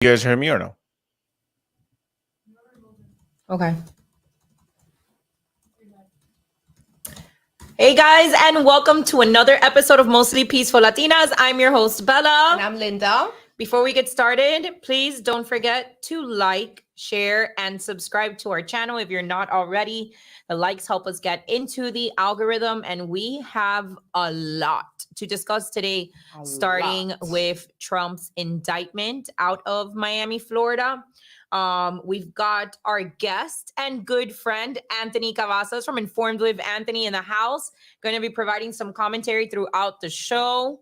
You guys hear me or no? Okay. Hey guys, and welcome to another episode of Mostly Peaceful Latinas. I'm your host, Bella. And I'm Linda. Before we get started, please don't forget to like, share, and subscribe to our channel if you're not already. The likes help us get into the algorithm, and we have a lot to discuss today, starting with Trump's indictment out of Miami, Florida. We've got our guest and good friend, Anthony Cavazos from Informed with Anthony in the house, going to be providing some commentary throughout the show.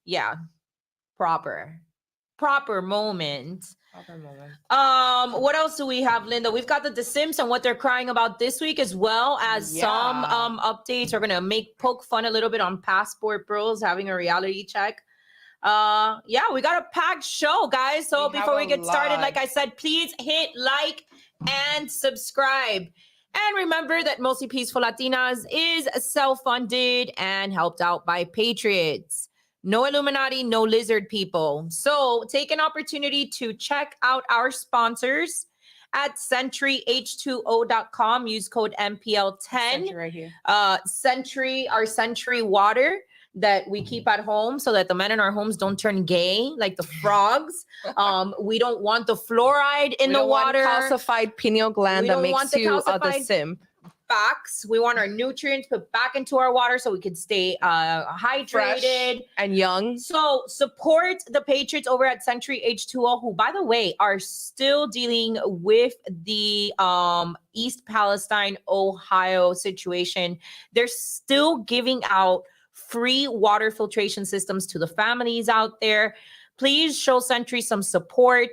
Yeah, proper moment. What else do we have, Linda? We've got the Sims and what they're crying about this week, as well as some updates. We're gonna poke fun a little bit on Passport Bros having a reality check. We got a packed show, guys. So before we get started, like I said, please hit like and subscribe. And remember that Mostly Peaceful Latinas is self-funded and helped out by Patriots. No Illuminati, no lizard people. So take an opportunity to check out our sponsors at SentryH2O.com. Use code MPL10. Sentry right here. Our Sentry water that we keep at home so that the men in our homes don't turn gay like the frogs. We don't want the fluoride in the water. Want calcified pineal gland that makes you the simp. Facts. We want our nutrients put back into our water so we can stay hydrated. Fresh and young. So support the Patriots over at Century H2O, who, by the way, are still dealing with the East Palestine, Ohio situation. They're still giving out free water filtration systems to the families out there. Please show Century some support.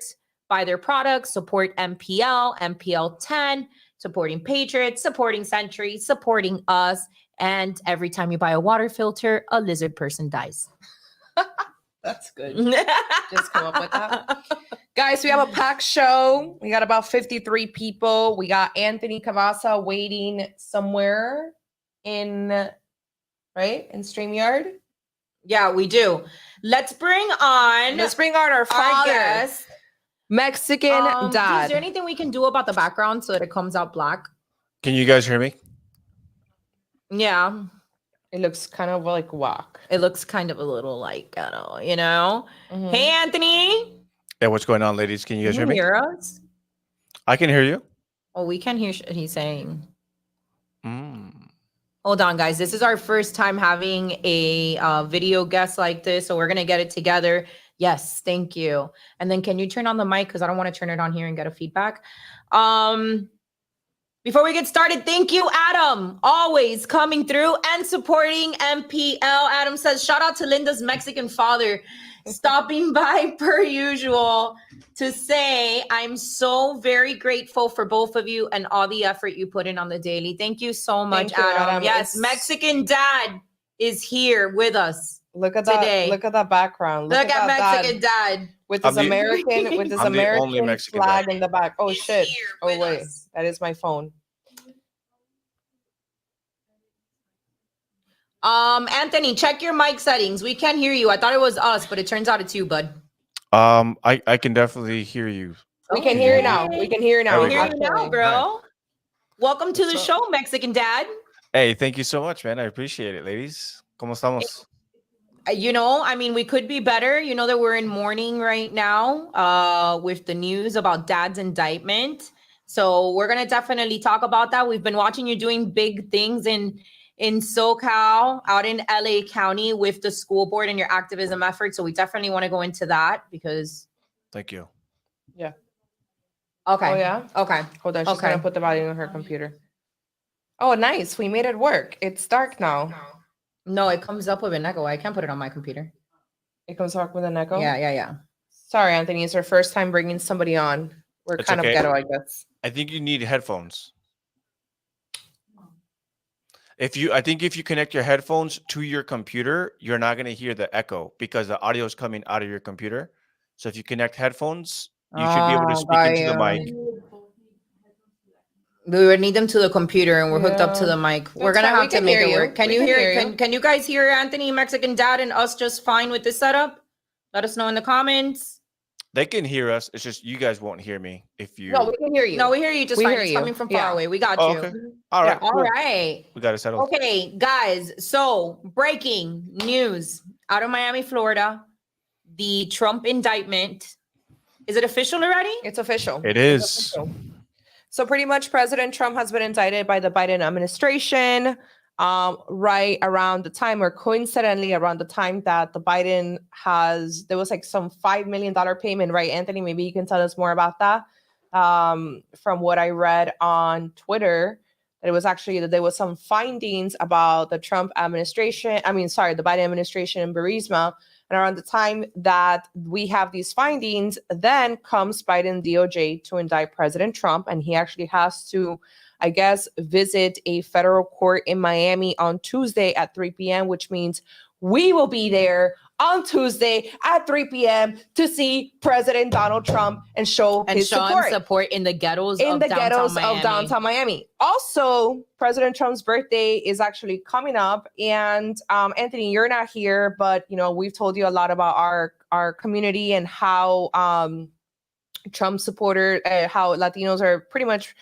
Buy their products, support MPL, MPL10, supporting Patriots, supporting Century, supporting us. And every time you buy a water filter, a lizard person dies. That's good. Just come up with that. Guys, we have a packed show. We got about 53 people. We got Anthony Cavazos waiting somewhere in StreamYard. Yeah, we do. Let's bring on our father. Guest. Mexican dad. Is there anything we can do about the background so that it comes out black? Can you guys hear me? Yeah. It looks kind of like whack. It looks kind of a little like, you know. Mm-hmm. Hey, Anthony. Yeah, what's going on, ladies? Can you guys hear me? Hear us? I can hear you. Oh, we can hear what he's saying. Hold on, guys. This is our first time having a video guest like this, so we're going to get it together. Yes, thank you. And then can you turn on the mic? Because I don't want to turn it on here and get a feedback. Before we get started, thank you, Adam. Always coming through and supporting MPL. Adam says, shout out to Linda's Mexican father. Stopping by per usual to say I'm so very grateful for both of you and all the effort you put in on the daily. Thank you so much, Adam. Yes, Mexican dad is here with us. Look at that! Look at that background. Look at Mexican dad with this American flag in the back. Oh shit! Oh wait, that is my phone. Anthony, check your mic settings. We can't hear you. I thought it was us, but it turns out it's you, bud. I can definitely hear you. We can hear you now. We can hear you now. We can hear you now, bro. Right. Welcome to the show, Mexican dad. Hey, thank you so much, man. I appreciate it, ladies. ¿Cómo estamos? You know, I mean, we could be better. You know that we're in mourning right now with the news about dad's indictment. So we're going to definitely talk about that. We've been watching you doing big things in SoCal, out in LA County with the school board and your activism efforts. So we definitely want to go into that because. Thank you. Yeah. Okay. Oh, yeah? Okay. Hold on. She's going to put the volume on her computer. Oh, nice. We made it work. It's dark now. No, it comes up with an echo. I can't put it on my computer. It comes up with an echo? Yeah. Sorry, Anthony. It's our first time bringing somebody on. We're kind of ghetto, I guess. I think you need headphones. I think if you connect your headphones to your computer, you're not going to hear the echo because the audio is coming out of your computer. So if you connect headphones, you should be able to speak into the mic. We would need them to the computer, and we're hooked up to the mic. We're gonna have to make it work. Can you hear? Can you guys hear Anthony, Mexican dad, and us just fine with this setup? Let us know in the comments. They can hear us. It's just you guys won't hear me if you. No, we can hear you. No, we hear you just We fine. hear It's you. coming from far Yeah. away. We got Oh, you. okay. All right. All cool. right. We got it settled. Okay, guys. So breaking news out of Miami, Florida. The Trump indictment. Is it official already? It's official. It It's is. official. So pretty much President Trump has been indicted by the Biden administration right around the time, or coincidentally around the time that the Biden there was like some $5 million payment, right, Anthony? Maybe you can tell us more about that. From what I read on Twitter, it was actually that there was some findings about the Trump administration. The Biden administration and Burisma. And around the time that we have these findings, then comes Biden DOJ to indict President Trump. And he actually has to, I guess, visit a federal court in Miami on Tuesday at 3 p.m., which means we will be there on Tuesday at 3 p.m. to see President Donald Trump and show his support in the ghettos of Miami. downtown Miami. Also, President Trump's birthday is actually coming up, and Anthony, you're not here, but we've told you a lot about our community and how Trump supporters, how Latinos are pretty much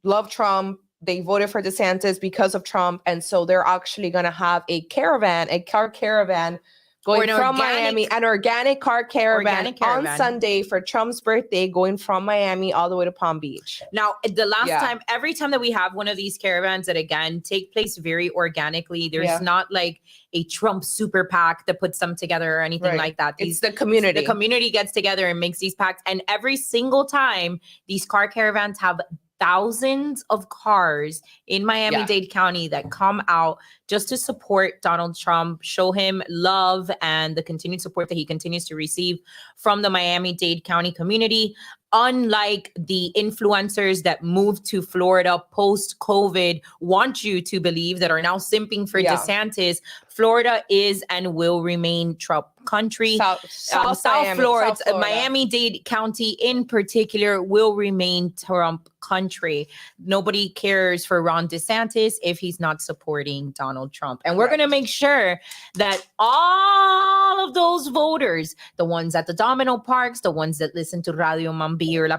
love Trump. They voted for DeSantis because of Trump, and so they're actually going to have a car caravan. Going from Miami, an organic car caravan on Sunday for Trump's birthday, going from Miami all the way to Palm Beach. Now, the last time, every time that we have one of these caravans that, again, take place very organically, there's not like a Trump super PAC that puts them together or anything like that. It's the community. The community gets together and makes these PACs. And every single time, these car caravans have thousands of cars in Miami-Dade County that come out just to support Donald Trump, show him love and the continued support that he continues to receive from the Miami-Dade County community. Unlike the influencers that moved to Florida post-COVID, want you to believe, that are now simping for DeSantis, Florida is and will remain Trump country. South Florida, Miami-Dade County in particular, will remain Trump country. Nobody cares for Ron DeSantis if he's not supporting Donald Trump. And we're going to make sure that all of those voters, the ones at the Domino Parks, the ones that listen to Radio Mambi or La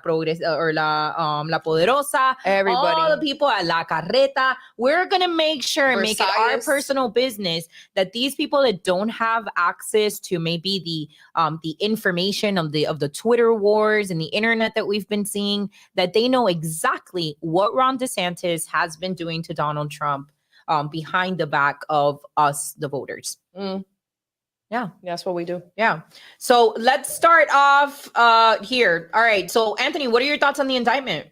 Poderosa, everybody, all the people at La Carreta, we're going to make sure and make it our personal business that these people that don't have access to maybe the information of the Twitter wars and the internet that we've been seeing, that they know exactly what Ron DeSantis has been doing to Donald Trump behind the back of us, the voters. Yeah, that's what we do. Yeah. So let's start off here. All right. So Anthony, what are your thoughts on the indictment?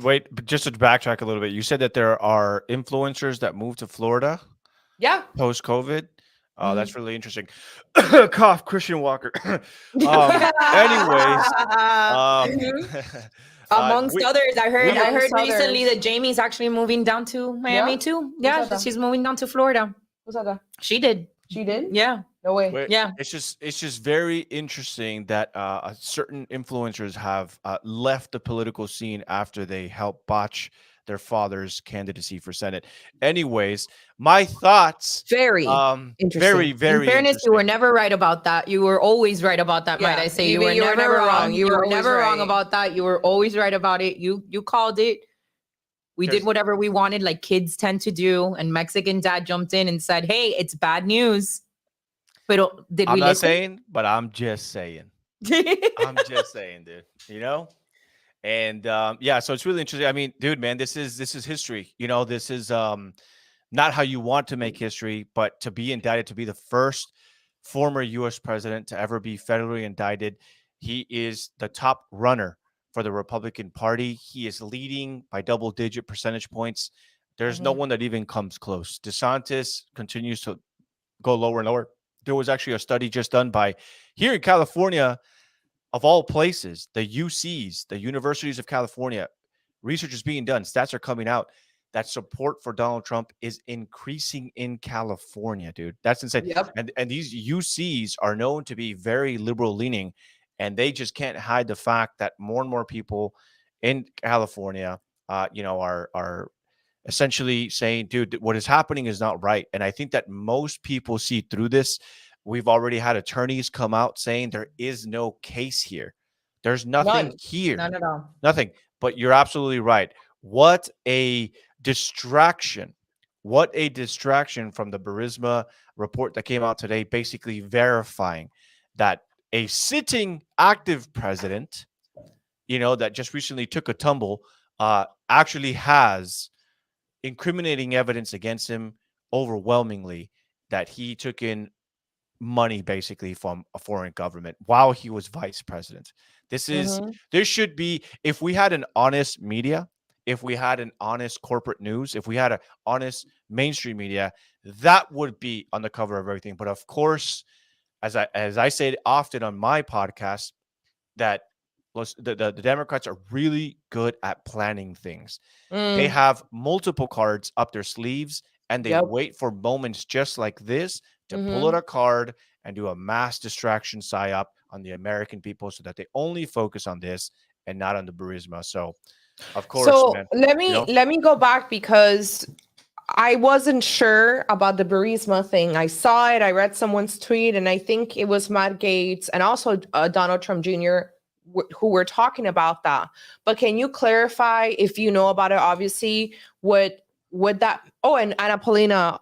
Wait, just to backtrack a little bit, you said that there are influencers that moved to Florida. Yeah. Post-COVID. That's really interesting. Cough, Christian Walker. Anyways, amongst others, I heard recently that Jamie's actually moving down to Miami too. Yeah, she's moving down to Florida. Who's that? She did. She did? Yeah. No way. Yeah. It's just very interesting that certain influencers have left the political scene after they helped botch their father's candidacy for Senate. Anyways, my thoughts. Very interesting. Very, very. In fairness, you were never right about that. You were always right about that, might I say. You were never wrong. You were never wrong about that. You were always right about it. You called it. We did whatever we wanted, like kids tend to do. And Mexican dad jumped in and said, hey, it's bad news. But I'm not saying, but I'm just saying. I'm just saying, dude. You know? And yeah, so it's really interesting. I mean, dude, man, this is history. You know, this is not how you want to make history, but to be indicted, to be the first former U.S. president to ever be federally indicted. He is the top runner for the Republican Party. He is leading by double-digit percentage points. There's no one that even comes close. DeSantis continues to go lower and lower. There was actually a study just done by here in California, of all places, the UCs, the Universities of California. Research is being done. Stats are coming out that support for Donald Trump is increasing in California, dude. That's insane. Yep. And these UCs are known to be very liberal leaning, and they just can't hide the fact that more and more people in California, are essentially saying, dude, what is happening is not right. And I think that most people see through this We've already had attorneys come out saying there is no case here. There's nothing here. None at all. Nothing. But you're absolutely right. What a distraction. What a distraction from the Burisma report that came out today, basically verifying that a sitting active president, that just recently took a tumble, actually has incriminating evidence against him overwhelmingly, that he took in money basically from a foreign government while he was vice president. There should be, if we had an honest media, if we had an honest corporate news, if we had an honest mainstream media, that would be on the cover of everything. But of course, as I said often on my podcast, that the Democrats are really good at planning things. They have multiple cards up their sleeves, and they wait for moments just like this to pull out a card and do a mass distraction psyop on the American people, so that they only focus on this and not on the Burisma. So, of course, man, let me go back, because I wasn't sure about the Burisma thing. I saw it. I read someone's tweet, and I think it was Matt Gaetz and also Donald Trump Jr. Who were talking about that. But can you clarify, if you know about it, obviously, what that, and Anna Paulina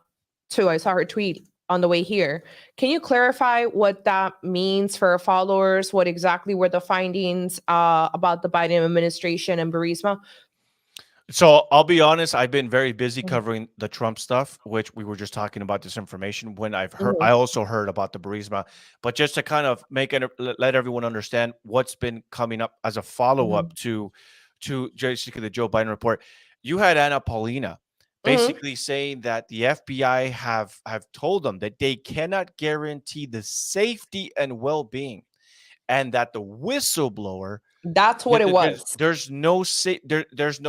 too, I saw her tweet on the way here. Can you clarify what that means for our followers? What exactly were the findings about the Biden administration and Burisma? So I'll be honest, I've been very busy covering the Trump stuff, which we were just talking about this information when I've heard, I also heard about the Burisma, but just to kind of let everyone understand what's been coming up as a follow-up to basically the Joe Biden report. You had Anna Paulina basically saying that the FBI have told them that they cannot guarantee the safety and well-being, and that the whistleblower, that's what it was. There's no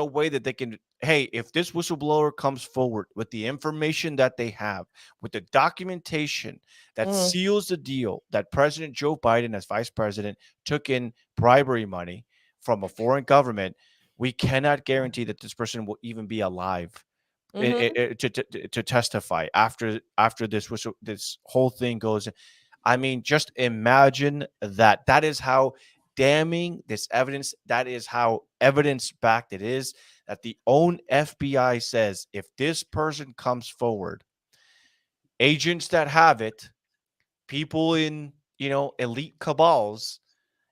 way that they can, hey, if this whistleblower comes forward with the information that they have, with the documentation that seals the deal that President Joe Biden as vice president took in bribery money from a foreign government, we cannot guarantee that this person will even be alive to testify after this whole thing goes. I mean, just imagine that. That is how damning this evidence, that is how evidence-backed it is, that the own FBI says if this person comes forward, agents that have it, people in, elite cabals,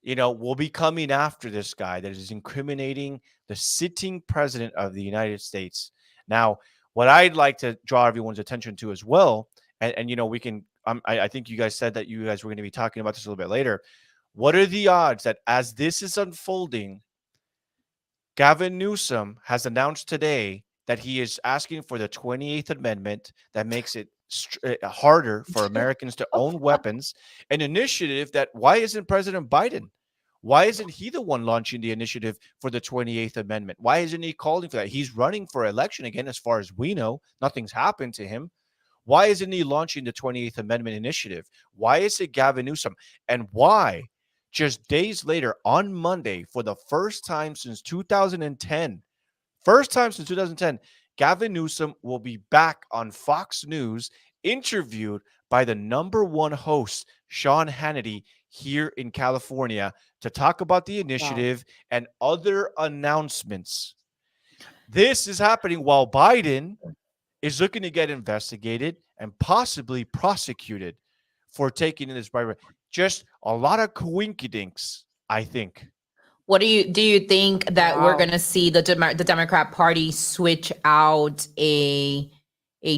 will be coming after this guy that is incriminating the sitting president of the United States. Now, what I'd like to draw everyone's attention to as well, and we can, I think you guys said that you guys were going to be talking about this a little bit later. What are the odds that as this is unfolding, Gavin Newsom has announced today that he is asking for the 28th Amendment that makes it harder for Americans to own weapons, an initiative that, why isn't President Biden? Why isn't he the one launching the initiative for the 28th Amendment? Why isn't he calling for that? He's running for election again, as far as we know. Nothing's happened to him. Why isn't he launching the 28th Amendment initiative? Why is it Gavin Newsom? And why, just days later, on Monday, for the first time since 2010, Gavin Newsom will be back on Fox News, interviewed by the #1 host, Sean Hannity, here in California, to talk about the initiative and other announcements. This is happening while Biden is looking to get investigated and possibly prosecuted for taking in this bribery. Just a lot of coinkydinks, I think. What do you think that we're going to see the Democrat Party switch out a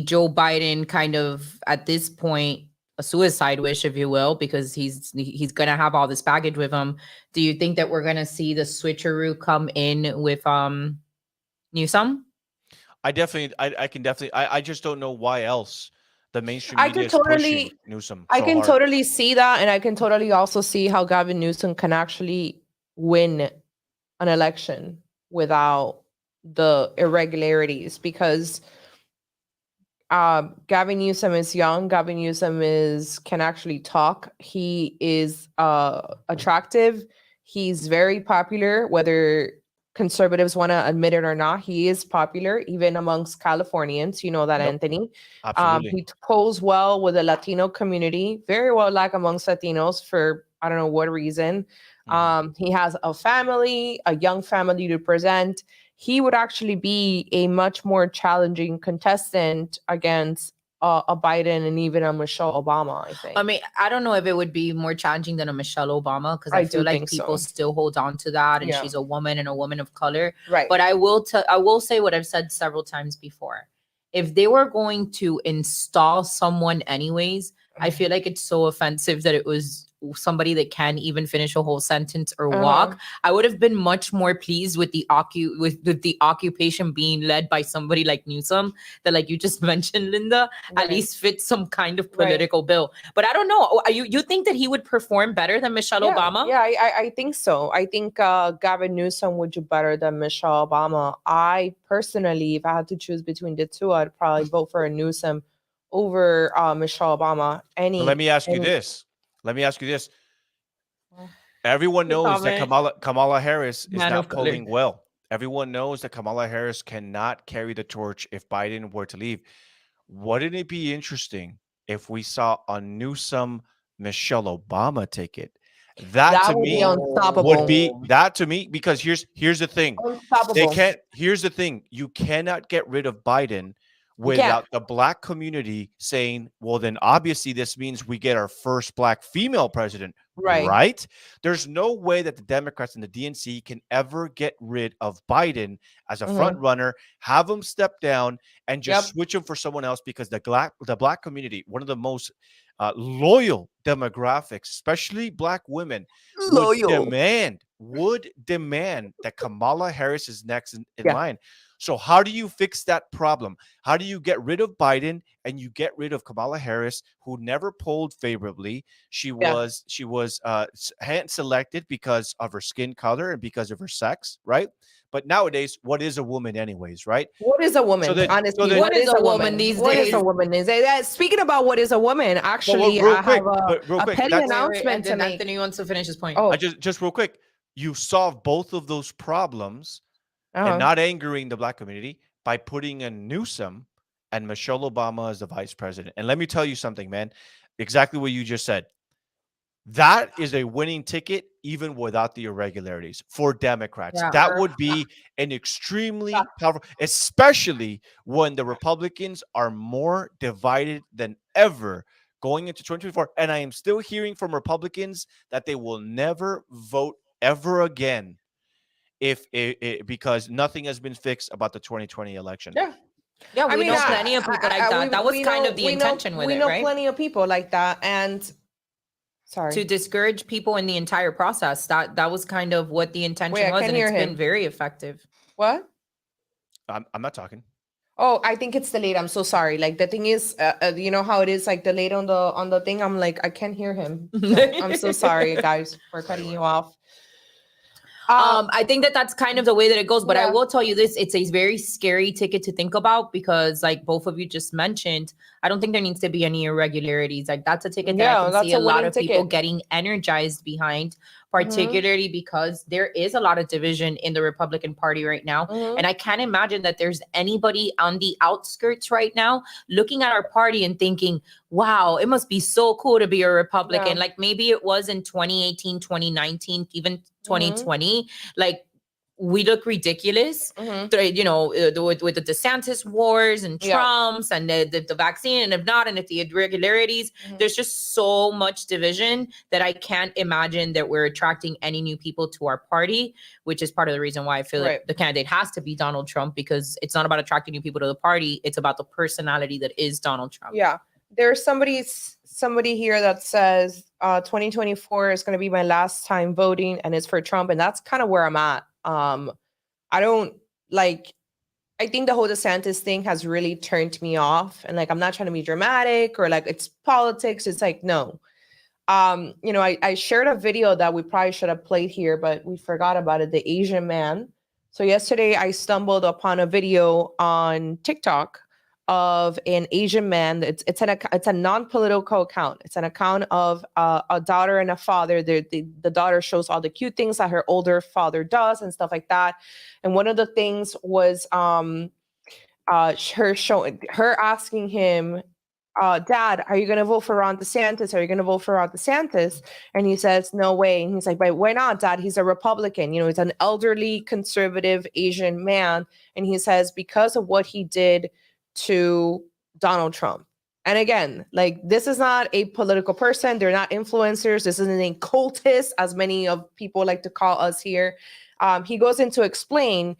Joe Biden kind of, at this point, a suicide wish, if you will, because he's going to have all this baggage with him? Do you think that we're going to see the switcheroo come in with Newsom? I just don't know why else the mainstream media is pushing Newsom. I can totally see that, and I can totally also see how Gavin Newsom can actually win an election without the irregularities, because Gavin Newsom is young. Gavin Newsom can actually talk. He is attractive. He's very popular, whether conservatives want to admit it or not, he is popular even amongst Californians. You know that, Yep. Anthony. Absolutely. He polls well with the Latino community, very well liked amongst Latinos for I don't know what reason. He has a family, a young family to present. He would actually be a much more challenging contestant against a Biden and even a Michelle Obama, I think. I mean, I don't know if it would be more challenging than a Michelle Obama, because I feel do like think people so. still hold on to that, and Yeah. she's a woman and a woman of color. Right. But I will say what I've said several times before. If they were going to install someone anyways, I feel like it's so offensive that it was somebody that can't even finish a whole sentence or walk. I would have been much more pleased with the occupation being led by somebody like Newsom, that, like you just mentioned, Linda, at least fit some kind of political bill. But I don't know. You think that he would perform better than Michelle Obama? Yeah, I think so. I think Gavin Newsom would do better than Michelle Obama. I personally, if I had to choose between the two, I'd probably vote for a Newsom over Michelle Obama. But let me ask you this. Everyone knows that Kamala Harris is not polling well. Everyone knows that Kamala Harris cannot carry the torch if Biden were to leave. Wouldn't it be interesting if we saw a Newsom Michelle Obama ticket? That to would me be unstoppable. would be that to me, because here's the thing. Unstoppable. Here's the thing. You cannot get rid of Biden without the black community saying, well, then obviously this means we get our first black female president. Right? There's no way that the Democrats and the DNC can ever get rid of Biden as a front runner, have him step down, and just switch him for someone else, because the black community, one of the most loyal demographics, especially black women, would demand that Kamala Harris is next in line. So how do you fix that problem? How do you get rid of Biden and you get rid of Kamala Harris, who never polled favorably? She was hand selected because of her skin color and because of her sex, right? But nowadays, what is a woman anyways, right? What is a woman? Honestly, what is a woman these days? What is a woman? Speaking about what is a woman, actually, I have a petty announcement to make. Anthony wants to finish his point. I just real quick. You solve both of those problems and not angering the black community by putting in Newsom and Michelle Obama as the vice president. And let me tell you something, man. Exactly what you just said. That is a winning ticket, even without the irregularities for Democrats. That would be an extremely powerful, especially when the Republicans are more divided than ever going into 2024. And I am still hearing from Republicans that they will never vote ever again because nothing has been fixed about the 2020 election. Yeah, we know plenty of people like that. That was kind of the intention with it, right? We know plenty of people like that, and to discourage people in the entire process. That was kind of what the intention was, and it's been very effective. What? I'm not talking. Oh, I think it's delayed. I'm so sorry. Like, the thing is, you know how it is, like, delayed on the thing. I'm like, I can't hear him. I'm so sorry, guys, for cutting you off. I think that's kind of the way that it goes. But I will tell you this, it's a very scary ticket to think about, because, like both of you just mentioned, I don't think there needs to be any irregularities. Like, that's a ticket that I can see a lot of people getting energized behind, particularly because there is a lot of division in the Republican Party right now. And I can't imagine that there's anybody on the outskirts right now looking at our party and thinking, wow, it must be so cool to be a Republican. Like, maybe it was in 2018, 2019, even 2020. Like, we look ridiculous, you know, with the DeSantis wars and Trump's and the vaccine, and if not, and if the irregularities, there's just so much division that I can't imagine that we're attracting any new people to our party, which is part of the reason why I feel like the candidate has to be Donald Trump, because it's not about attracting new people to the party. It's about the personality that is Donald Trump. Yeah. There's somebody here that says 2024 is going to be my last time voting, and it's for Trump. And that's kind of where I'm at. I think the whole DeSantis thing has really turned me off, and like, I'm not trying to be dramatic or like it's politics. It's like, no. You know, I shared a video that we probably should have played here, but we forgot about it. The Asian man. So yesterday I stumbled upon a video on TikTok of an Asian man. It's a non-political account. It's an account of a daughter and a father. The daughter shows all the cute things that her older father does and stuff like that. And one of the things was her asking him, Dad, are you going to vote for Ron DeSantis? Are you going to vote for Ron DeSantis? And he says, no way. And he's like, but why not, Dad? He's a Republican. You know, he's an elderly, conservative Asian man. And he says, because of what he did to Donald Trump. And again, like, this is not a political person. They're not influencers. This isn't a cultist, as many of people like to call us here. He goes in to explain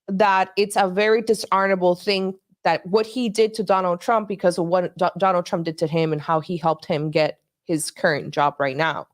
that it's a very dishonorable thing, that what he did to Donald Trump because of what Donald Trump did to him and how he helped him get his current job right now.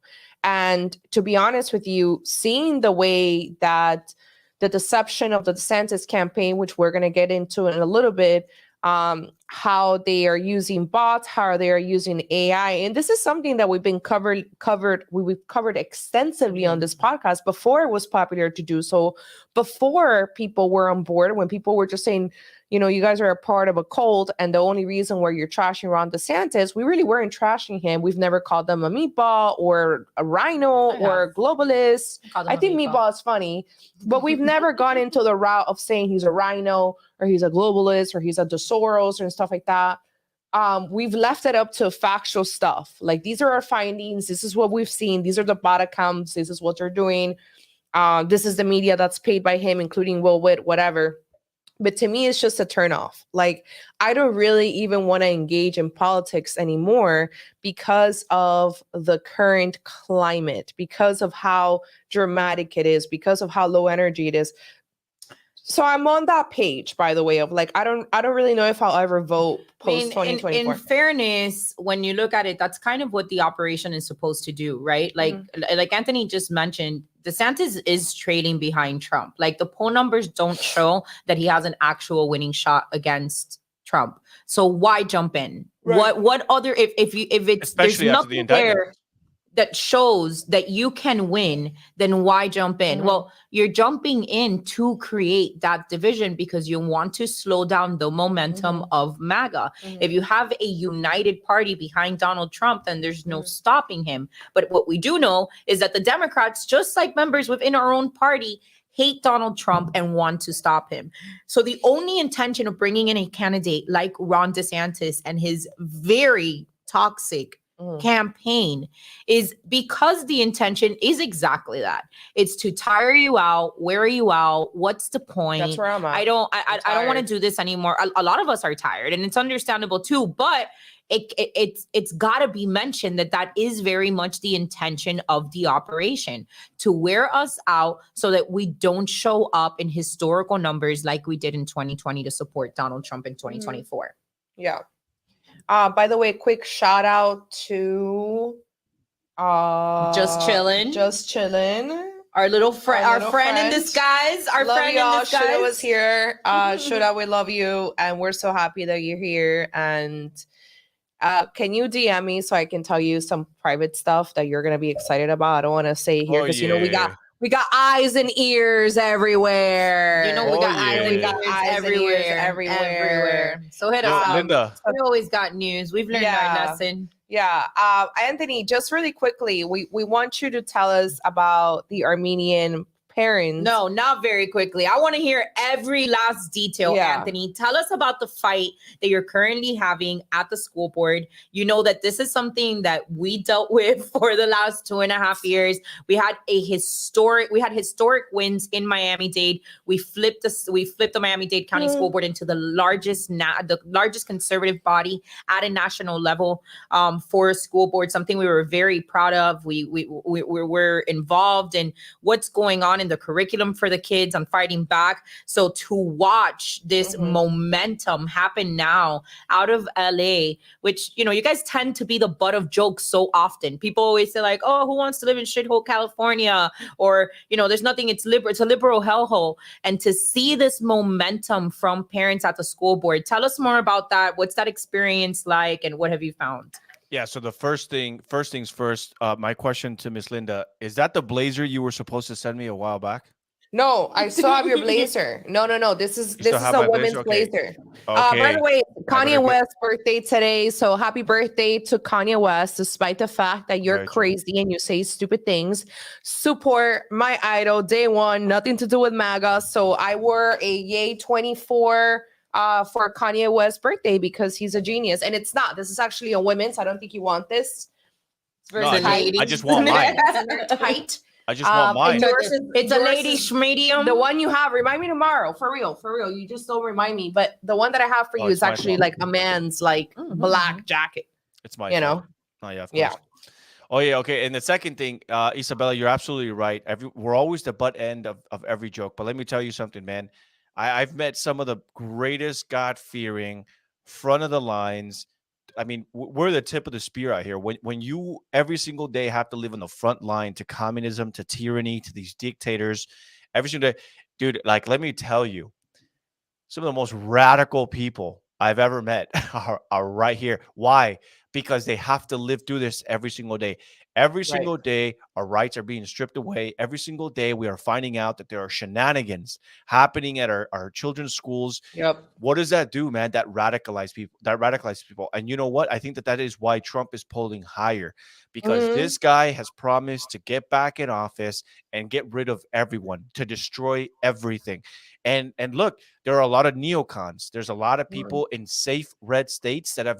And to be honest with you, seeing the way that the deception of the DeSantis campaign, which we're going to get into in a little bit, how they are using bots, how they are using AI. And this is something that we've covered extensively on this podcast before it was popular to do so, before people were on board, when people were just saying, you know, you guys are a part of a cult, and the only reason where you're trashing Ron DeSantis, we really weren't trashing him. We've never called them a meatball or a rhino or a globalist. I think meatball is funny, but we've never gone into the route of saying he's a rhino or he's a globalist or he's a DeSoros and stuff like that. We've left it up to factual stuff. Like, these are our findings. This is what we've seen. These are the bot accounts. This is what they're doing. This is the media that's paid by him, including Will Witt, whatever. But to me, it's just a turnoff. Like, I don't really even want to engage in politics anymore because of the current climate, because of how dramatic it is, because of how low energy it is. So I'm on that page, by the way, of like, I don't really know if I'll ever vote post 2024. In fairness, when you look at it, that's kind of what the operation is supposed to do, right? Like, like Anthony just mentioned, DeSantis is trailing behind Trump. Like, the poll numbers don't show that he has an actual winning shot against Trump. So why jump in? Right. What other if it's especially there's nothing there that shows that you can win, then why jump in? Well, you're jumping in to create that division because you want to slow down the momentum of MAGA. If you have a united party behind Donald Trump, then there's no stopping him. But what we do know is that the Democrats, just like members within our own party, hate Donald Trump and want to stop him. So the only intention of bringing in a candidate like Ron DeSantis and his very toxic campaign is because the intention is exactly that. It's to tire you out, wear you out. What's the point? That's where I'm at. I don't want to do this anymore. A lot of us are tired, and it's understandable too, but it's got to be mentioned that is very much the intention of the operation, to wear us out so that we don't show up in historical numbers like we did in 2020 to support Donald Trump in 2024. Yeah. By the way, quick shout out to Just Chillin'. Our little friend, our friend in disguise. Our love friend y'all. in disguise. Shuda was here. Shuda, we love you, and we're so happy that you're here. And can you DM me so I can tell you some private stuff that you're gonna be excited about? I don't want to say here because you know we got eyes and ears everywhere. You know, we got eyes and ears everywhere. So hit us up. Linda. We always got news. We've learned our lesson. Yeah. Anthony, just really quickly, we want you to tell us about the Armenian parents. No, not very quickly. I want to hear every last detail, Anthony. Tell us about the fight that you're currently having at the school board. You know that this is something that we dealt with for the last 2.5 years. We had historic wins in Miami-Dade. We flipped the Miami-Dade County School Board into the largest conservative body at a national level for a school board, something we were very proud of. We were involved in what's going on in the curriculum for the kids on fighting back. So to watch this momentum happen now out of LA, which, you know, you guys tend to be the butt of jokes so often. People always say like, oh, who wants to live in shithole California? Or, you know, there's nothing, it's a liberal hellhole. And to see this momentum from parents at the school board, tell us more about that. What's that experience like, and what have you found? Yeah, so the first things first, my question to Miss Linda, is that the blazer you were supposed to send me a while back? No, I still have your blazer. No. This is still have a my women's blazer? Okay. blazer. Okay. By the way, better Kanye be- West's birthday today. So happy birthday to Kanye West, despite the fact that you're Very true. crazy and you say stupid things. Support my idol, day one, nothing to do with MAGA. So I wore a Yay 24 for Kanye West's birthday because he's a genius. And it's not. This is actually a women's. I don't think you want this. It's No, very I just want mine. tight. I just want mine. And yours is, It's a yours lady is- medium. The one you have, remind me tomorrow. For real. You just don't remind me. But the one that I have for Oh, you it's is my actually fault. like a man's like Mhm. black jacket. It's my You know? fault. Oh, yeah, of course. Yeah. Oh, yeah, okay. And the second thing, Isabella, you're absolutely right. We're always the butt end of every joke. But let me tell you something, man. I've met some of the greatest God-fearing, front of the lines. I mean, we're the tip of the spear out here. When you every single day have to live on the front line to communism, to tyranny, to these dictators, every single day, dude, like, let me tell you, some of the most radical people I've ever met are right here. Why? Because they have to live through this every single day. Every single day, our rights are being stripped away. Every single day, we are finding out that there are shenanigans happening at our children's schools. Yep. What does that do, man? That radicalizes people. And you know what? I think that is why Trump is polling higher, because Mhm. this guy has promised to get back in office and get rid of everyone, to destroy everything. And look, there are a lot of neocons. There's a lot of people in safe red states that they've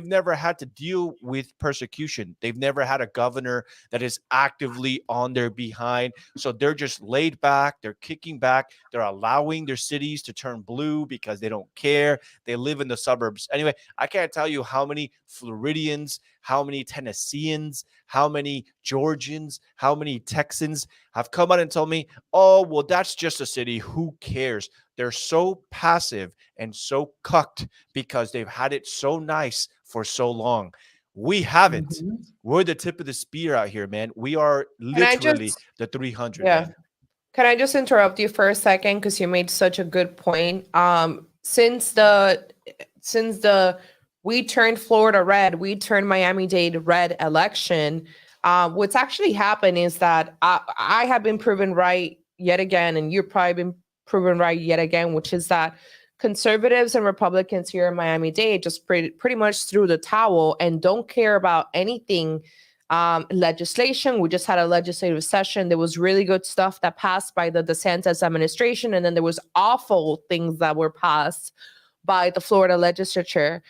never had to deal with persecution. They've never had a governor that is actively on their behind. So they're just laid back. They're kicking back. They're allowing their cities to turn blue because they don't care. They live in the suburbs. Anyway, I can't tell you how many Floridians, how many Tennesseans, how many Georgians, how many Texans have come out and told me, oh, well, that's just a city. Who cares? They're so passive and so cucked because they've had it so nice for so long. We haven't. Mhm. We're the tip of the spear out here, man. We are literally the 300. Yeah. Man. Can I just interrupt you for a second because you made such a good point? Since the we turned Florida red, we turned Miami-Dade red election. What's actually happened is that I have been proven right yet again, and you've probably been proven right yet again, which is that conservatives and Republicans here in Miami-Dade just pretty much threw the towel and don't care about anything legislation. We just had a legislative session. There was really good stuff that passed by the DeSantis administration, and then there was awful things that were passed by the Florida legislature.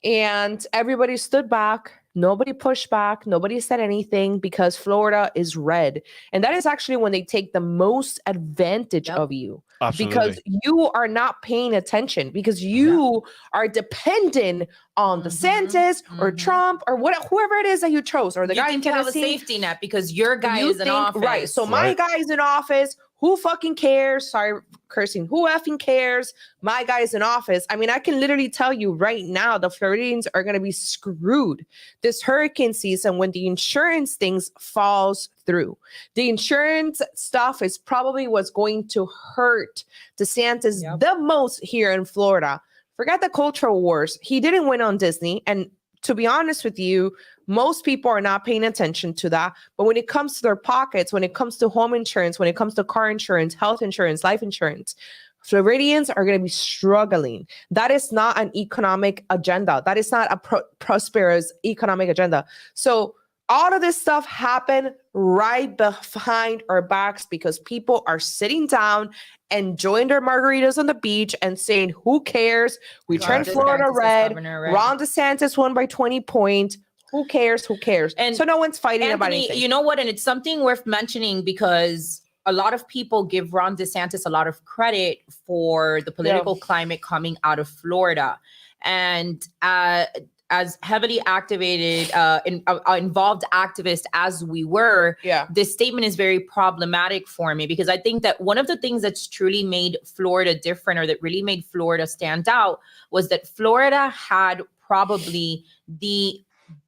And everybody stood back. Nobody pushed back. Nobody said anything because Florida is red. And that is actually when they take the most advantage of you. Absolutely. Because you are not paying attention, because you are dependent on DeSantis or Trump or whoever it is that you chose, or the You guy think in you have a Tennessee. safety net because your guy is in office. Right. So my guy is in office. Who fucking cares? Sorry, cursing. Who effing cares? My guy is in office. I mean, I can literally tell you right now, the Floridians are going to be screwed this hurricane season when the insurance things falls through. The insurance stuff is probably what's going to hurt DeSantis the most here in Florida. Forget the cultural wars. He didn't win on Disney. And to be honest with you, most people are not paying attention to that. But when it comes to their pockets, when it comes to home insurance, when it comes to car insurance, health insurance, life insurance, Floridians are going to be struggling. That is not an economic agenda. That is not a prosperous economic agenda. So all of this stuff happened right behind our backs because people are sitting down, enjoying their margaritas on the beach and saying, who cares? We turned Florida red. Ron DeSantis won by 20 points. Who cares? Who cares? And so no one's fighting about anything. You know what? And it's something worth mentioning because a lot of people give Ron DeSantis a lot of credit for the political climate coming out of Florida. And as heavily activated, involved activists as we were, this statement is very problematic for me because I think that one of the things that's truly made Florida different, or that really made Florida stand out, was that Florida had probably the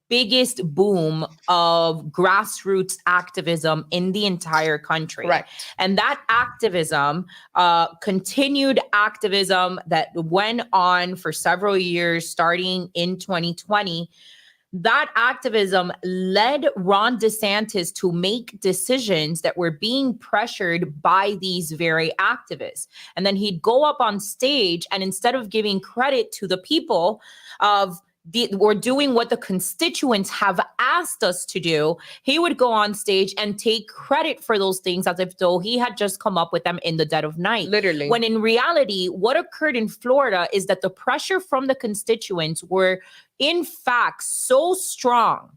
biggest boom of grassroots activism in the entire country. Right. And that activism, continued activism that went on for several years, starting in 2020, that activism led Ron DeSantis to make decisions that were being pressured by these very activists. And then he'd go up on stage, and instead of giving credit to the people of we're doing what the constituents have asked us to do, he would go on stage and take credit for those things as if though he had just come up with them in the dead of night. Literally. When in reality, what occurred in Florida is that the pressure from the constituents were in fact so strong,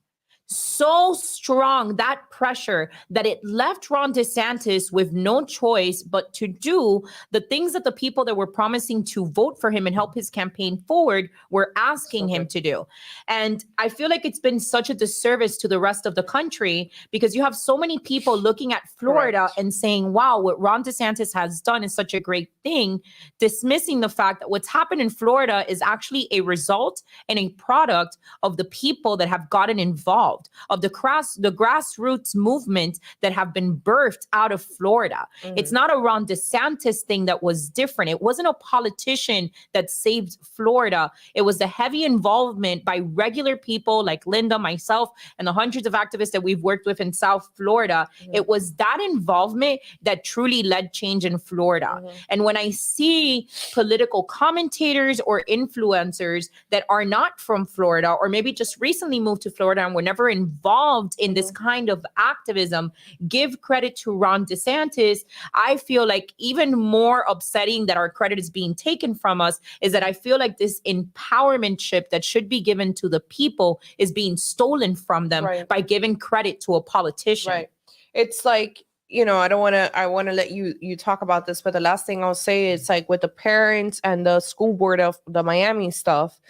that pressure, that it left Ron DeSantis with no choice but to do the things that the people that were promising to vote for him and help his campaign forward were asking him to do. And I feel like it's been such a disservice to the rest of the country, because you have so many people looking at Florida and saying, wow, what Ron DeSantis has done is such a great thing, dismissing the fact that what's happened in Florida is actually a result and a product of the people that have gotten involved, of the grassroots movement that have been birthed out of Florida. It's not a Ron DeSantis thing that was different. It wasn't a politician that saved Florida. It was the heavy involvement by regular people like Linda, myself, and the hundreds of activists that we've worked with in South Florida. It was that involvement that truly led change in Florida. And when I see political commentators or influencers that are not from Florida, or maybe just recently moved to Florida and were never involved in this kind of activism, give credit to Ron DeSantis, I feel like even more upsetting that our credit is being taken from us is that I feel like this empowermentship that should be given to the people is being stolen from them by giving credit to a politician. Right. It's like, you know, I want to let you talk about this, but the last thing I'll say is, like, with the parents and the school board of the Miami stuff,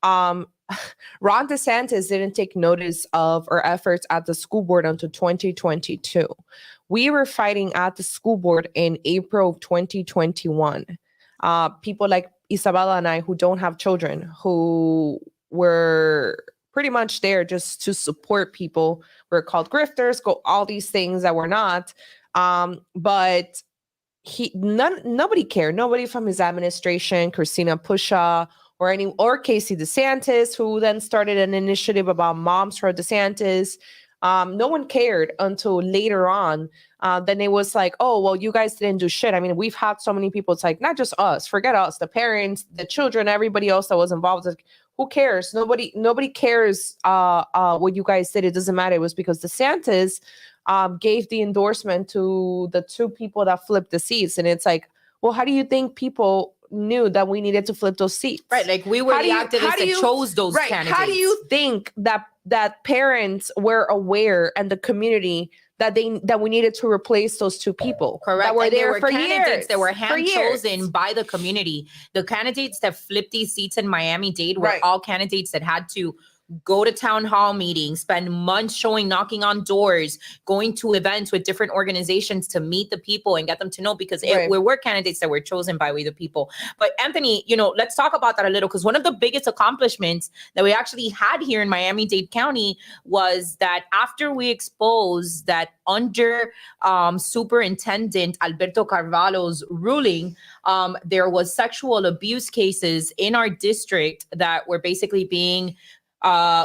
Ron DeSantis didn't take notice of our efforts at the school board until 2022. We were fighting at the school board in April of 2021. People like Isabella and I, who don't have children, who were pretty much there just to support people. We're called grifters, all these things that we're not. But nobody cared. Nobody from his administration, Christina Pusha, or Casey DeSantis, who then started an initiative about Moms for DeSantis. No one cared until later on. Then it was like, oh, well, you guys didn't do shit. I mean, we've had so many people. It's like, not just us, forget us, the parents, the children, everybody else that was involved. Like, who cares? Nobody cares what you guys did. It doesn't matter. It was because DeSantis gave the endorsement to the two people that flipped the seats. And it's like, well, how do you think people knew that we needed to flip those seats? Right, like we were the activists that chose those candidates. How do you think that parents were aware, and the community, that we needed to replace those two people? Correct. That were and there were for candidates years. that were hand chosen by the community. The candidates that flipped these seats in Miami-Dade were all candidates that had to go to town hall meetings, spend months knocking on doors, going to events with different organizations to meet the people and get them to know, because we were candidates that were chosen by we the people. But Anthony, you know, let's talk about that a little, because one of the biggest accomplishments that we actually had here in Miami-Dade County was that after we exposed that under Superintendent Alberto Carvalho's ruling, there was sexual abuse cases in our district that were basically being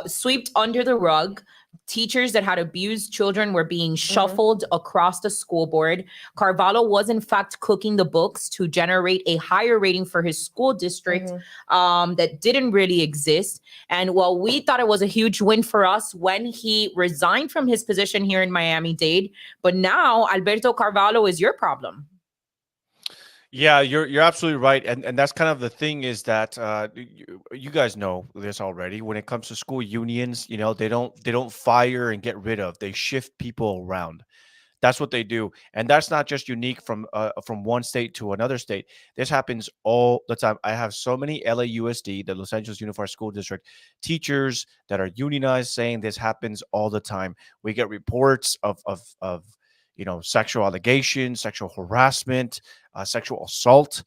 swept under the rug. Teachers that had abused children were being shuffled across the school board. Carvalho was in fact cooking the books to generate a higher rating for his school district that didn't really exist. And while we thought it was a huge win for us when he resigned from his position here in Miami-Dade, but now Alberto Carvalho is your problem. Yeah, you're absolutely right, and that's kind of the thing, is that you guys know this already. When it comes to school unions, you know, they don't fire and get rid of; they shift people around. That's what they do, and that's not just unique from one state to another state. This happens all the time. I have so many LAUSD, the Los Angeles Unified School District, teachers that are unionized saying this happens all the time. We get reports of you know, sexual allegations, sexual harassment, sexual assault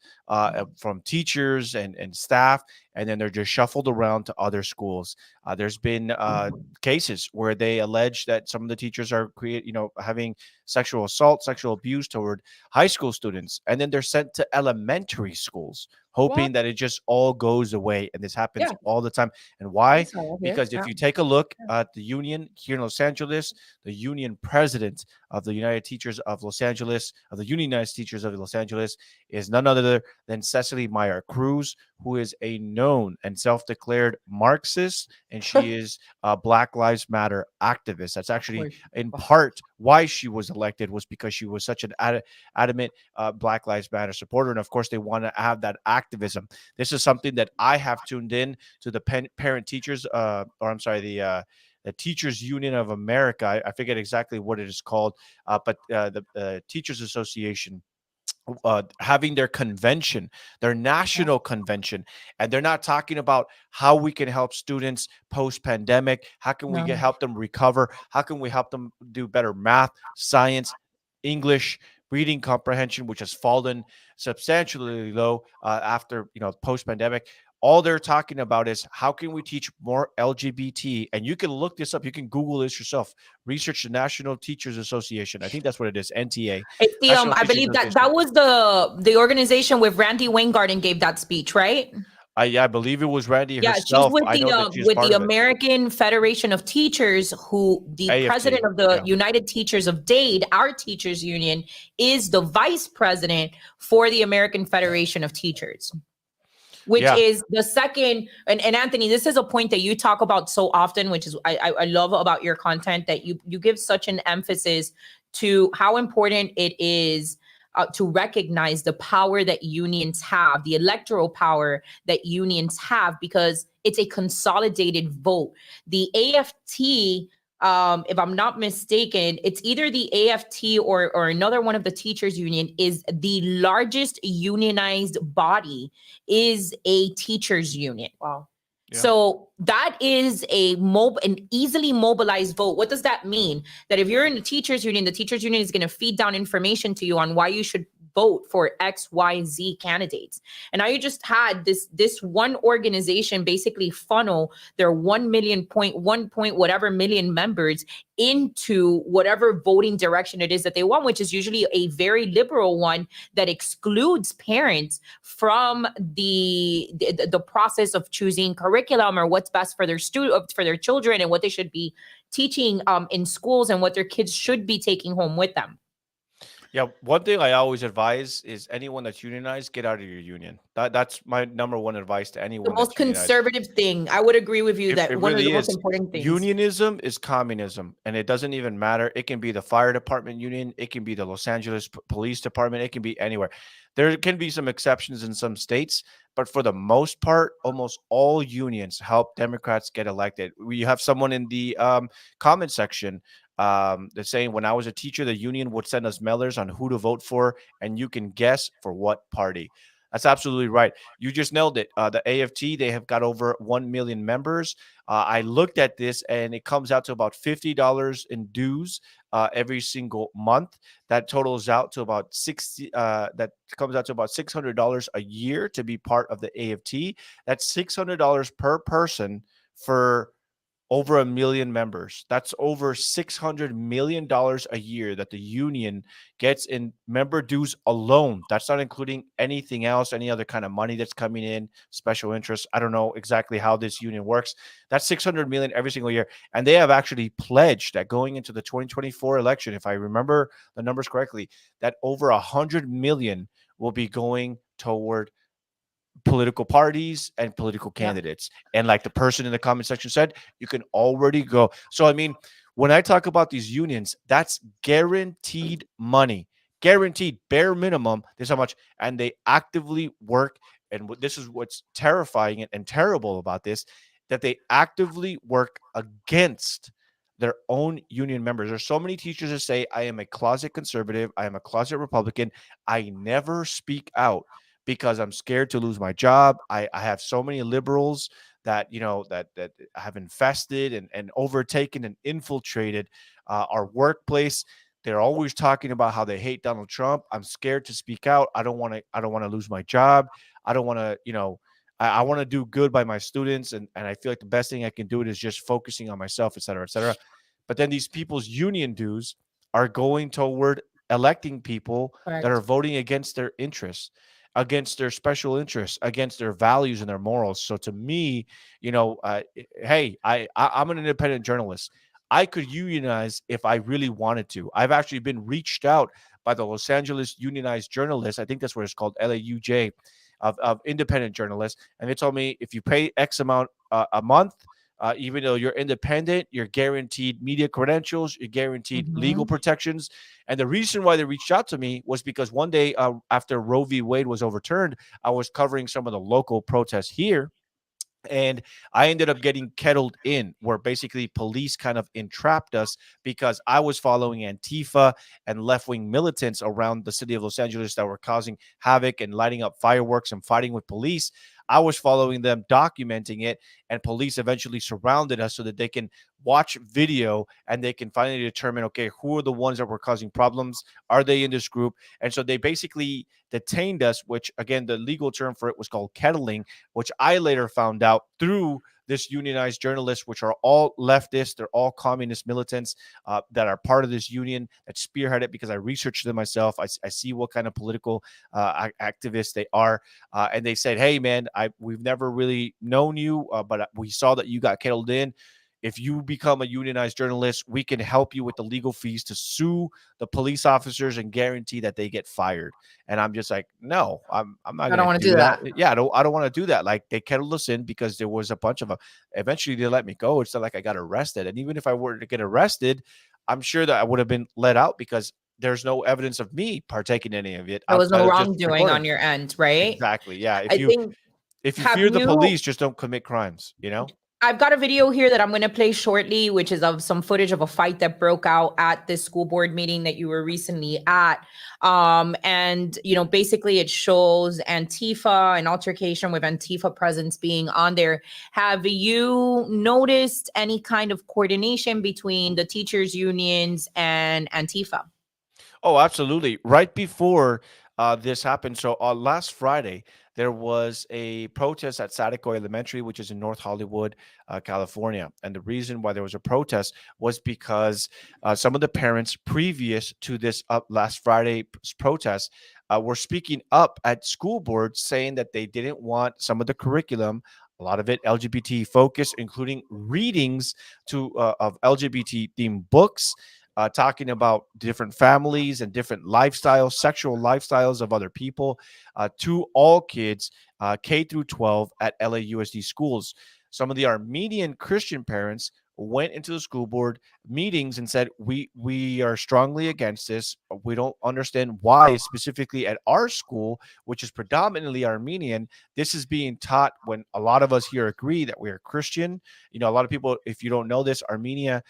from teachers and staff, and then they're just shuffled around to other schools. There's been cases where they allege that some of the teachers are having sexual assault, sexual abuse toward high school students, and then they're sent to elementary schools, hoping that it just all goes away. And this happens all the time. And why? Because if you take a look at the union here in Los Angeles, the union president of the United Teachers of Los Angeles, of the Unionized Teachers of Los Angeles, is none other than Cecily Meyer Cruz, who is a known and self-declared Marxist, and she is a Black Lives Matter activist. That's actually in part why she was elected, was because she was such an adamant Black Lives Matter supporter. And of course, they want to have that activism. This is something that I have tuned in to the parent teachers, the Teachers Union of America. I forget exactly what it is called, but the Teachers Association, having their convention, their national convention, and they're not talking about how we can help students post-pandemic. How can we help them recover? How can we help them do better math, science, English, reading comprehension, which has fallen substantially low after post-pandemic. All they're talking about is how can we teach more LGBT? And you can look this up. You can Google this yourself. Research the National Teachers Association. I think that's what it is. NTA. It's the, I believe that was the organization with Randy Weingarten gave that speech, right? I believe it was Randy herself. She's with the American Federation of Teachers, who the AFT, president of the United Teachers of Dade, our teachers union, is the vice president for the American Federation of Teachers, which is the second. And Anthony, this is a point that you talk about so often, which is I love about your content, that you give such an emphasis to how important it is to recognize the power that unions have, the electoral power that unions have, because it's a consolidated vote. The AFT, if I'm not mistaken, it's either the AFT or another one of the teachers union, is the largest unionized body, is a teachers union. Wow. Yeah. So that is an easily mobilized vote. What does that mean? That if you're in the teachers union is going to feed down information to you on why you should vote for X, Y, Z candidates. And now you just had this one organization basically funnel their 1 million whatever million members into whatever voting direction it is that they want, which is usually a very liberal one that excludes parents from the process of choosing curriculum or what's best for their for their children, and what they should be teaching in schools, and what their kids should be taking home with them. Yeah, one thing I always advise is anyone that's unionized, get out of your union. That's my number one advice to anyone. The most conservative thing. I would agree with you that one of the most important things. Unionism is communism, and it doesn't even matter. It can be the fire department union. It can be the Los Angeles Police Department. It can be anywhere. There can be some exceptions in some states, but for the most part, almost all unions help Democrats get elected. We have someone in the comment section they're saying, when I was a teacher, the union would send us mailers on who to vote for, and you can guess for what party. That's absolutely right. You just nailed it. The AFT, they have got over 1 million members. I looked at this, and it comes out to about $50 in dues every single month. That totals out to about that comes out to about $600 a year to be part of the AFT. That's $600 per person for over 1 million members. That's over $600 million a year that the union gets in member dues alone. That's not including anything else, any other kind of money that's coming in, special interest. I don't know exactly how this union works. That's $600 million every single year. And they have actually pledged that going into the 2024 election, if I remember the numbers correctly, that over $100 million will be going toward political parties and political candidates. And like the person in the comment section said, you can already go. So, I mean, when I talk about these unions, that's guaranteed money, guaranteed bare minimum. This is how much, and they actively work. And this is what's terrifying and terrible about this, that they actively work against their own union members. There's so many teachers that say, I am a closet conservative. I am a closet Republican. I never speak out because I'm scared to lose my job. I have so many liberals that, that have infested and overtaken and infiltrated our workplace They're always talking about how they hate Donald Trump. I'm scared to speak out. I don't want to lose my job. I don't want to, I want to do good by my students. And I feel like the best thing I can do it is just focusing on myself, et cetera, et cetera. But then these people's union dues are going toward electing people Correct. that are voting against their interests, against their special interests, against their values and their morals. So to me, hey, I'm an independent journalist. I could unionize if I really wanted to. I've actually been reached out by the Los Angeles Unionized Journalists. I think that's what it's called, LAUJ, of independent journalists. And they told me if you pay X amount a month, even though you're independent, you're guaranteed media credentials, you're guaranteed legal protections. And the reason why they reached out to me was because one day after Roe v. Wade was overturned, I was covering some of the local protests here. And I ended up getting kettled in, where basically police kind of entrapped us because I was following Antifa and left-wing militants around the city of Los Angeles that were causing havoc and lighting up fireworks and fighting with police. I was following them, documenting it, and police eventually surrounded us so that they can watch video and they can finally determine, okay, who are the ones that were causing problems? Are they in this group? And so they basically detained us, which again, the legal term for it was called kettling, which I later found out through this unionized journalists, which are all leftists. They're all communist militants that are part of this union that spearhead it, because I researched them myself. I see what kind of political activists they are. And they said, hey, man, we've never really known you, but we saw that you got kettled in. If you become a unionized journalist, we can help you with the legal fees to sue the police officers and guarantee that they get fired. And I'm just like, no, I'm not. I don't want to do that. Yeah, I don't want to do that. Like, they kettled us in because there was a bunch of them. Eventually, they let me go. It's not like I got arrested. And even if I were to get arrested, I'm sure that I would have been let out because there's no evidence of me partaking in any of it. There was no outside of just wrongdoing recording. on your end, right? Exactly. Yeah. I think If you have fear the you- police, just don't commit crimes. I've got a video here that I'm going to play shortly, which is of some footage of a fight that broke out at this school board meeting that you were recently at. And, basically it shows Antifa, an altercation with Antifa presence being on there. Have you noticed any kind of coordination between the teachers' unions and Antifa? Oh, absolutely. Right before this happened. So last Friday, there was a protest at Sadako Elementary, which is in North Hollywood, California. And the reason why there was a protest was because some of the parents previous to this last Friday protest were speaking up at school boards, saying that they didn't want some of the curriculum, a lot of it LGBT focused, including readings of LGBT themed books, talking about different families and different lifestyles, sexual lifestyles of other people, to all kids, K through 12 at LAUSD schools. Some of the Armenian Christian parents went into the school board meetings and said, we are strongly against this. We don't understand why specifically at our school, which is predominantly Armenian, this is being taught when a lot of us here agree that we are Christian. A lot of people, if you don't know this, Armenia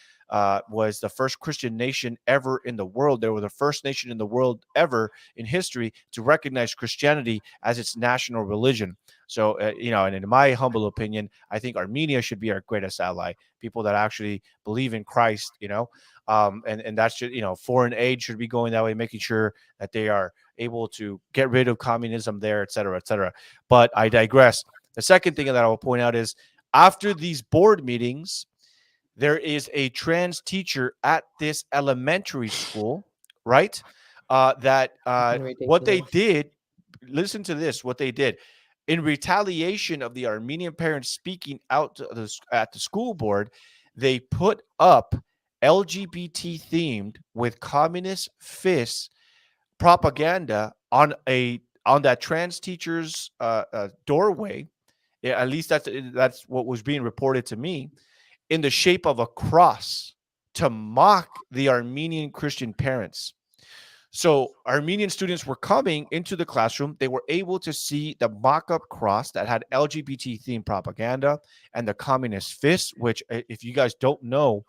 was the first Christian nation ever in the world. They were the first nation in the world ever in history to recognize Christianity as its national religion. So, and in my humble opinion, I think Armenia should be our greatest ally, people that actually believe in Christ, and that's just, foreign aid should be going that way, making sure that they are able to get rid of communism there, et cetera, et cetera. But I digress. The second thing that I will point out is after these board meetings, there is a trans teacher at this elementary school, right? That what they did, listen to this, what they did. In retaliation of the Armenian parents speaking out at the school board, they put up LGBT themed with communist fists propaganda on that trans teacher's doorway. Yeah, at least that's what was being reported to me, in the shape of a cross to mock the Armenian Christian parents. So Armenian students were coming into the classroom. They were able to see the mock-up cross that had LGBT themed propaganda and the communist fist, which, if you guys don't know,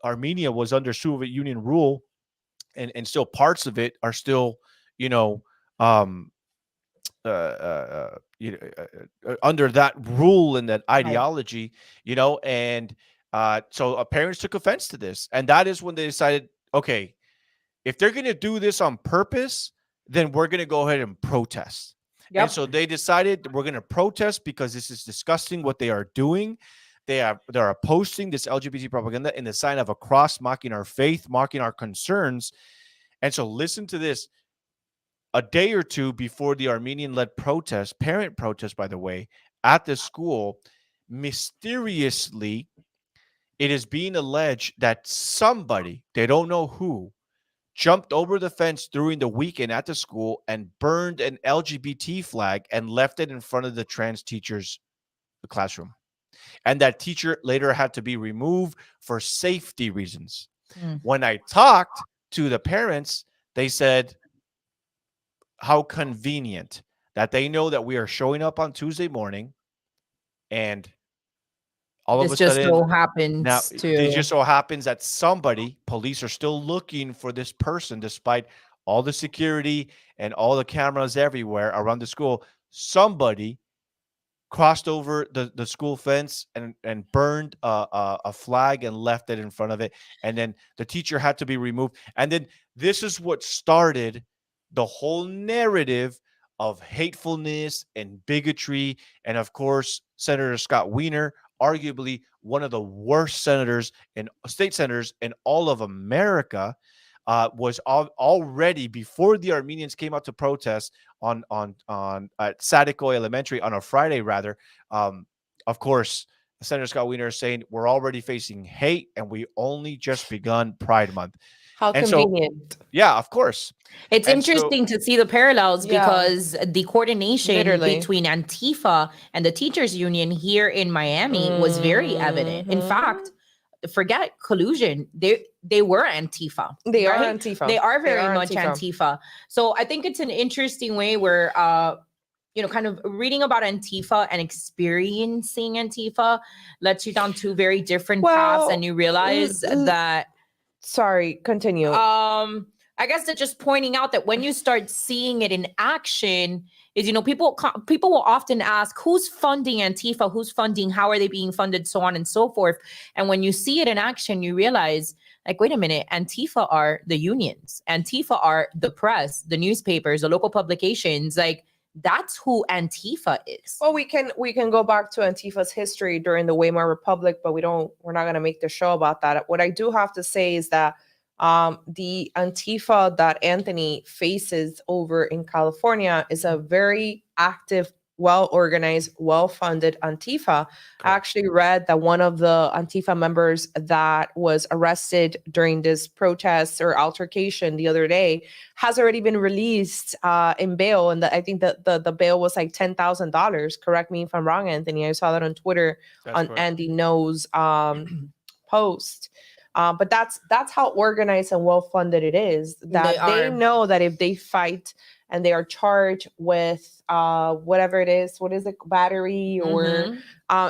Armenia was under Soviet Union rule, and still parts of it are still, under that rule and that ideology, and so parents took offense to this, and that is when they decided okay, if they're going to do this on purpose, then we're going to go ahead and protest. Yep. And so they decided we're going to protest because this is disgusting what they are doing. They're posting this LGBT propaganda in the sign of a cross, mocking our faith, mocking our concerns. And so listen to this. A day or two before the Armenian-led protest, parent protest, by the way, at the school, mysteriously, it is being alleged that somebody, they don't know who, jumped over the fence during the weekend at the school and burned an LGBT flag and left it in front of the trans teacher's classroom. And that teacher later had to be removed for safety reasons. When I talked to the parents, they said, how convenient that they know that we are showing up on Tuesday morning and all of a just sudden so happens now to it just so happens that police are still looking for this person despite all the security and all the cameras everywhere around the school. Somebody crossed over the school fence and burned a flag and left it in front of it. And then the teacher had to be removed. And then this is what started the whole narrative of hatefulness and bigotry. And of course, Senator Scott Wiener, arguably one of the worst senators and state senators in all of America, was already, before the Armenians came out to protest on at Sadiko Elementary on a Friday, rather. Of course, Senator Scott Wiener is saying we're already facing hate and we only just begun Pride Month. How And convenient. So, yeah, of course. It's And interesting to see the parallels because the coordination Literally. between Antifa and the teachers union here in Miami was very evident. In fact, forget collusion. They were Antifa. They are right? Antifa. They are very They are much Antifa. So I think it's an interesting way where kind of reading about Antifa and experiencing Antifa lets you down two very different paths, and you realize that. Sorry, continue. I guess that just pointing out that when you start seeing it in action is, people will often ask, who's funding Antifa? Who's funding? How are they being funded? So on and so forth. And when you see it in action, you realize, like, wait a minute, Antifa are the unions. Antifa are the press, the newspapers, the local publications. Like, that's who Antifa is. Well, we can go back to Antifa's history during the Weimar Republic, but we're not going to make the show about that. What I do have to say is that the Antifa that Anthony faces over in California is a very active, well-organized, well-funded Antifa. I actually read that one of the Antifa members that was arrested during this protest or altercation the other day has already been released in bail. And I think that the bail was like $10,000. Correct me if I'm wrong, Anthony. I saw that on Twitter. That's on correct. Andy No's post. But that's how organized and well-funded it is. That they know that if they fight and they are charged with whatever it is, what is it, battery or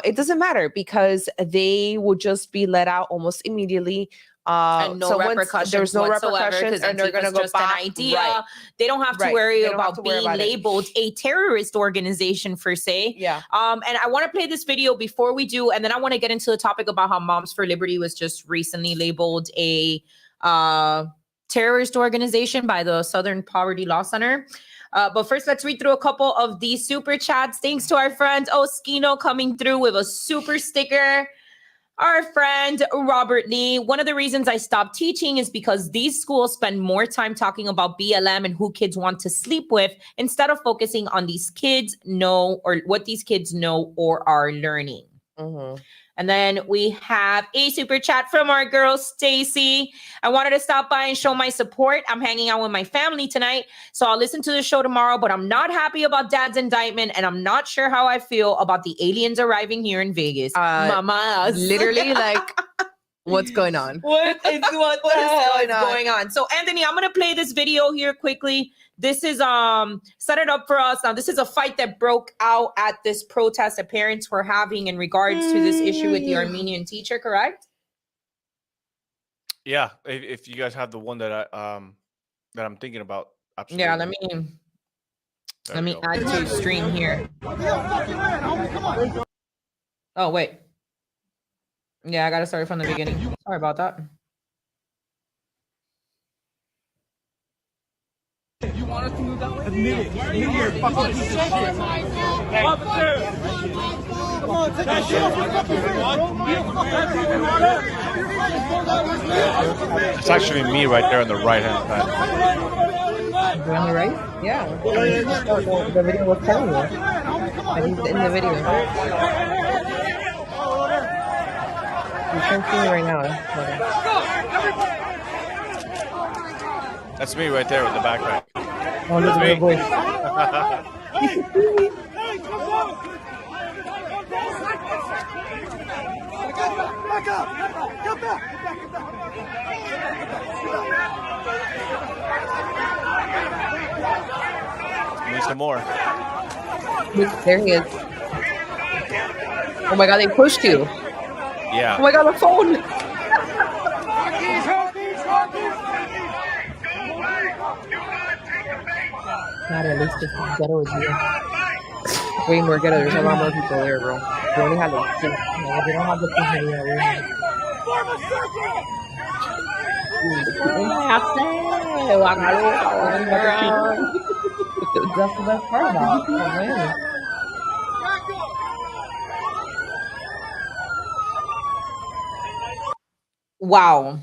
it doesn't matter, because they will just be let out almost immediately. And no repercussions. There's no repercussions, and they're going to go just back. an idea. Right. They don't have to worry about being labeled a terrorist organization per se. Yeah. And I want to play this video before we do, and then I want to get into the topic about how Moms for Liberty was just recently labeled a terrorist organization by the Southern Poverty Law Center. But first, let's read through a couple of these super chats. Thanks to our friend Oskino coming through with a super sticker. Our friend Robert Lee, one of the reasons I stopped teaching is because these schools spend more time talking about BLM and who kids want to sleep with instead of focusing on these kids know or what these kids know or are learning. And then we have a super chat from our girl, Stacy. I wanted to stop by and show my support. I'm hanging out with my family tonight, so I'll listen to the show tomorrow, but I'm not happy about Dad's indictment, and I'm not sure how I feel about the aliens arriving here in Vegas. Mama. Literally, like, what's going on? What is going on? So, Anthony, I'm going to play this video here quickly. This is set it up for us. Now, this is a fight that broke out at this protest that parents were having in regards to this issue with the Armenian teacher, correct? Yeah, if you guys have the one that I'm thinking about, absolutely. Yeah, let me add to stream here. Oh, wait. Yeah, I got to start from the beginning. Sorry about that. want us to move that way? Admit it. Stay here. Fuck up this shit. Officer! Come on, take that shit. It's actually me right there on the right-hand side. On the right? Yeah. The video was telling you. And he's in the video. You can't see me right now. That's me right there with the backpack. Oh, look at the voice. Back up! Get back! Need some more. There he is. Oh my god, they pushed you. Yeah. Oh my god, the phone. God, at least this ghetto is here. Way more ghetto. There's a lot more people there, bro. They only have like two. No, they don't have the people here. That's the best part about it. Man. Wow.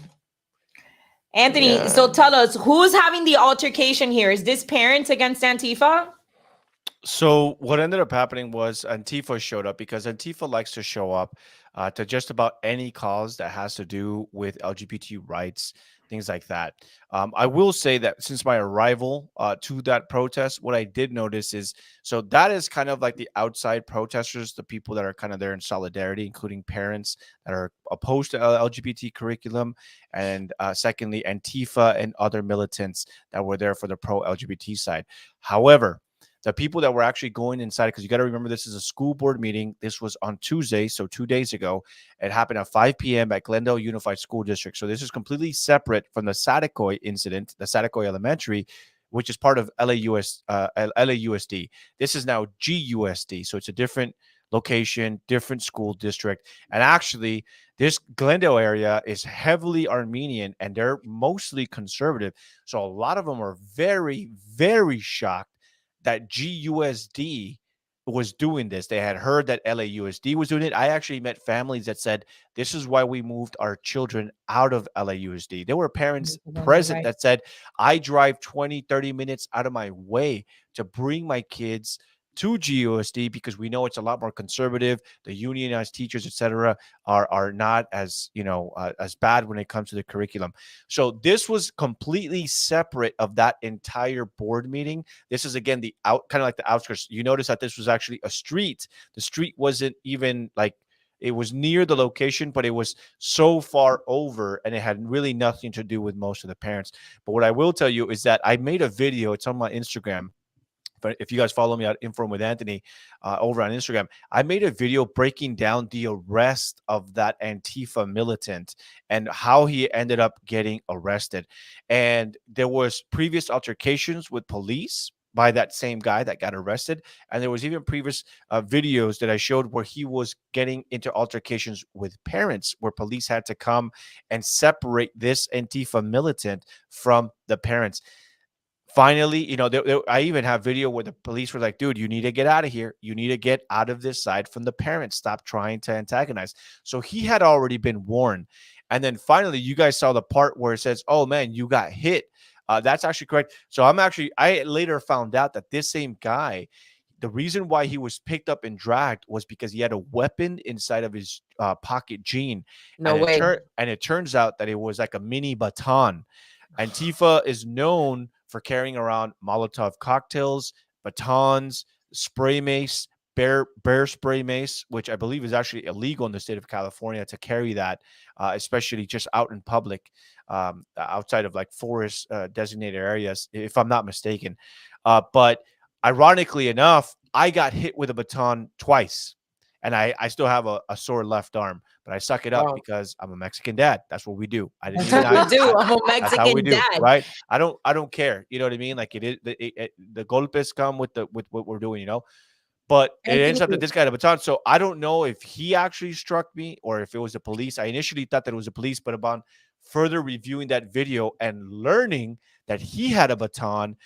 Anthony, so tell us, who's having the altercation here? Is this parents against Antifa? So what ended up happening was Antifa showed up because Antifa likes to show up to just about any cause that has to do with LGBT rights, things like that. I will say that since my arrival to that protest, what I did notice is, so that is kind of like the outside protesters, the people that are kind of there in solidarity, including parents that are opposed to LGBT curriculum. And secondly, Antifa and other militants that were there for the pro-LGBT side. However, the people that were actually going inside, because you got to remember, this is a school board meeting. This was on Tuesday, so 2 days ago. It happened at 5 p.m. at Glendale Unified School District. So this is completely separate from the Saticoy incident, the Saticoy Elementary, which is part of LAUSD. This is now GUSD. So it's a different location, different school district. And actually, this Glendale area is heavily Armenian, and they're mostly conservative. So a lot of them are very, very shocked that GUSD was doing this. They had heard that LAUSD was doing it. I actually met families that said, this is why we moved our children out of LAUSD. There were parents present that said, I drive 20, 30 minutes out of my way to bring my kids to GUSD because we know it's a lot more conservative. The unionized teachers, etc., are not as, as bad when it comes to the curriculum. So this was completely separate of that entire board meeting. This is again kind of like the outskirts. You notice that this was actually a street. The street wasn't even like, it was near the location, but it was so far over and it had really nothing to do with most of the parents. But what I will tell you is that I made a video. It's on my Instagram. But if you guys follow me at Inform with Anthony over on Instagram, I made a video breaking down the arrest of that Antifa militant and how he ended up getting arrested. And there was previous altercations with police by that same guy that got arrested. And there was even previous videos that I showed where he was getting into altercations with parents, where police had to come and separate this Antifa militant from the parents. Finally, I even have video where the police were like, dude, you need to get out of here. You need to get out of this side from the parents. Stop trying to antagonize. So he had already been warned. And then finally, you guys saw the part where it says, oh, man, you got hit. That's actually correct. So I later found out that this same guy, the reason why he was picked up and dragged was because he had a weapon inside of his pocket jean. No way. And it turns out that it was like a mini baton. Antifa is known for carrying around Molotov cocktails, batons, spray mace, bear spray mace, which I believe is actually illegal in the state of California to carry that, especially just out in public, outside of like forest designated areas, if I'm not mistaken. But ironically enough, I got hit with a baton twice. And I still have a sore left arm, but I suck it up because I'm a Mexican dad. That's what we do. I'm a Mexican dad, right? I don't care. You know what I mean? Like the golpes come with what we're doing, But it ends up that this guy had a baton. So I don't know if he actually struck me or if it was the police. I initially thought that it was the police, but upon further reviewing that video and learning that he had a baton,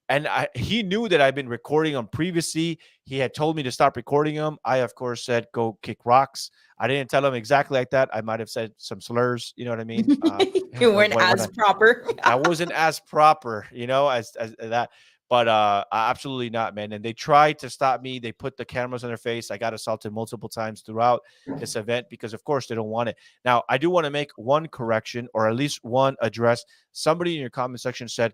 And he knew that I'd been recording them previously. He had told me to stop recording them. I, of course, said, go kick rocks. I didn't tell him exactly like that. I might have said some slurs. You know what I mean? You weren't as proper. I wasn't as proper, as that. But absolutely not, man. And they tried to stop me. They put the cameras on their face. I got assaulted multiple times throughout this event because, of course, they don't want it. Now, I do want to make one correction, or at least one address. Somebody in your comment section said,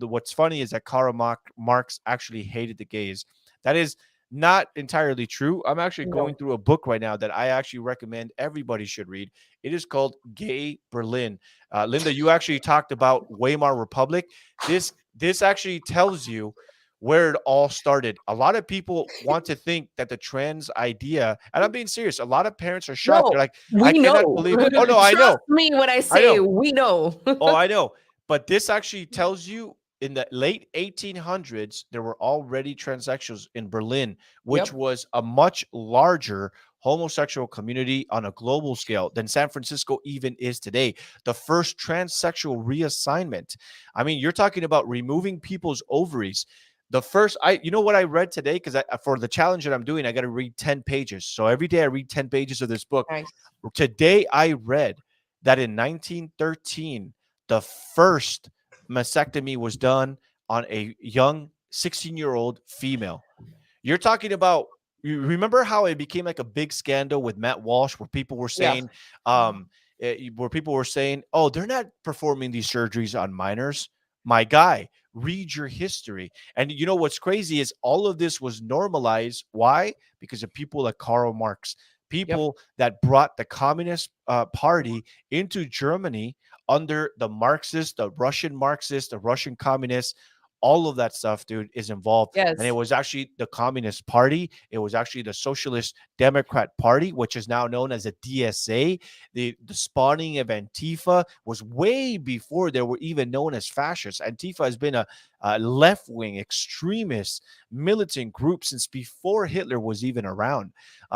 what's funny is that Karl Marx actually hated the gays. That is not entirely true. I'm actually going through a book right now that I actually recommend everybody should read. It is called Gay Berlin. Linda, you actually talked about Weimar Republic. This actually tells you where it all started. A lot of people want to think that the trans idea, and I'm being serious, a lot of parents are shocked. No, They're like, we I cannot know. believe it. Oh, no, I know. Trust me when I say we know. Oh, I know. But this actually tells you in the late 1800s, there were already transsexuals in Berlin, which was a much larger homosexual community on a global scale than San Francisco even is today. The first transsexual reassignment. I mean, you're talking about removing people's ovaries. The first, you know what I read today? Because for the challenge that I'm doing, I got to read 10 pages. So every day I read 10 pages of this book. Nice. Today I read that in 1913, the first mastectomy was done on a young 16-year-old female. You're talking about, you remember how it became like a big scandal with Matt Walsh, where people were saying, oh, they're not performing these surgeries on minors. My guy, read your history. And you know what's crazy is all of this was normalized. Why? Because of people like Karl Marx, people that brought the Communist Party into Germany under the Marxists, the Russian communists. All of that stuff, dude, is involved. Yes. And it was actually the Communist Party. It was actually the Socialist Democrat Party, which is now known as the DSA. The spawning of Antifa was way before they were even known as fascists. Antifa has been a left-wing extremist militant group since before Hitler was even around.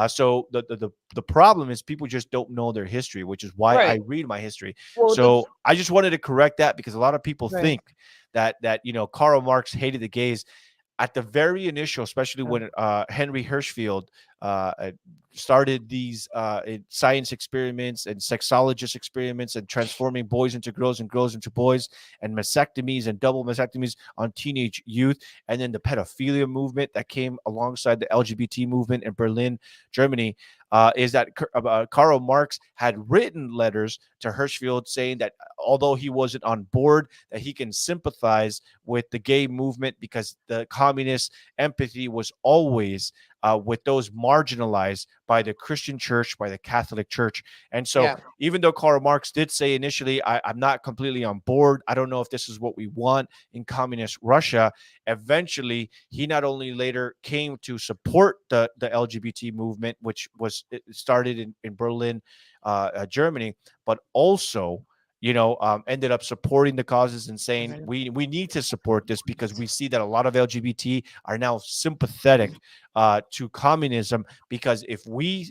So the problem is people just don't know their history, which is why I read my history. Well, so I just wanted to correct that, because a lot of people think that Karl Marx hated the gays. At the very initial, especially when Henry Hirschfeld started these science experiments and sexologist experiments and transforming boys into girls and girls into boys, and mastectomies and double mastectomies on teenage youth, and then the pedophilia movement that came alongside the LGBT movement in Berlin, Germany, is that Karl Marx had written letters to Hirschfeld saying that although he wasn't on board, that he can sympathize with the gay movement because the communist empathy was always with those marginalized by the Christian church, by the Catholic Church. And so even though Karl Marx did say initially, I'm not completely on board, I don't know if this is what we want in communist Russia, eventually he not only later came to support the LGBT movement, which was started in Berlin, Germany, but also ended up supporting the causes and saying we need to support this because we see that a lot of LGBT are now sympathetic to communism, because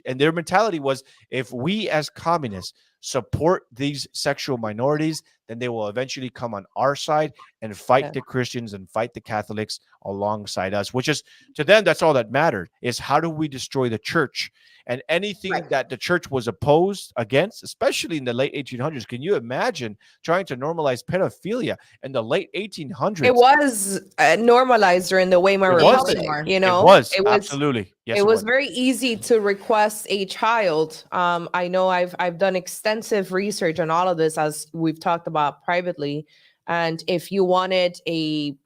and their mentality was, if we as communists support these sexual minorities, then they will eventually come on our side and fight the Christians and fight the Catholics alongside us, which is, to them, that's all that mattered, is how do we destroy the church? And anything that the church was opposed against, especially in the late 1800s. Can you imagine trying to normalize pedophilia in the late 1800s? It was normalized during the Weimar Republic. It was absolutely. Yes, it was very easy to request a child. I know I've done extensive research on all of this, as we've talked about privately. And if you wanted a,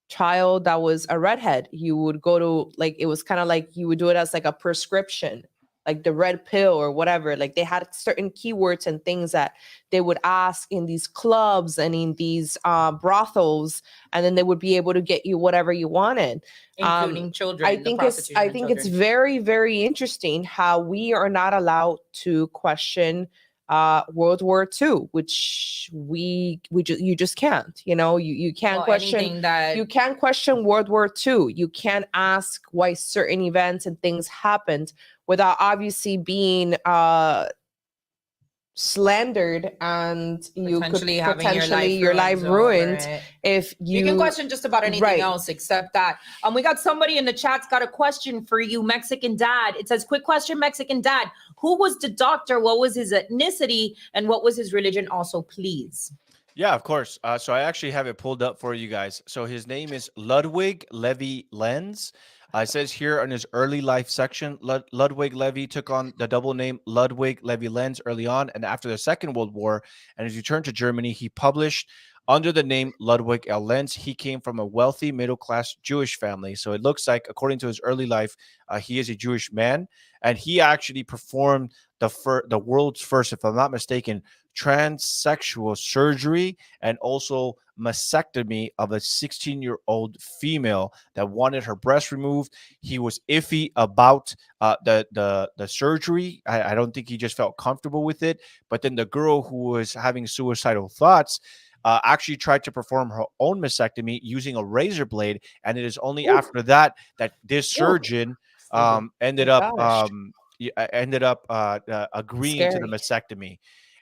child that was a redhead, you would go to, it was kind of like you would do it as like a prescription, like the red pill or whatever. Like they had certain keywords and things that they would ask in these clubs and in these brothels, and then they would be able to get you whatever you wanted, including children. I think it's very, very interesting how we are not allowed to question World War II, which you just can't, you can't question that. You can't question World War II. You can't ask why certain events and things happened without obviously being slandered and you could Potentially having potentially your life ruined over it. if You can question just about anything Right. else except that. We got somebody in the chat's got a question for you, Mexican dad. It says, quick question, Mexican dad. Who was the doctor? What was his ethnicity? And what was his religion also, please? Yeah, of course. So I actually have it pulled up for you guys. So his name is Ludwig Levy Lenz. It says here in his early life section, Ludwig Levy took on the double name Ludwig Levy Lenz early on and after the Second World War. And as he returned to Germany, he published under the name Ludwig L. Lenz. He came from a wealthy middle-class Jewish family. So it looks like, according to his early life, he is a Jewish man. And he actually performed the world's first, if I'm not mistaken, transsexual surgery and also mastectomy of a 16-year-old female that wanted her breast removed. He was iffy about the surgery. I don't think he just felt comfortable with it. But then the girl who was having suicidal thoughts actually tried to perform her own mastectomy using a razor blade. And it is only after that this surgeon ended up agreeing to the mastectomy.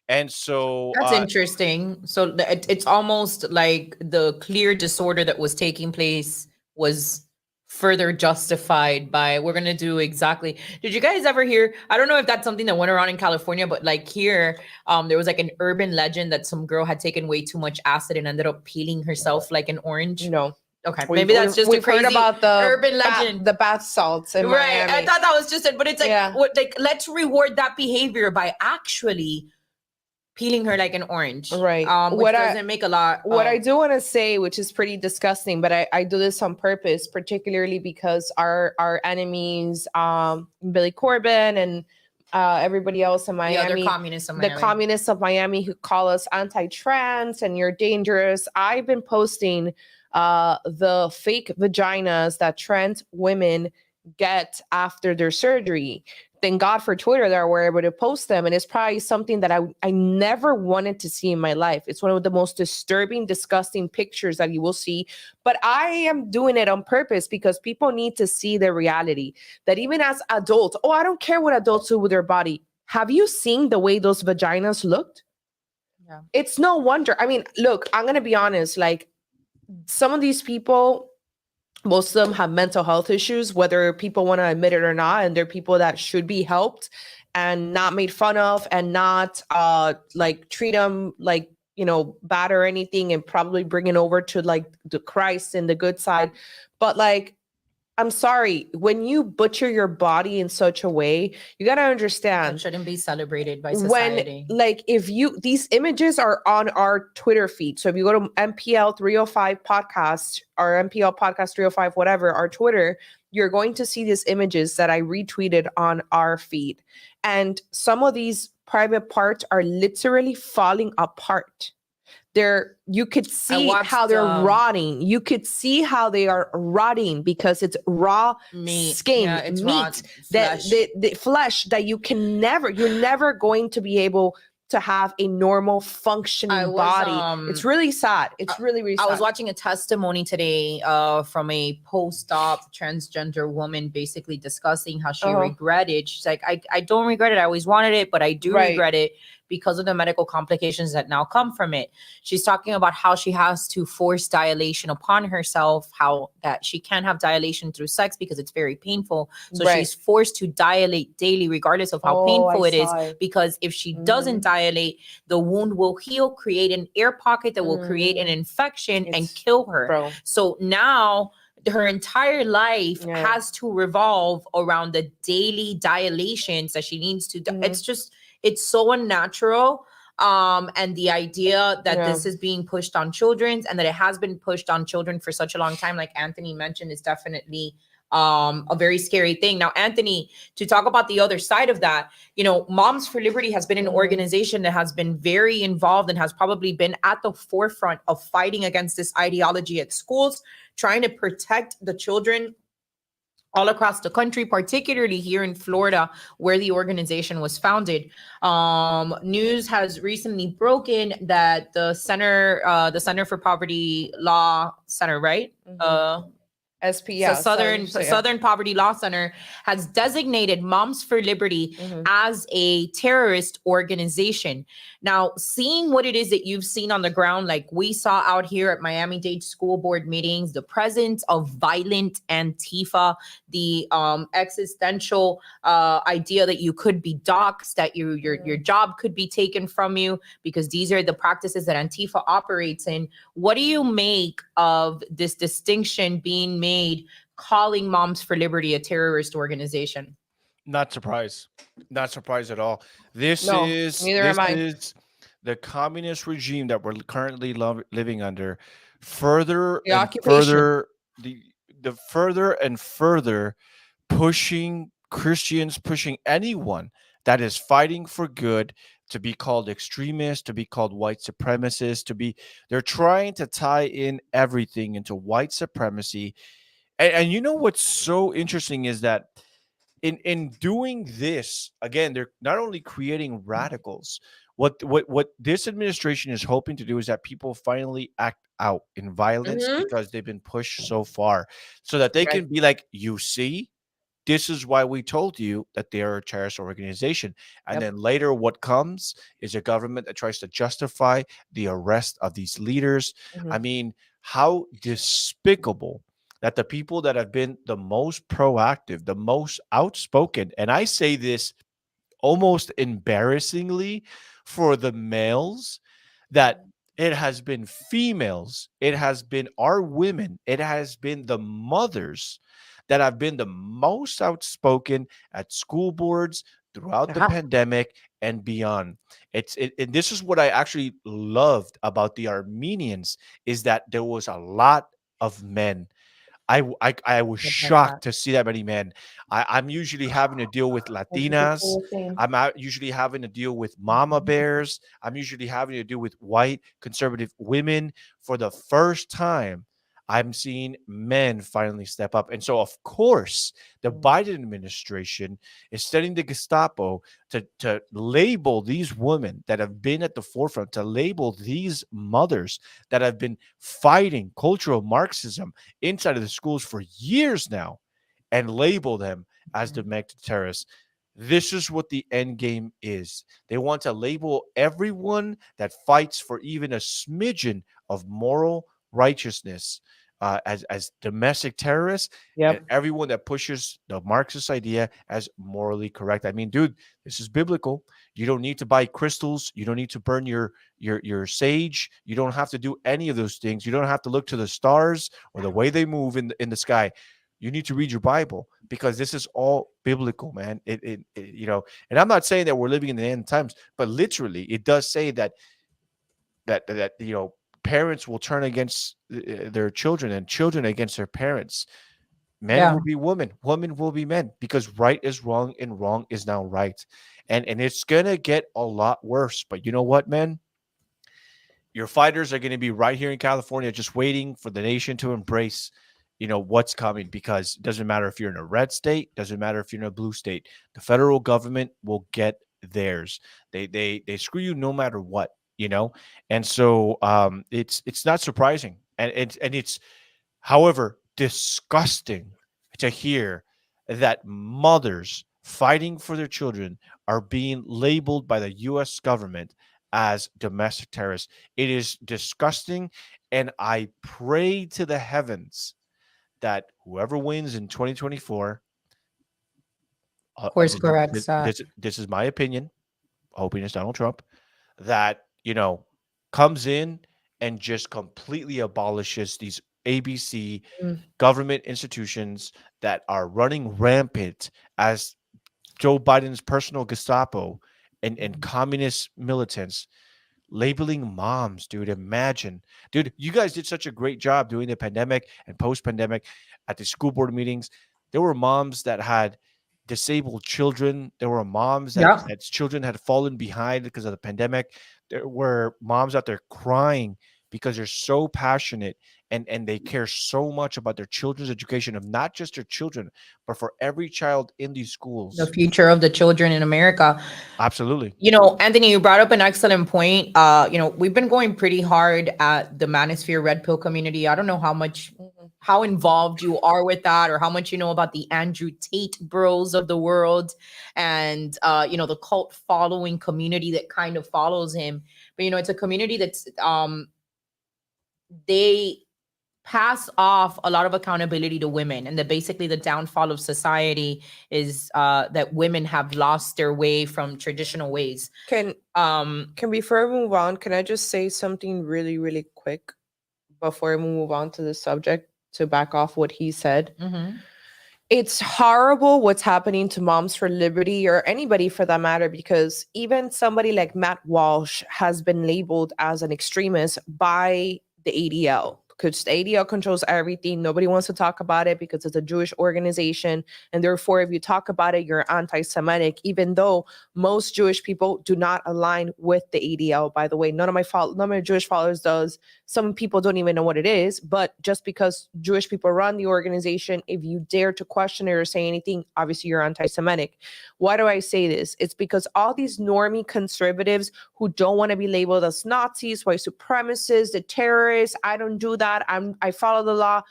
And so that's interesting. So it's almost like the clear disorder that was taking place was further justified by, we're going to do exactly. Did you guys ever hear? I don't know if that's something that went around in California, but like here, there was like an urban legend that some girl had taken way too much acid and ended up peeling herself like an orange. No. Okay, maybe that's just a crazy heard about the urban legend. The bath salts in right. Miami. I thought that was just it, but it's like, let's reward that behavior by actually peeling her like an orange. Right. Which doesn't make a lot. What I do want to say, which is pretty disgusting, but I do this on purpose, particularly because our enemies, Billy Corbin and everybody else in Miami, the communists of Miami who call us anti-trans and you're dangerous. I've been posting the fake vaginas that trans women get after their surgery. Thank God for Twitter that we're able to post them. And it's probably something that I never wanted to see in my life. It's one of the most disturbing, disgusting pictures that you will see. But I am doing it on purpose because people need to see the reality that even as adults, I don't care what adults do with their body. Have you seen the way those vaginas looked? Yeah. It's no wonder. I mean, look, I'm going to be honest. Like some of these people, most of them have mental health issues, whether people want to admit it or not. And they're people that should be helped and not made fun of and not like treat them like, bad or anything and probably bring it over to like the Christ and the good side. But like, I'm sorry, when you butcher your body in such a way, you got to understand. That shouldn't be celebrated by society. These images are on our Twitter feed. So if you go to MPL 305 podcast or MPL podcast 305, whatever, our Twitter, you're going to see these images that I retweeted on our feed. And some of these private parts are literally falling apart. You could see how they're rotting. You could see how they are rotting because it's raw skin, meat, the flesh that you're never going to be able to have a normal functioning body. It's really sad. It's really, really sad. I was watching a testimony today from a post-op transgender woman basically discussing how she regretted. She's like, I don't regret it. I always wanted it, but I do regret it because of the medical complications that now come from it. She's talking about how she has to force dilation upon herself, how that she can't have dilation through sex because it's very painful. So she's forced to dilate daily, regardless of how painful it is, because if she doesn't dilate, the wound will heal, create an air pocket that will create an infection and kill her. So now her entire life has to revolve around the daily dilations that she needs to do. It's so unnatural. And the idea that this is being pushed on children and that it has been pushed on children for such a long time, like Anthony mentioned, is definitely a very scary thing. Now, Anthony, to talk about the other side of that, Moms for Liberty has been an organization that has been very involved and has probably been at the forefront of fighting against this ideology at schools, trying to protect the children all across the country, particularly here in Florida, where the organization was founded. News has recently broken that the Center for Poverty Law Center, right? SP, So Southern Poverty Law Center has designated Moms for Liberty as a terrorist organization. Now, seeing what it is that you've seen on the ground, like we saw out here at Miami-Dade school board meetings, the presence of violent Antifa, the existential idea that you could be doxxed, that your job could be taken from you because these are the practices that Antifa operates in. What do you make of this distinction being made, calling Moms for Liberty a terrorist organization? Not surprised. Not surprised at all. This No, is neither am I. the communist regime that we're currently living under. Further The and occupation. further, the further and further pushing Christians, pushing anyone that is fighting for good to be called extremist, to be called white supremacist, they're trying to tie in everything into white supremacy. And you know what's so interesting is that in doing this, again, they're not only creating radicals. What this administration is hoping to do is that people finally act out in violence because they've been pushed so far, so that they can be like, you see, this is why we told you that they are a terrorist organization. And then later what comes is a government that tries to justify the arrest of these leaders. I mean, how despicable that the people that have been the most proactive, the most outspoken, and I say this almost embarrassingly for the males, that it has been females, it has been our women, it has been the mothers that have been the most outspoken at school boards throughout the pandemic and beyond. And this is what I actually loved about the Armenians, is that there was a lot of men. I was shocked to see that many men. I'm usually having to deal with Latinas. I'm usually having to deal with mama bears. I'm usually having to deal with white conservative women. For the first time, I'm seeing men finally step up. And so, of course, the Biden administration is sending the Gestapo to label these women that have been at the forefront, to label these mothers that have been fighting cultural Marxism inside of the schools for years now, and label them as domestic terrorists. This is what the end game is. They want to label everyone that fights for even a smidgen of moral righteousness as domestic terrorists, and everyone that pushes the Marxist idea as morally correct. I mean, dude, this is biblical. You don't need to buy crystals. You don't need to burn your sage. You don't have to do any of those things. You don't have to look to the stars or the way they move in the sky. You need to read your Bible, because this is all biblical, man. It you know, and I'm not saying that we're living in the end times, but literally it does say that you know, parents will turn against their children, and children against their parents. Men will be women, women will be men, because right is wrong and wrong is now right. And it's gonna get a lot worse. But you know what, man? Your fighters are gonna be right here in California, just waiting for the nation to embrace, you know, what's coming, because it doesn't matter if you're in a red state, doesn't matter if you're in a blue state. The federal government will get theirs. They screw you no matter what. You know, and so it's not surprising, and it's, however, disgusting to hear that mothers fighting for their children are being labeled by the U.S. government as domestic terrorists. It is disgusting, and I pray to the heavens that whoever wins in 2024, course corrects this is my opinion, hoping it's Donald Trump, that, you know, comes in and just completely abolishes these ABC government institutions that are running rampant as Joe Biden's personal Gestapo and communist militants, labeling moms, dude. Imagine, dude, you guys did such a great job during the pandemic and post-pandemic at the school board meetings. There were moms that had disabled children. There were moms that children had fallen behind because of the pandemic. There were moms out there crying because they're so passionate and they care so much about their children's education, of not just their children, but for every child in these schools. The future of the children in America. Absolutely. You know, Anthony, you brought up an excellent point. You know, we've been going pretty hard at the Manosphere Red Pill community. I don't know how how involved you are with that, or how much you know about the Andrew Tate bros of the world, and you know, the cult following community that kind of follows him. But you know, it's a community that's they pass off a lot of accountability to women, and that basically the downfall of society is that women have lost their way from traditional ways. Can before we move on, can I just say something really, really quick before we move on to the subject to back off what he said? It's horrible what's happening to Moms for Liberty, or anybody for that matter, because even somebody like Matt Walsh has been labeled as an extremist by the ADL, because the ADL controls everything. Nobody wants to talk about it because it's a Jewish organization, and therefore if you talk about it, you're anti-Semitic, even though most Jewish people do not align with the ADL. By the way, none of my Jewish followers does. Some people don't even know what it is, but just because Jewish people run the organization, if you dare to question it or say anything, obviously you're anti-Semitic. Why do I say this? It's because all these normie conservatives who don't want to be labeled as Nazis, white supremacists, the terrorists, I don't do that, I follow the law.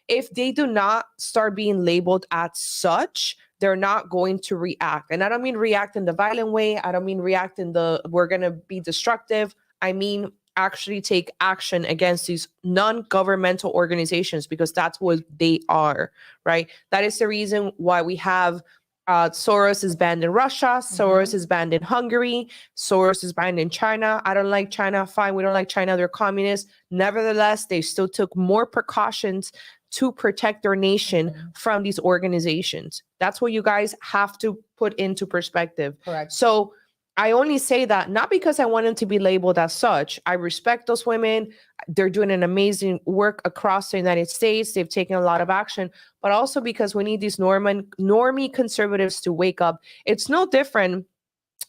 If they do not start being labeled as such, they're not going to react. And I don't mean react in the violent way. I don't mean react in the we're going to be destructive. I mean actually take action against these non-governmental organizations, because that's what they are, right? That is the reason why we have Soros is banned in Russia. Soros is banned in Hungary. Soros is banned in China. I don't like China. Fine, we don't like China. They're communists. Nevertheless, they still took more precautions to protect their nation from these organizations. That's what you guys have to put into perspective. Correct. So I only say that not because I want them to be labeled as such. I respect those women. They're doing an amazing work across the United States. They've taken a lot of action, but also because we need these normie conservatives to wake up. It's no different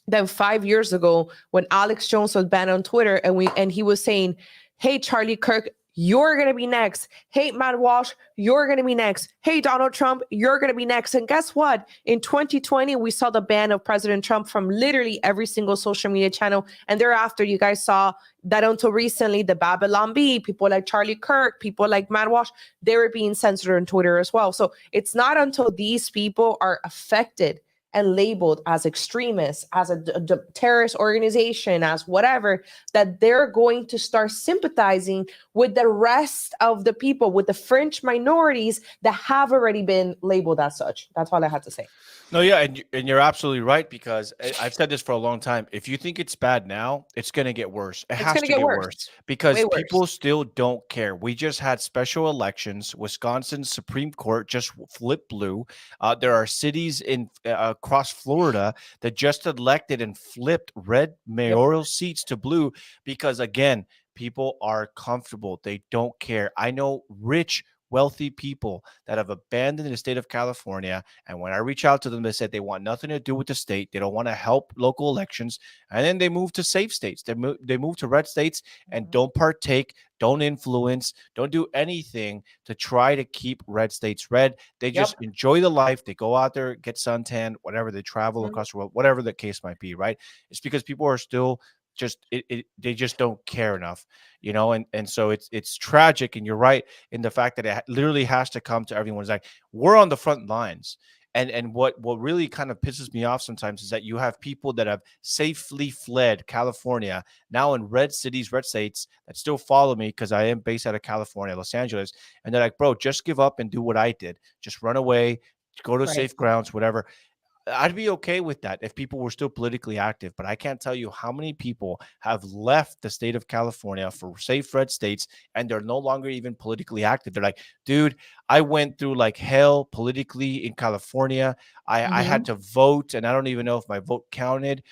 than 5 years ago when Alex Jones was banned on Twitter, and he was saying, "Hey, Charlie Kirk, you're going to be next. Hey, Matt Walsh, you're going to be next. Hey, Donald Trump, you're going to be next." And guess what? In 2020, we saw the ban of President Trump from literally every single social media channel. And thereafter, you guys saw that until recently, the Babylon Bee, people like Charlie Kirk, people like Matt Walsh, they were being censored on Twitter as well. So it's not until these people are affected and labeled as extremists, as a terrorist organization, as whatever, that they're going to start sympathizing with the rest of the people, with the fringe minorities that have already been labeled as such. That's all I had to say. No, yeah, and you're absolutely right, because I've said this for a long time. If you think it's bad now, it's going to get worse. It has to get worse because people still don't care. We just had special elections. Wisconsin's Supreme Court just flipped blue. There are cities in across Florida that just elected and flipped red mayoral seats to blue because, again, people are comfortable. They don't care. I know rich, wealthy people that have abandoned the state of California, and when I reach out to them, they said they want nothing to do with the state. They don't want to help local elections, and then they move to safe states. They move to red states and don't partake, don't influence, don't do anything to try to keep red states red. They just enjoy the life. They go out there, get suntan, whatever. They travel across the world, whatever the case might be, right? It's because people are still they just don't care enough, you know, and so it's tragic. And you're right in the fact that it literally has to come to everyone. It's like we're on the front lines. And what really kind of pisses me off sometimes is that you have people that have safely fled California now in red cities, red states that still follow me because I am based out of California, Los Angeles. And they're like, bro, just give up and do what I did. Just run away, go to safe grounds, whatever. I'd be okay with that if people were still politically active, but I can't tell you how many people have left the state of California for safe red states and they're no longer even politically active. They're like, dude, I went through like hell politically in California. I had to vote and I don't even know if my vote counted.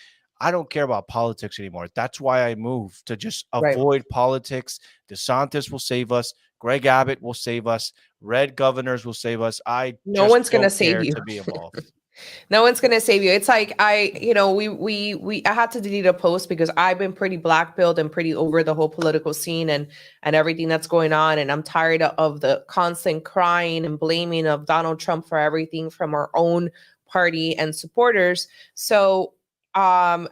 I don't care about politics anymore. That's why I moved, to just avoid politics. DeSantis will save us. Greg Abbott will save us. Red governors will save us. No one's going to save you. To be involved. No one's going to save you. It's like I had to delete a post because I've been pretty black-pilled and pretty over the whole political scene and everything that's going on. And I'm tired of the constant crying and blaming of Donald Trump for everything from our own party and supporters. So the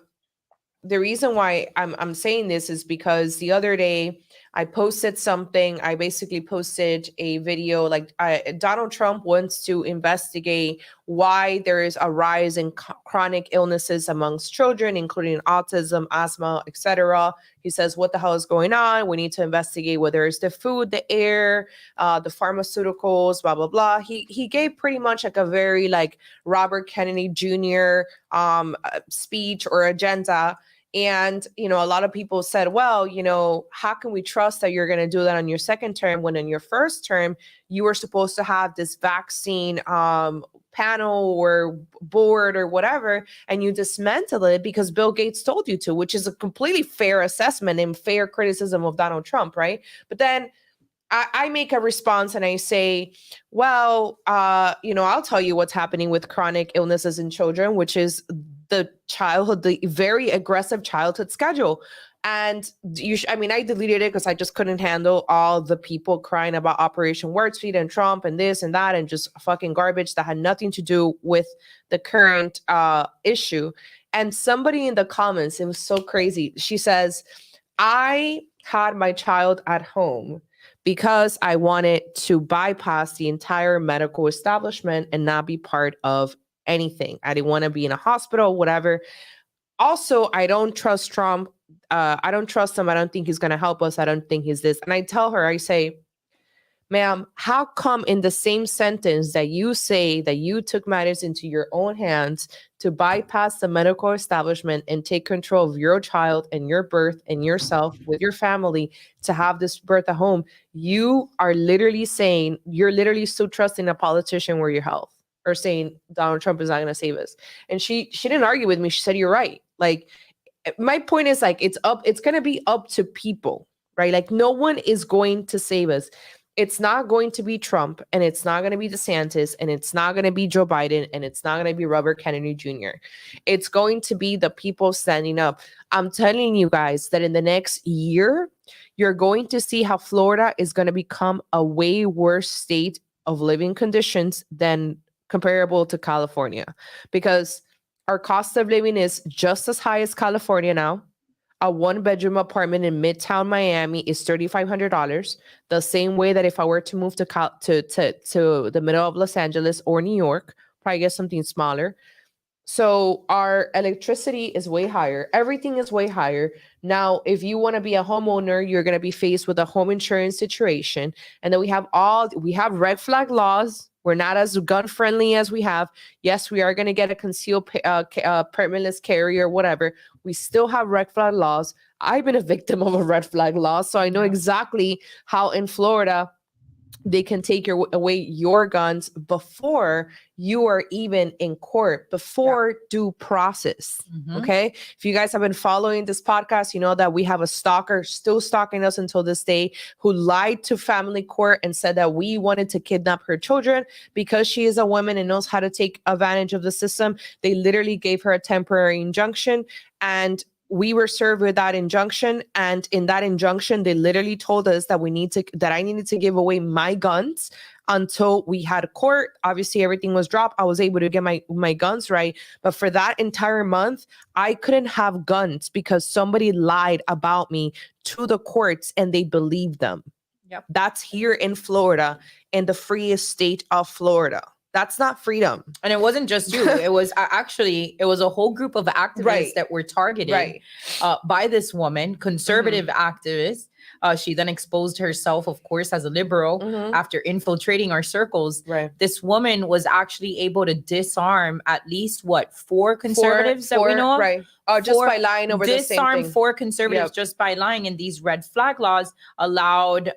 reason why I'm saying this is because the other day I posted something. I basically posted a video like Donald Trump wants to investigate why there is a rise in chronic illnesses amongst children, including autism, asthma, etc. He says, what the hell is going on? We need to investigate whether it's the food, the air, the pharmaceuticals, blah, blah, blah. He gave pretty much like a very like Robert Kennedy Jr. Speech or agenda. And, you know, a lot of people said, well, you know, how can we trust that you're going to do that on your second term when in your first term, you were supposed to have this vaccine panel or board or whatever, and you dismantle it because Bill Gates told you to, which is a completely fair assessment and fair criticism of Donald Trump, right? But then I make a response and I say, well, you know, I'll tell you what's happening with chronic illnesses in children, which is the very aggressive childhood schedule. And I mean, I deleted it because I just couldn't handle all the people crying about Operation Warp Speed and Trump and this and that and just fucking garbage that had nothing to do with the current issue. And somebody in the comments, it was so crazy. She says, I had my child at home because I wanted to bypass the entire medical establishment and not be part of anything. I didn't want to be in a hospital, whatever. Also, I don't trust Trump. I don't trust him. I don't think he's going to help us. I don't think he's this. And I tell her, I say, ma'am, how come in the same sentence that you say that you took matters into your own hands to bypass the medical establishment and take control of your child and your birth and yourself with your family to have this birth at home, you are literally saying, you're literally still trusting a politician with your health or saying Donald Trump is not going to save us. And she didn't argue with me. She said, you're right. Like, my point is like, it's going to be up to people, right? Like no one is going to save us. It's not going to be Trump and it's not going to be DeSantis and it's not going to be Joe Biden and it's not going to be Robert Kennedy Jr. It's going to be the people standing up. I'm telling you guys that in the next year, you're going to see how Florida is going to become a way worse state of living conditions than comparable to California, because our cost of living is just as high as California now. A 1-bedroom apartment in Midtown Miami is $3,500. The same way that if I were to move to the middle of Los Angeles or New York, probably get something smaller. So our electricity is way higher. Everything is way higher. Now, if you want to be a homeowner, you're going to be faced with a home insurance situation. And then we have red flag laws. We're not as gun friendly as we have. Yes, we are going to get a concealed permitless carry or whatever. We still have red flag laws. I've been a victim of a red flag law, so I know exactly how in Florida they can take away your guns before you are even in court, before due process. Okay. If you guys have been following this podcast, you know that we have a stalker still stalking us until this day who lied to family court and said that we wanted to kidnap her children because she is a woman and knows how to take advantage of the system. They literally gave her a temporary injunction, and we were served with that injunction. And in that injunction, they literally told us that I needed to give away my guns until we had court. Obviously, everything was dropped. I was able to get my guns right. But for that entire month, I couldn't have guns because somebody lied about me to the courts and they believed them. Yep. That's here in Florida, in the freest state of Florida. That's not freedom. And it wasn't just you. It was it was a whole group of activists that were targeted by this woman, conservative activist. She then exposed herself, of course, as a liberal after infiltrating our circles. Right. This woman was actually able to disarm at least 4 conservatives that we know of? Right. Just by lying over the same thing. Disarm 4 conservatives just by lying, and these red flag laws allowed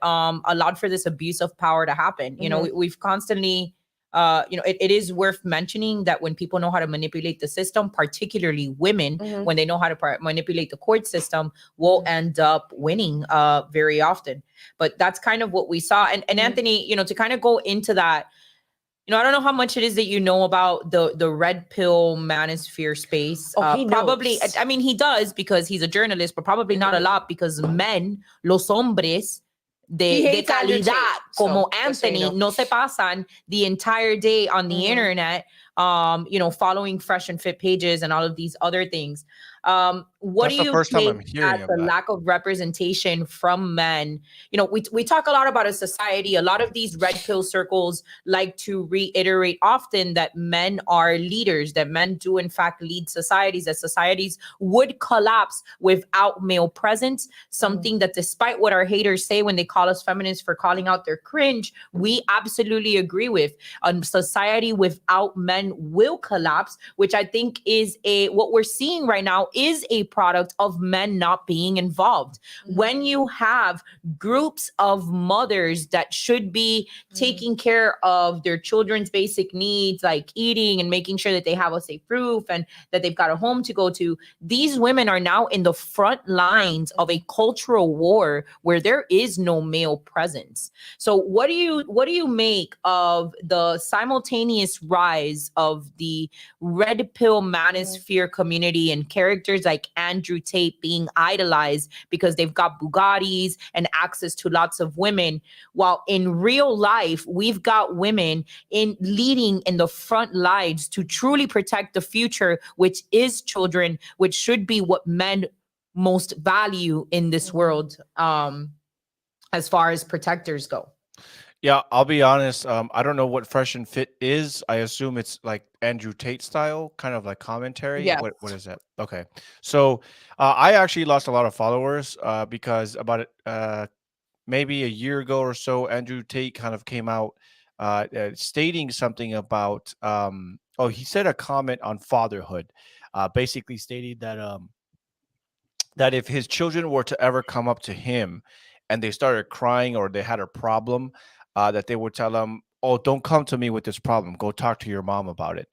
for this abuse of power to happen. You know, we've constantly. It is worth mentioning that when people know how to manipulate the system, particularly women, when they know how to manipulate the court system, will end up winning very often. But that's kind of what we saw. And Anthony, to kind of go into that, I don't know how much it is that you know about the red pill manosphere space. He probably, knows. I mean, he does because he's a journalist, but probably not a lot because men, los hombres, de calidad como Anthony no se pasan the entire day on the internet, following fresh and fit pages and all of these other things. what That's do the you first time I'm take hearing as of the that. lack of representation from men? You know, we talk a lot about a society. A lot of these red pill circles like to reiterate often that men are leaders, that men do in fact lead societies, that societies would collapse without male presence. Something that, despite what our haters say when they call us feminists for calling out their cringe, we absolutely agree with. A society without men will collapse, which I think is what we're seeing right now is a product of men not being involved. When you have groups of mothers that should be taking care of their children's basic needs, like eating and making sure that they have a safe roof and that they've got a home to go to, these women are now in the front lines of a cultural war where there is no male presence. So what do you make of the simultaneous rise of the red pill manosphere community and characters like Andrew Tate being idolized because they've got Bugattis and access to lots of women, while in real life we've got women in leading in the front lines to truly protect the future, which is children, which should be what men most value in this world, as far as protectors go. Yeah, I'll be honest. I don't know what Fresh and Fit is. I assume it's like Andrew Tate style, kind of like commentary. Yes. What is that? Okay, so I actually lost a lot of followers because about maybe a year ago or so, Andrew Tate kind of came out stating something about. He said a comment on fatherhood, basically stating that if his children were to ever come up to him and they started crying or they had a problem, that they would tell him, "Oh, don't come to me with this problem. Go talk to your mom about it."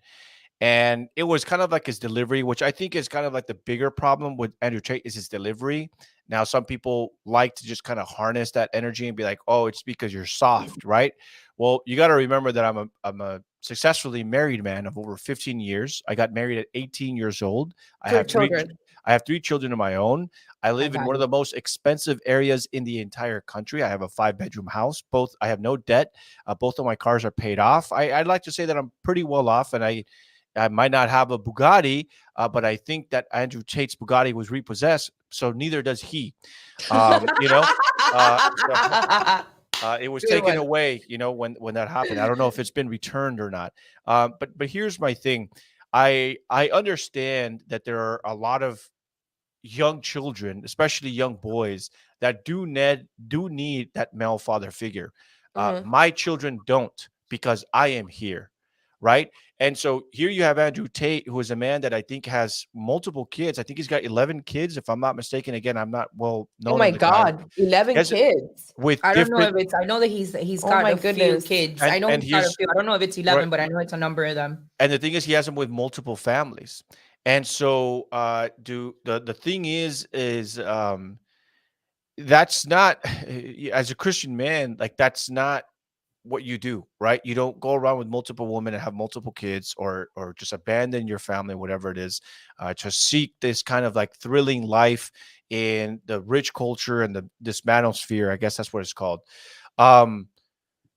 And it was kind of like his delivery, which I think is kind of like the bigger problem with Andrew Tate is his delivery. Now, some people like to just kind of harness that energy and be like, "Oh, it's because you're soft," right? Well, you got to remember that I'm a successfully married man of over 15 years. I got married at 18 years old. I Three have three children. I have 3 children of my own. I live in got one of you. the most expensive areas in the entire country. I have a 5-bedroom house. I have no debt. Both of my cars are paid off. I'd like to say that I'm pretty well off, and I might not have a Bugatti, but I think that Andrew Tate's Bugatti was repossessed, so neither does he. You know, it was Good taken one. away. You know, when that happened. I don't know if it's been returned or not. But here's my thing. I understand that there are a lot of young children, especially young boys, that do need that male father figure. My children don't, because I am here, right? And so here you have Andrew Tate, who is a man that I think has multiple kids. I think he's got 11 kids, if I'm not mistaken. Again, I'm not well known. Oh my on the guy. God, 11 Has- kids. with I don't know different if it's. I know that he's Oh got my a few goodness. kids. And- I know and he's got a here's- few. I don't know if it's 11, but I know it's a number of them. and the thing is, he has them with multiple families. And so the thing is that's not as a Christian man, like that's not what you do, right? You don't go around with multiple women and have multiple kids, or just abandon your family, whatever it is, to seek this kind of like thrilling life in the rich culture and this manosphere. I guess that's what it's called. Um,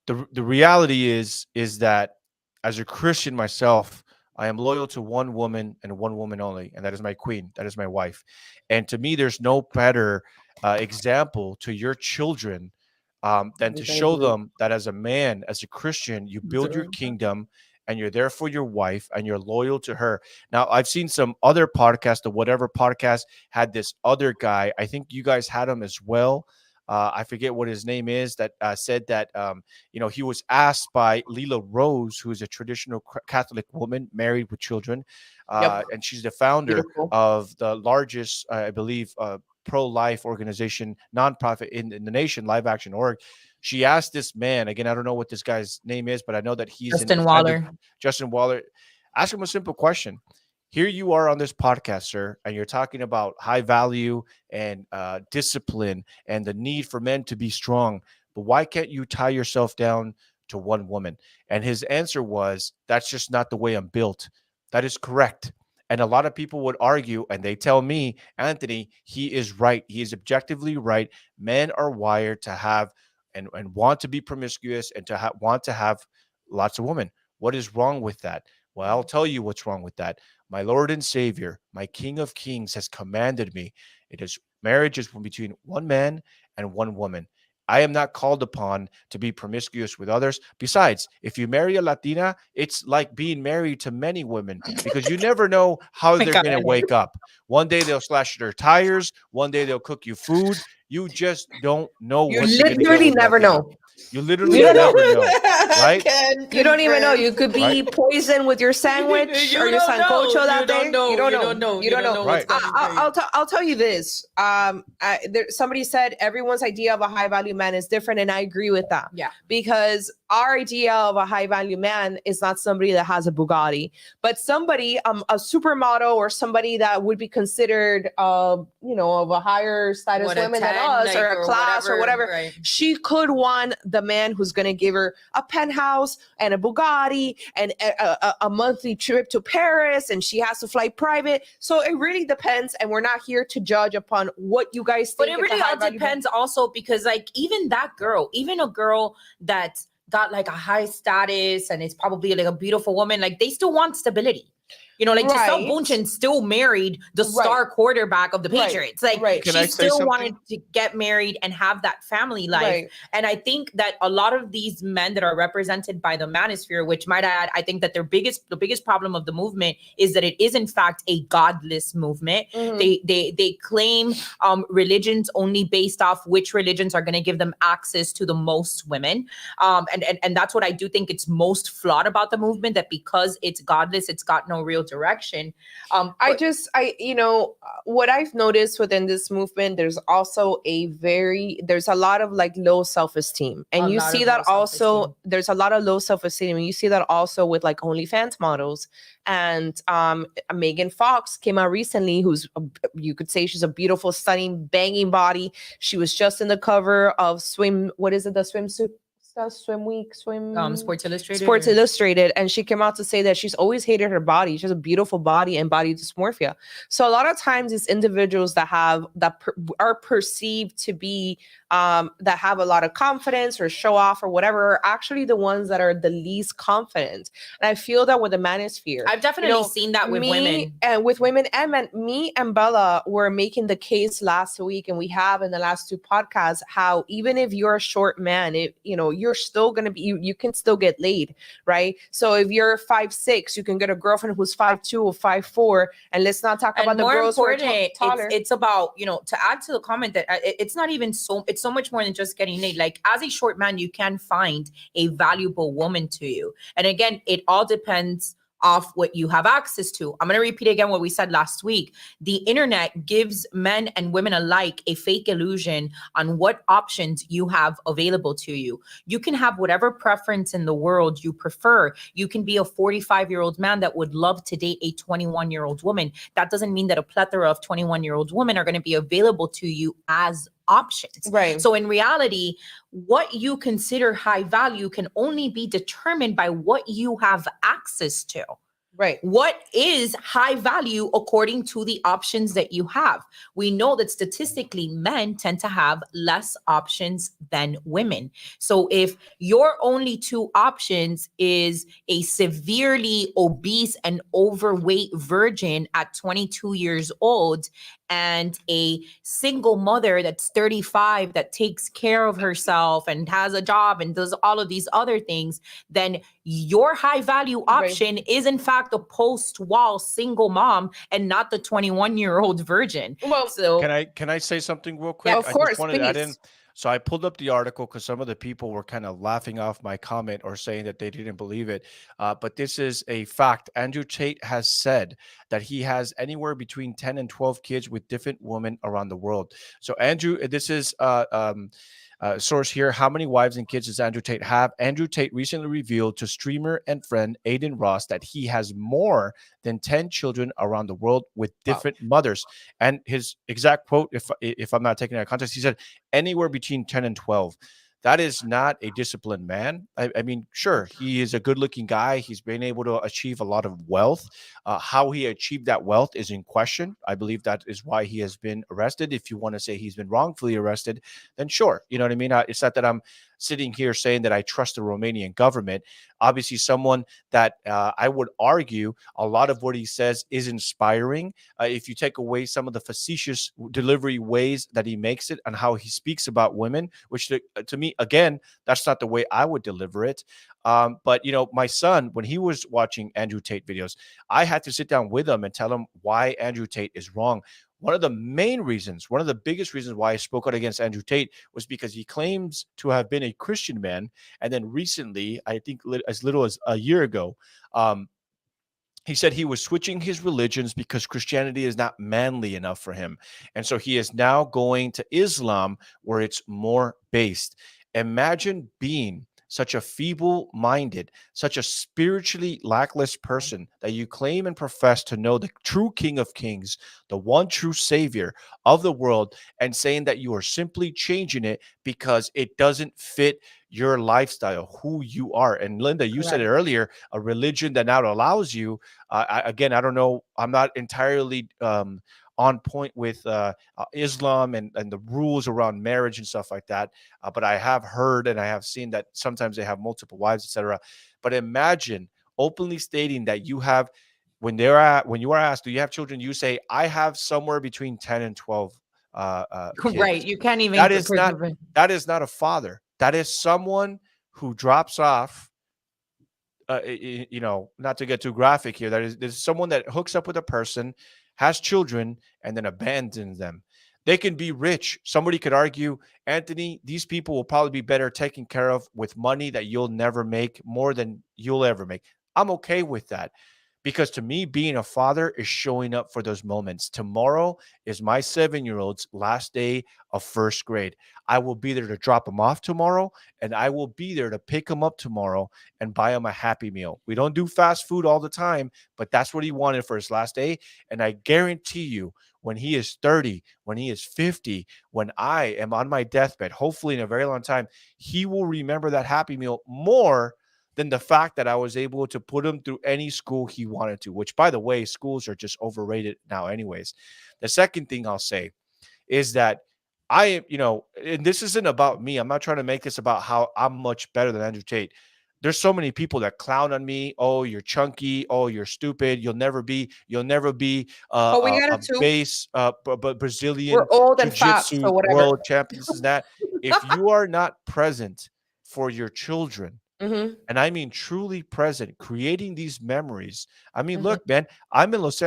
the reality is that as a Christian myself, I am loyal to one woman and one woman only, and that is my queen. That is my wife. And to me, there's no better example to your children than to show them that as a man, as a Christian, you build your kingdom and you're there for your wife and you're loyal to her. Now, I've seen some other podcasts, or whatever podcast had this other guy. I think you guys had him as well. I forget what his name is, that said that, he was asked by Leela Rose, who is a traditional Catholic woman married with children. And she's the founder Beautiful. of the largest, I believe, pro-life organization, nonprofit in the nation, Live Action Org. She asked this man, again, I don't know what this guy's name is, but I know that he's Justin Waller. Justin Waller. Ask him a simple question. Here you are on this podcast, sir, and you're talking about high value and discipline and the need for men to be strong. But why can't you tie yourself down to one woman? And his answer was, that's just not the way I'm built. That is correct. And a lot of people would argue, and they tell me, Anthony, he is right. He is objectively right. Men are wired to have and want to be promiscuous and to want to have lots of women. What is wrong with that? Well, I'll tell you what's wrong with that. My Lord and Savior, my King of Kings has commanded me. It is marriage is between one man and one woman. I am not called upon to be promiscuous with others. Besides, if you marry a Latina, it's like being married to many women because you never know how they're going to wake up. One day they'll slash your tires. One day they'll cook you food. You just don't know You what you're going to get literally with never Latina. know. You literally never know, right? You don't even know. You could be poisoned with your sandwich or your sancocho that day. You don't know. You don't know. Right. I'll tell you this. Somebody said everyone's idea of a high value man is different, and I agree with that. Yeah. Because our idea of a high value man is not somebody that has a Bugatti, but somebody, a supermodel or somebody that would be considered, of a higher status women than us, or a class or whatever. Right. She could want the man who's going to give her a penthouse and a Bugatti and a monthly trip to Paris, and she has to fly private. So it really depends, and we're not here to judge upon what you guys think. But it really all depends also, because like even a girl that's got like a high status and is probably like a beautiful woman, like they still want stability. Like Giselle Bundchen still married the star quarterback of the Patriots. Like she still wanted to get married and have that family life. And I think that a lot of these men that are represented by the manosphere, which might add, I think that the biggest problem of the movement is that it is in fact a godless movement. They claim religions only based off which religions are going to give them access to the most women. And that's what I do think it's most flawed about the movement, that because it's godless, it's got no real direction. What I've noticed within this movement, there's also there's a lot of like low self-esteem, and you see that also there's a lot of low self-esteem, and you see that also with like OnlyFans models. And Megan Fox came out recently, who's you could say she's a beautiful, stunning, banging body. She was just in the cover of the swimsuit Swim Week, Sports Illustrated, and she came out to say that she's always hated her body. She has a beautiful body and body dysmorphia. So a lot of times these individuals that are perceived to be that have a lot of confidence or show off or whatever are actually the ones that are the least confident. And I feel that with the manosphere, I've definitely seen that with women and men. Me and Bella were making the case last week, and we have in the last two podcasts, how even if you're a short man, you're still going to be, you can still get laid, right? So if you're 5'6", you can get a girlfriend who's 5'2" or 5'4", and let's not talk about the girls who are taller. It's about, to add to the comment that it's not even it's so much more than just getting laid. Like as a short man, you can find a valuable woman to you. And again, it all depends off what you have access to. I'm going to repeat again what we said last week. The internet gives men and women alike a fake illusion on what options you have available to you. You can have whatever preference in the world you prefer. You can be a 45-year-old man that would love to date a 21-year-old woman. That doesn't mean that a plethora of 21-year-old women are going to be available to you as options. Right. So in reality, what you consider high value can only be determined by what you have access to. Right. What is high value according to the options that you have? We know that statistically men tend to have less options than women. So if your only two options is a severely obese and overweight virgin at 22 years old and a single mother that's 35 that takes care of herself and has a job and does all of these other things, then your high value option is in fact a post-wall single mom and not the 21-year-old virgin. Well, so can I say something real quick? Yeah, of course, I just wanted to add in. please. So I pulled up the article because some of the people were kind of laughing off my comment or saying that they didn't believe it. But this is a fact. Andrew Tate has said that he has anywhere between 10 and 12 kids with different women around the world. So Andrew, this is source here. How many wives and kids does Andrew Tate have? Andrew Tate recently revealed to streamer and friend Aiden Ross that he has more than 10 children around the world with different mothers. And his exact quote, if I'm not taking it out of context, he said anywhere between 10 and 12. That is not a disciplined man. I mean, sure, he is a good-looking guy. He's been able to achieve a lot of wealth. How he achieved that wealth is in question. I believe that is why he has been arrested. If you want to say he's been wrongfully arrested, then sure. You know what I mean? It's not that I'm sitting here saying that I trust the Romanian government. Obviously, someone that I would argue a lot of what he says is inspiring. If you take away some of the facetious delivery ways that he makes it and how he speaks about women, which to me, again, that's not the way I would deliver it. But, you know, my son, when he was watching Andrew Tate videos, I had to sit down with him and tell him why Andrew Tate is wrong. One of the main reasons, one of the biggest reasons why I spoke out against Andrew Tate was because he claims to have been a Christian man. And then recently, I think as little as a year ago, he said he was switching his religions because Christianity is not manly enough for him. And so he is now going to Islam where it's more based. Imagine being such a feeble-minded, such a spiritually lackless person that you claim and profess to know the true King of Kings, the one true Savior of the world, and saying that you are simply changing it because it doesn't fit your lifestyle, who you are. And Linda, you said it earlier, a religion that now allows you, again, I don't know, I'm not entirely on point with Islam and the rules around marriage and stuff like that. But I have heard and I have seen that sometimes they have multiple wives, etc. But imagine openly stating that you have, when you are asked, do you have children? You say, I have somewhere between 10 and 12 kids. Right. You can't even. That is not a father. That is someone who drops off. You know, not to get too graphic here, there's someone that hooks up with a person, has children, and then abandons them. They can be rich. Somebody could argue, Anthony, these people will probably be better taken care of with money that you'll never make, more than you'll ever make. I'm okay with that. Because to me, being a father is showing up for those moments. Tomorrow is my 7-year-old's last day of first grade. I will be there to drop him off tomorrow, and I will be there to pick him up tomorrow and buy him a Happy Meal. We don't do fast food all the time, but that's what he wanted for his last day. And I guarantee you, when he is 30, when he is 50, when I am on my deathbed, hopefully in a very long time, he will remember that Happy Meal more than the fact that I was able to put him through any school he wanted to, which, by the way, schools are just overrated now anyways. The second thing I'll say is that I, you know, and this isn't about me. I'm not trying to make this about how I'm much better than Andrew Tate. There's so many people that clown on me. Oh, you're chunky. Oh, you're stupid. You'll never be a base Brazilian We're old and fat, jiu-jitsu so whatever. world champion. This is that. If you are not present for your children, and I mean truly present, creating these memories. I mean, look, man, I'm in Los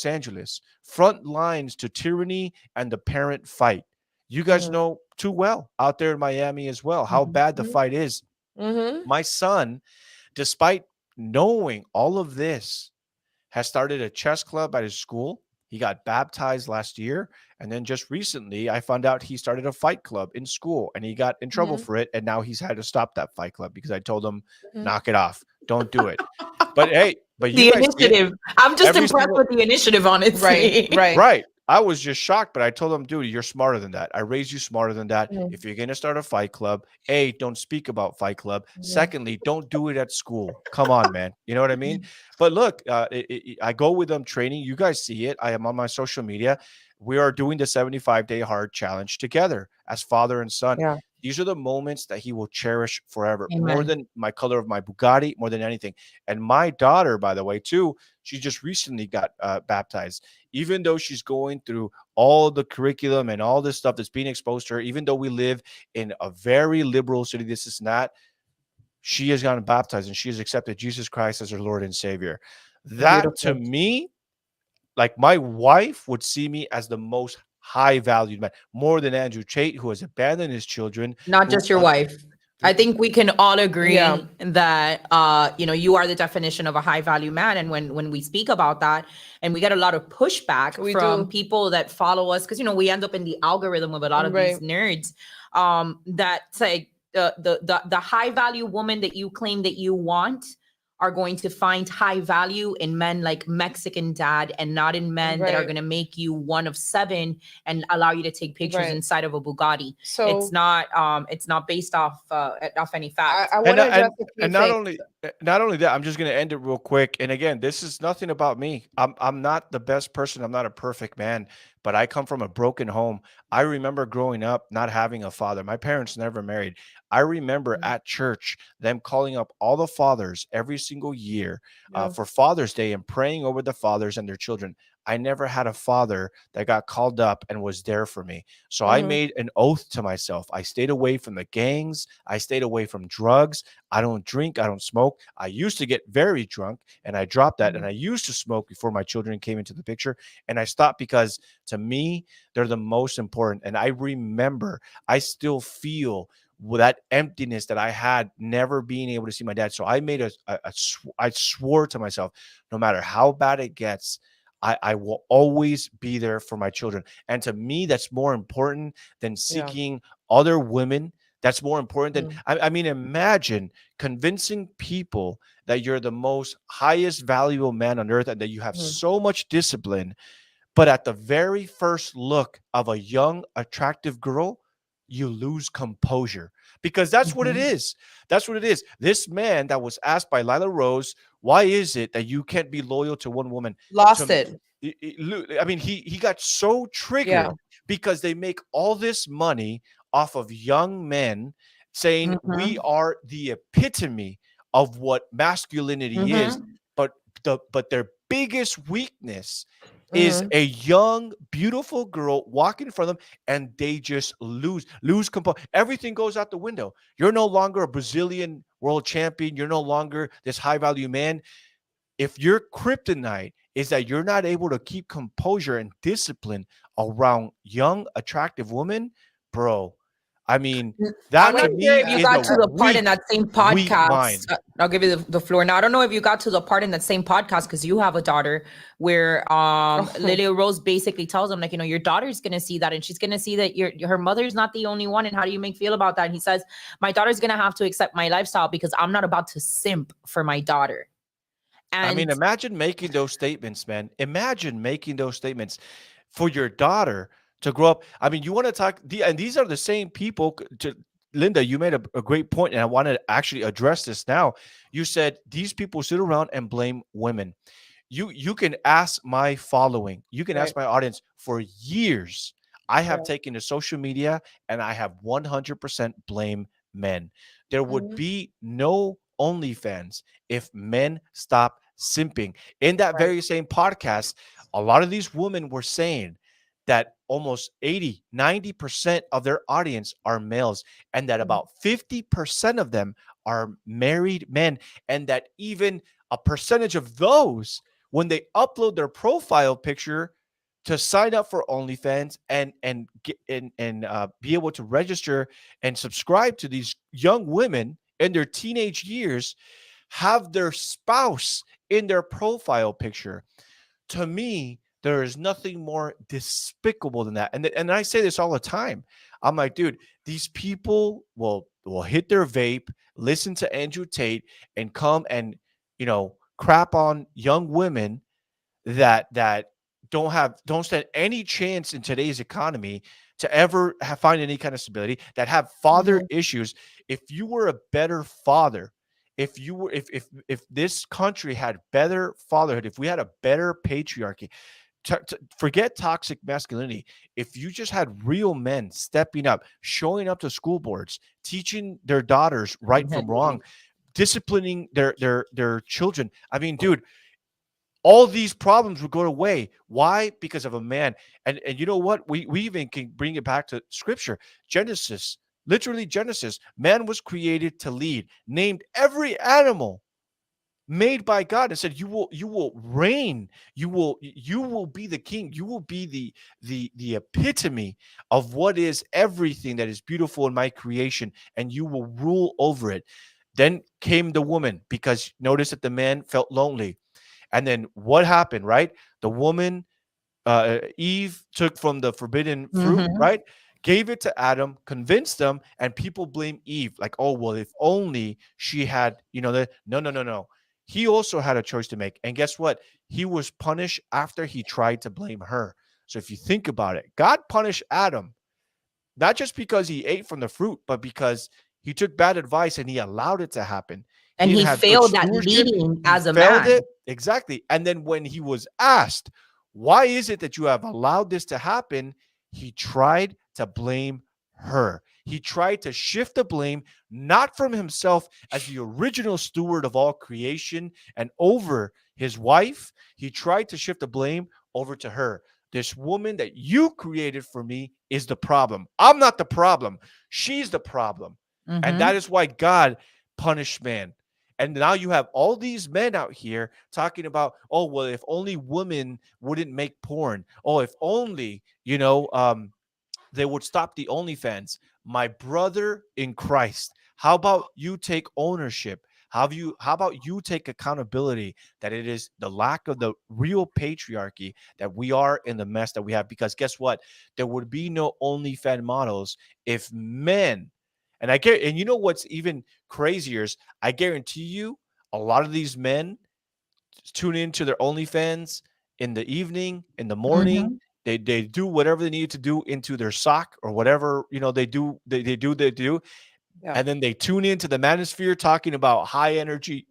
Angeles, front lines to tyranny and the parent fight. You guys know too well out there in Miami as well how bad the fight is. My son, despite knowing all of this, has started a chess club at his school. He got baptized last year. And then just recently, I found out he started a fight club in school and he got in trouble for it. And now he's had to stop that fight club because I told him, knock it off. Don't do it. But hey, but the initiative. I'm just impressed with the initiative on it. Right. I was just shocked, but I told him, dude, you're smarter than that. I raised you smarter than that. If you're going to start a fight club, A, don't speak about fight club. Secondly, don't do it at school. Come on, man. You know what I mean? But look, I go with them training. You guys see it. I am on my social media. We are doing the 75-day hard challenge together as father and son. Yeah. These are the moments that he will cherish forever, more than my color of my Bugatti, more than anything. And my daughter, by the way, too, she just recently got baptized. Even though she's going through all the curriculum and all this stuff that's being exposed to her, even though we live in a very liberal city, this is not, she has gotten baptized and she has accepted Jesus Christ as her Lord and Savior. That to me, like my wife would see me as the most high valued man, more than Andrew Tate, who has abandoned his children. Not just your wife. I think we can all agree that you know, you are the definition of a high value man. And when we speak about that, and we get a lot of pushback from people that follow us, because you know we end up in the algorithm of a lot of these nerds that say the high value woman that you claim that you want are going to find high value in men like Mexican dad and not in men that are going to make you one of 7 and allow you to take pictures inside of a Bugatti. So it's not based off any facts. And Not only that, I'm just going to end it real quick. And again, this is nothing about me. I'm not the best person. I'm not a perfect man, but I come from a broken home. I remember growing up not having a father. My parents never married. I remember Mhm. at church them calling up all the fathers every single year Yeah. for Father's Day and praying over the fathers and their children. I never had a father that got called up and was there for me. So I Mhm. made an oath to myself. I stayed away from the gangs. I stayed away from drugs. I don't drink. I don't smoke. I used to get very drunk and I dropped that. And I used to smoke before my children came into the picture. And I stopped because to me, they're the most important. And I remember, I still feel that emptiness that I had never being able to see my dad. So I made I swore to myself, no matter how bad it gets, I will always be there for my children. And to me, that's more important than Yeah. seeking other women. That's more important than, Mm. I mean, imagine convincing people that you're the most highest valuable man on earth and that you have Mhm. so much discipline, but at the very first look of a young, attractive girl, you lose composure because that's what it Mhm. is. That's what it is. This man that was asked by Lila Rose, why is it that you can't be loyal to one woman? Lost To, it. I mean, he got so triggered Yeah. because they make all this money off of young men saying we Mhm. are the epitome of what masculinity is, Mhm. but their biggest weakness is Mhm. a young, beautiful girl walking in front of them, and they just lose composure. Everything goes out the window. You're no longer a Brazilian world champion. You're no longer this high value man. If your kryptonite is that you're not able to keep composure and discipline around young, attractive women, bro, I mean, I that want to to hear me if you is got a to the part in that same weak podcast. mind. I'll give you the floor. Now, I don't know if you got to the part in that same podcast because you have a daughter where Lily Rose basically tells him, like, you know, your daughter's going to see that and she's going to see that her mother's not the only one. And how do you feel about that? And he says, my daughter's going to have to accept my lifestyle because I'm not about to simp for my daughter. I mean, And imagine making those statements, man. Imagine making those statements for your daughter to grow up. I mean, you want to talk, and these are the same people. To Linda, you made a great point, and I want to actually address this now. You said these people sit around and blame women. You can ask my following, you can right. ask my audience for years. I have Yeah. taken to social media and I have 100% blame men. There would Mhm. be no OnlyFans if men stop simping. In that Right. very same podcast, a lot of these women were saying that almost 80-90% of their audience are males and that Mhm. about 50% of them are married men, and that even a percentage of those, when they upload their profile picture to sign up for OnlyFans and get and be able to register and subscribe to these young women in their teenage years, have their spouse in their profile picture. To me, there is nothing more despicable than that. And I say this all the time. I'm like, dude, these people will hit their vape, listen to Andrew Tate, and come and crap on young women that don't stand any chance in today's economy to ever find any kind of stability, that have father Mhm. issues. If you were a better father, if you were if this country had better fatherhood, if we had a better patriarchy, forget toxic masculinity. If you just had real men stepping up, showing up to school boards, teaching their daughters right from wrong, disciplining their children. I mean, dude, all these problems would go away. Why? Because of a man. And you know what? We even can bring it back to scripture. Genesis, literally Genesis. Man was created to lead, named every animal made by God and said, you will reign, you will be the king, you will be the epitome of what is everything that is beautiful in my creation, and you will rule over it. Then came the woman, because notice that the man felt lonely. And then what happened, right? The woman, Eve, took from the forbidden fruit, Mhm. right? Gave it to Adam, convinced them, and people blame Eve. Like, oh, well, if only she had, no, no, no, no. He also had a choice to make. And guess what? He was punished after he tried to blame her. So if you think about it, God punished Adam, not just because he ate from the fruit, but because he took bad advice and he allowed it to happen. And he didn't have good failed at stewardship. leading He as a failed man. it. Exactly. And then when he was asked, why is it that you have allowed this to happen? He tried to blame her. He tried to shift the blame, not from himself as the original steward of all creation and over his wife. He tried to shift the blame over to her. This woman that you created for me is the problem. I'm not the problem. She's the problem. And that is why God punished man. And now you have all these men out here talking about, oh, well, if only women wouldn't make porn. Oh, if only, they would stop the OnlyFans. My brother in Christ, how about you take ownership? How about you take accountability that it is the lack of the real patriarchy that we are in the mess that we have? Because guess what? There would be no OnlyFans models if men, and you know what's even crazier is I guarantee you a lot of these men tune into their OnlyFans in the evening, in the morning. They do whatever they need to do into their sock or whatever, they do. Yeah. And then they tune into the manosphere talking about high energy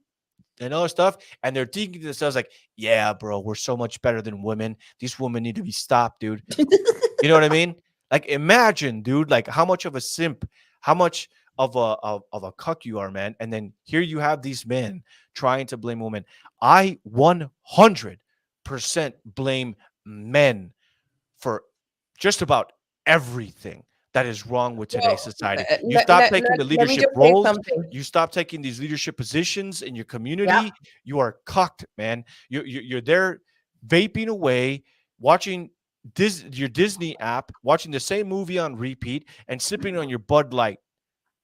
and other stuff. And they're thinking to themselves like, yeah, bro, we're so much better than women. These women need to be stopped, dude. You know what I mean? Like, imagine, dude, like how much of a simp, how much of a cuck you are, man. And then here you have these men trying to blame women. I 100% blame men for just about everything that is wrong with today's society. You stop taking the leadership roles. You stop taking these leadership positions in your community. You are cucked, man. You're there vaping away, watching your Disney app, watching the same movie on repeat, and sipping on your Bud Light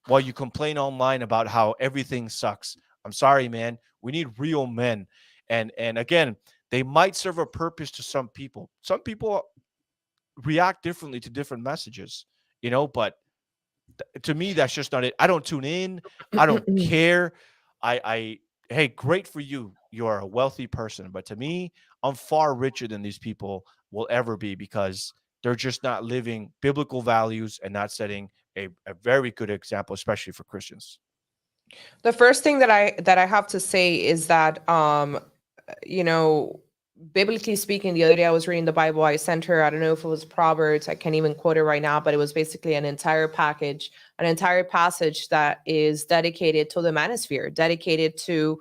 while you complain online about how everything sucks. I'm sorry, man. We need real men. And again, they might serve a purpose to some people. Some people react differently to different messages, but to me, that's just not it. I don't tune in. I don't care. Hey, great for you. You are a wealthy person. But to me, I'm far richer than these people will ever be because they're just not living biblical values and not setting a very good example, especially for Christians. The first thing that I have to say is that, biblically speaking, the other day I was reading the Bible. I sent her, I don't know if it was Proverbs, I can't even quote it right now, but it was basically an entire passage that is dedicated to the manosphere, dedicated to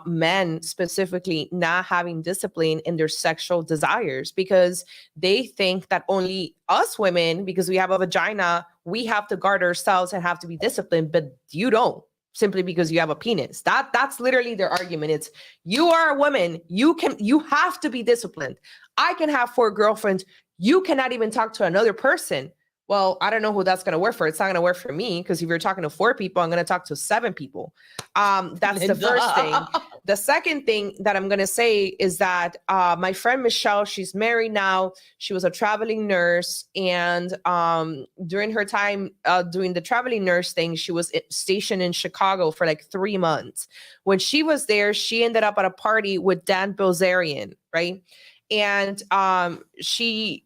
men specifically not having discipline in their sexual desires, because they think that only us women, because we have a vagina, we have to guard ourselves and have to be disciplined, but you don't. Simply because you have a penis. That's literally their argument. It's, you are a woman. You have to be disciplined. I can have 4 girlfriends. You cannot even talk to another person. Well, I don't know who that's going to work for. It's not going to work for me, because if you're talking to 4 people, I'm going to talk to 7 people. That's the first thing. The second thing that I'm going to say is that my friend Michelle, she's married now. She was a traveling nurse. And during her time doing the traveling nurse thing, she was stationed in Chicago for like 3 months. When she was there, she ended up at a party with Dan Bilzerian, right? And she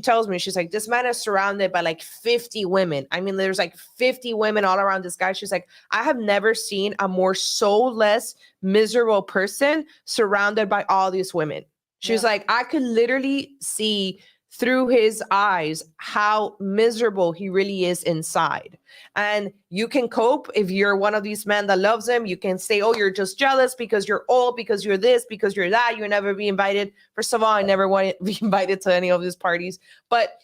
tells me, she's like, this man is surrounded by like 50 women. I mean, there's like 50 women all around this guy. She's like, I have never seen a more soulless, miserable person surrounded by all these women. She's like, I could literally see through his eyes how miserable he really is inside. And you can cope if you're one of these men that loves him. You can say, oh, you're just jealous because you're old, because you're this, because you're that. You'll never be invited. First of all, I never want to be invited to any of these parties. But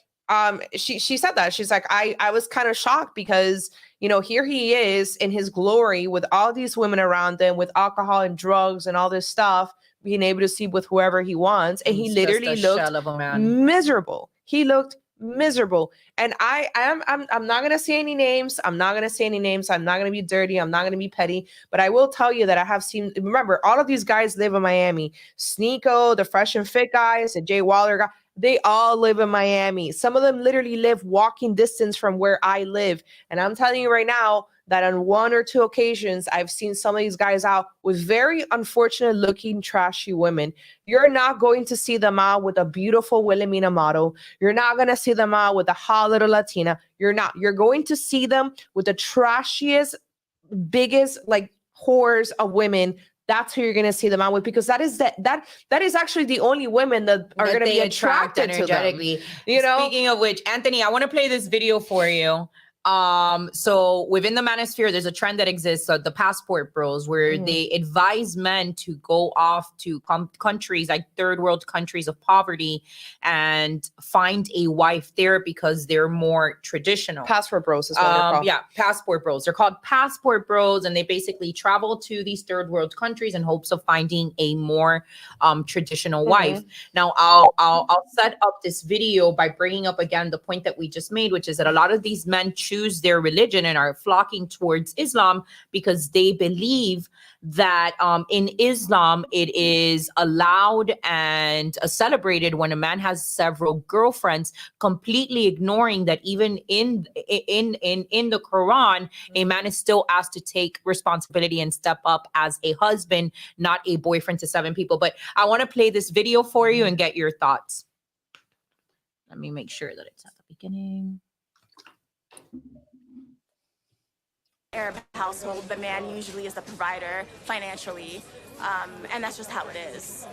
she said that. She's like, I was kind of shocked because, here he is in his glory with all these women around him, with alcohol and drugs and all this stuff, being able to sleep with whoever he wants. And he literally looked miserable. He looked miserable. And I'm not going to say any names. I'm not going to be dirty. I'm not going to be petty, but I will tell you that I have seen, remember, all of these guys live in Miami. Sneeko, the Fresh and Fit guys, the Jay Waller guy, they all live in Miami. Some of them literally live walking distance from where I live. And I'm telling you right now that on 1 or 2 occasions, I've seen some of these guys out with very unfortunate looking, trashy women. You're not going to see them out with a beautiful Wilhelmina model. You're not going to see them out with a hot little Latina. You're not. You're going to see them with the trashiest, biggest, like, whores of women, that's who you're going to see them out with, because that is actually the only women that are going to be attracted to them. energetically. You know, Speaking of which, Anthony, I want to play this video for you. So within the manosphere, there's a trend that exists, the passport bros, where they advise men to go off to countries like third world countries of poverty and find a wife there because they're more traditional. passport bros is what they're called. Yeah, passport bros. They're called passport bros, and they basically travel to these third world countries in hopes of finding a more traditional wife. Now, I'll set up this video by bringing up again the point that we just made, which is that a lot of these men choose their religion and are flocking towards Islam because they believe that in Islam it is allowed and celebrated when a man has several girlfriends, completely ignoring that even in the Quran, a man is still asked to take responsibility and step up as a husband, not a boyfriend to 7 people. But I want to play this video for you and get your thoughts. Let me make sure that it's at the beginning. Arab household, the man usually is the provider financially, and that's just how it is.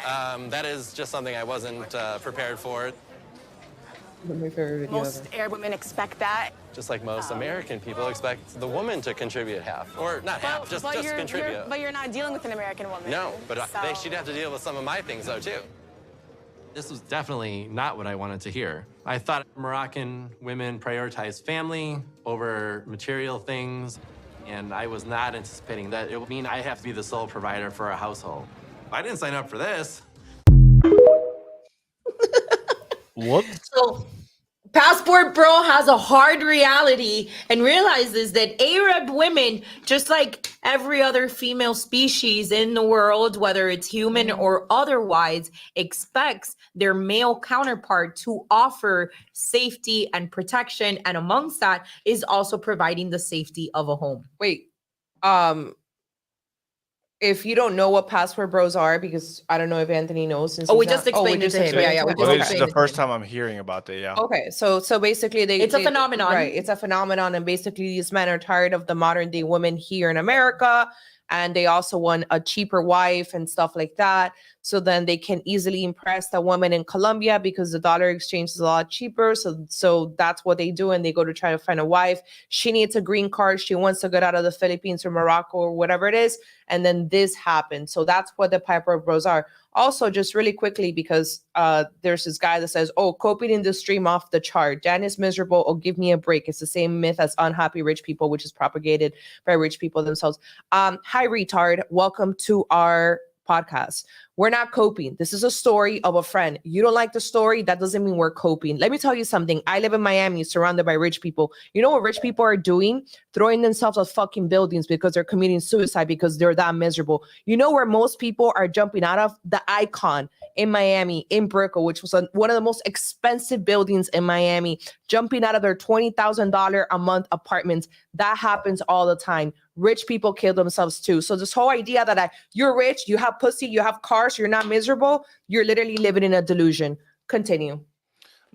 That is just something I wasn't prepared for. Most Arab women expect that. Just like most American people expect the woman to contribute half, or not half, just contribute. But you're not dealing with an American woman. No, but she'd have to deal with some of my things though too. This was definitely not what I wanted to hear. I thought Moroccan women prioritize family over material things, and I was not anticipating that it would mean I have to be the sole provider for a household. I didn't sign up for this. What? So passport bro has a hard reality and realizes that Arab women, just like every other female species in the world, whether it's human or otherwise, expects their male counterpart to offer safety and protection. And amongst that is also providing the safety of a home. Wait, if you don't know what passport bros are, because I don't know if Anthony knows. Since We he's just not- explained it to him. Yeah, we Well, just this is explained the it to first him. time I'm hearing about it. Yeah. Okay, so basically It's a phenomenon. right? It's a phenomenon, and basically these men are tired of the modern day women here in America, and they also want a cheaper wife and stuff like that. So then they can easily impress the woman in Colombia because the dollar exchange is a lot cheaper. So that's what they do, and they go to try to find a wife. She needs a green card. She wants to get out of the Philippines or Morocco or whatever it is, and then this happens. So that's what the Piper Bros are. Also, just really quickly, because there's this guy that says, "Oh, coping in the stream off the chart. Dan is miserable. Oh, give me a break." It's the same myth as unhappy rich people, which is propagated by rich people themselves. Hi, retard. Welcome to our podcast. We're not coping. This is a story of a friend. You don't like the story, that doesn't mean we're coping. Let me tell you something. I live in Miami, surrounded by rich people. You know what rich people are doing? Throwing themselves at fucking buildings because they're committing suicide because they're that miserable. You know where most people are jumping out of? The Icon in Miami, in Brickell, which was one of the most expensive buildings in Miami, jumping out of their $20,000 a month apartments. That happens all the time. Rich people kill themselves too. So this whole idea that you're rich, you have pussy, you have cars, you're not miserable, you're literally living in a delusion. Continue.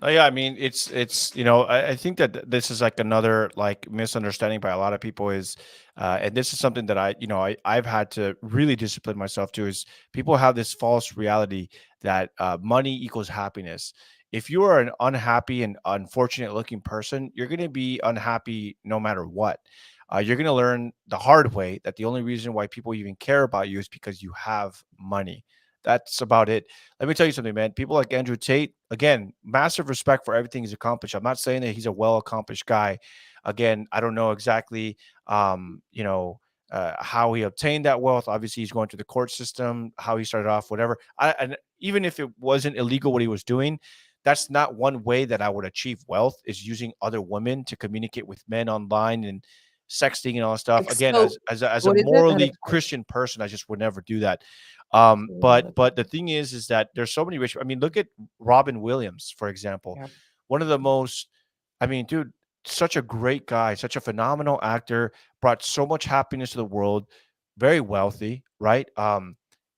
No, yeah, I mean, it's you know, I think that this is like another like misunderstanding by a lot of people is, and this is something that I've had to really discipline myself to, is people have this false reality that money equals happiness. If you are an unhappy and unfortunate looking person, you're going to be unhappy no matter what. You're going to learn the hard way that the only reason why people even care about you is because you have money. That's about it. Let me tell you something, man. People like Andrew Tate, again, massive respect for everything he's accomplished. I'm not saying that he's a well-accomplished guy. Again, I don't know exactly, how he obtained that wealth. Obviously, he's going through the court system, how he started off, whatever. And even if it wasn't illegal what he was doing, that's not one way that I would achieve wealth, is using other women to communicate with men online and sexting and all that stuff. Again, as a morally Christian person, I just would never do that. But the thing is that there's so many rich. I mean, look at Robin Williams, for example. Yeah. One of the most, I mean, dude, such a great guy, such a phenomenal actor, brought so much happiness to the world, very wealthy, right?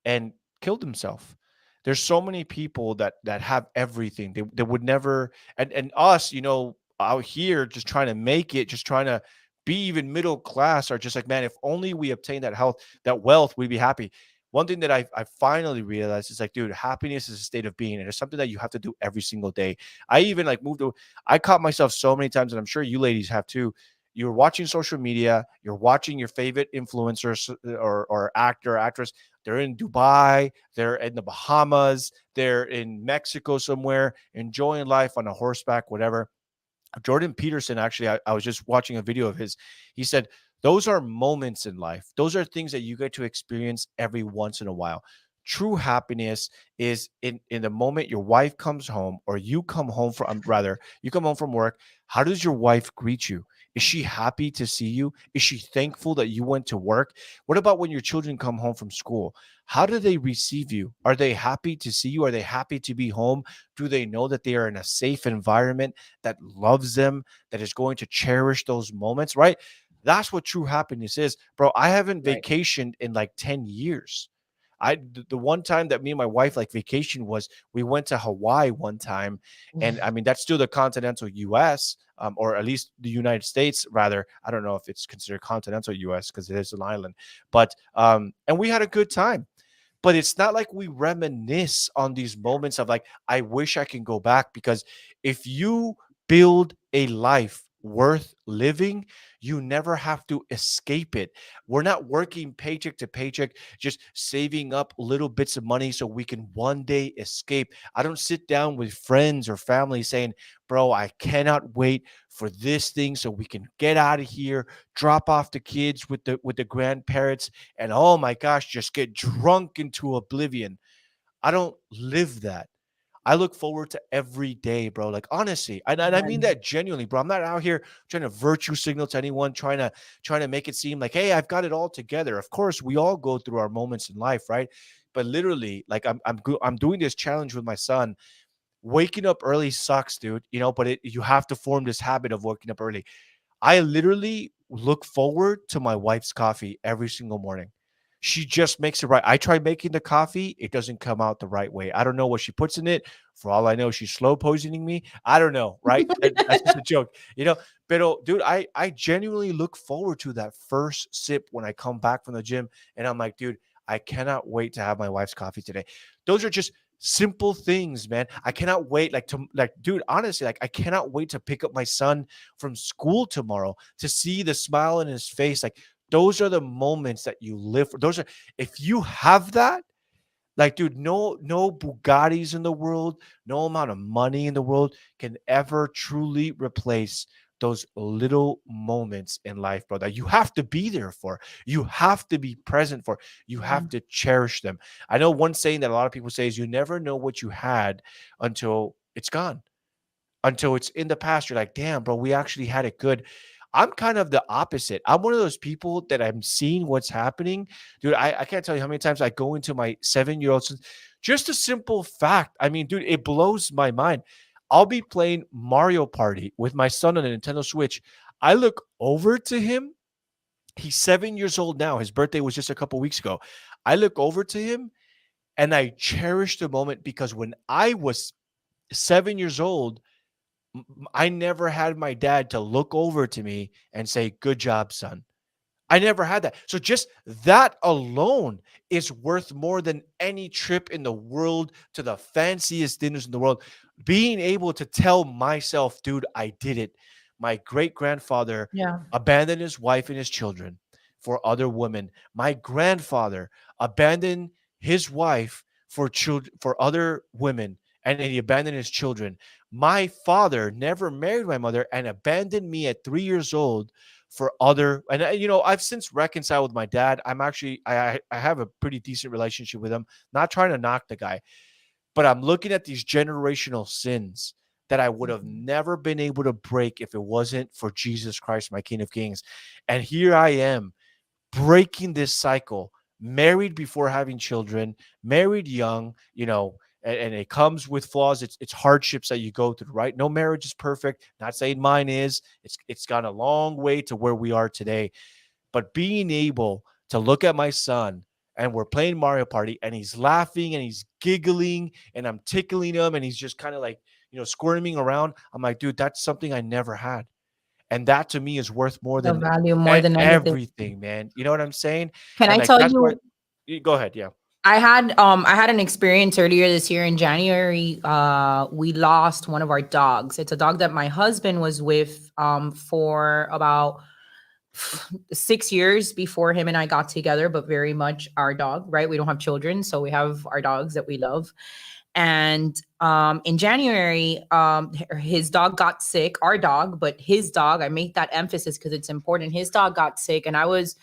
And killed himself. There's so many people that have everything. They would never, and us, out here just trying to make it, just trying to be even middle class are just like, man, if only we obtain that health, that wealth, we'd be happy. One thing that I finally realized is like, dude, happiness is a state of being, and it's something that you have to do every single day. I even like I caught myself so many times, and I'm sure you ladies have too. You're watching social media, you're watching your favorite influencers or actor, actress. They're in Dubai, they're in the Bahamas, they're in Mexico somewhere, enjoying life on a horseback, whatever. Jordan Peterson, actually, I was just watching a video of his. He said, those are moments in life. Those are things that you get to experience every once in a while. True happiness is in the moment your wife comes home, or you come home from, rather, you come home from work. How does your wife greet you? Is she happy to see you? Is she thankful that you went to work? What about when your children come home from school? How do they receive you? Are they happy to see you? Are they happy to be home? Do they know that they are in a safe environment that loves them, that is going to cherish those moments, right? That's what true happiness is. Bro, I haven't Right. vacationed in like 10 years. The one time that me and my wife like vacation was we went to Hawaii one time, and I mean that's still the continental U.S. Or at least the United States, rather. I don't know if it's considered continental U.S. because it is an island, but and we had a good time. But it's not like we reminisce on these moments of like, I wish I can go back, because if you build a life worth living, you never have to escape it. We're not working paycheck to paycheck, just saving up little bits of money so we can one day escape. I don't sit down with friends or family saying, bro, I cannot wait for this thing so we can get out of here, drop off the kids with the grandparents, and oh my gosh, just get drunk into oblivion. I don't live that. I look forward to every day, bro. Like honestly, and I mean that genuinely, bro. I'm not out here trying to virtue signal to anyone, trying to make it seem like, hey, I've got it all together. Of course, we all go through our moments in life, right? But literally, like I'm doing this challenge with my son. Waking up early sucks, dude. But you have to form this habit of waking up early. I literally look forward to my wife's coffee every single morning. She just makes it right. I try making the coffee. It doesn't come out the right way. I don't know what she puts in it. For all I know, she's slow poisoning me. I don't know, right? That's just a joke. But dude, I genuinely look forward to that first sip when I come back from the gym. And I'm like, dude, I cannot wait to have my wife's coffee today. Those are just simple things, man. I cannot wait. Dude, honestly, like I cannot wait to pick up my son from school tomorrow, to see the smile in his face. Like those are the moments that you live for. If you have that, like, dude, no Bugattis in the world, no amount of money in the world can ever truly replace those little moments in life, bro, that you have to be there for. You have to be present for. You have to cherish them. I know one saying that a lot of people say is, you never know what you had until it's gone, until it's in the past. You're like, damn, bro, we actually had it good. I'm kind of the opposite. I'm one of those people that I'm seeing what's happening. Dude, I can't tell you how many times I go into my 7-year-old. Just a simple fact. I mean, dude, it blows my mind. I'll be playing Mario Party with my son on a Nintendo Switch. I look over to him. He's 7 years old now. His birthday was just a couple weeks ago. I look over to him and I cherish the moment, because when I was 7 years old, I never had my dad to look over to me and say, good job, son. I never had that. So just that alone is worth more than any trip in the world to the fanciest dinners in the world. Being able to tell myself, dude, I did it. My great grandfather Yeah. abandoned his wife and his children for other women. My grandfather abandoned his wife for children, for other women, and he abandoned his children. My father never married my mother and abandoned me at 3 years old for other. And I've since reconciled with my dad. I'm actually I have a pretty decent relationship with him. Not trying to knock the guy, but I'm looking at these generational sins that I would have never been able to break if it wasn't for Jesus Christ, my King of Kings. And here I am breaking this cycle, married before having children, married young, and it comes with flaws. It's hardships that you go through, right? No marriage is perfect. Not saying mine is. It's gone a long way to where we are today. But being able to look at my son, and we're playing Mario Party, and he's laughing and he's giggling, and I'm tickling him, and he's just kind of like, squirming around. I'm like, dude, that's something I never had. And that to me is worth more The than value more than anything. everything, man. You know what I'm saying? Can And I like tell that's you? why, go ahead, yeah. I had an experience earlier this year in January. We lost one of our dogs. It's a dog that my husband was with for about 6 years before him and I got together, but very much our dog, right? We don't have children, so we have our dogs that we love. And in January, his dog got sick, our dog, but his dog, I make that emphasis because it's important. His dog got sick, and I was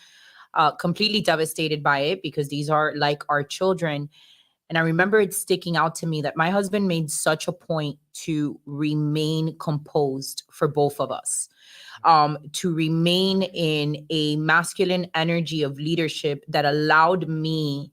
completely devastated by it because these are like our children. And I remember it sticking out to me that my husband made such a point to remain composed for both of us, to remain in a masculine energy of leadership that allowed me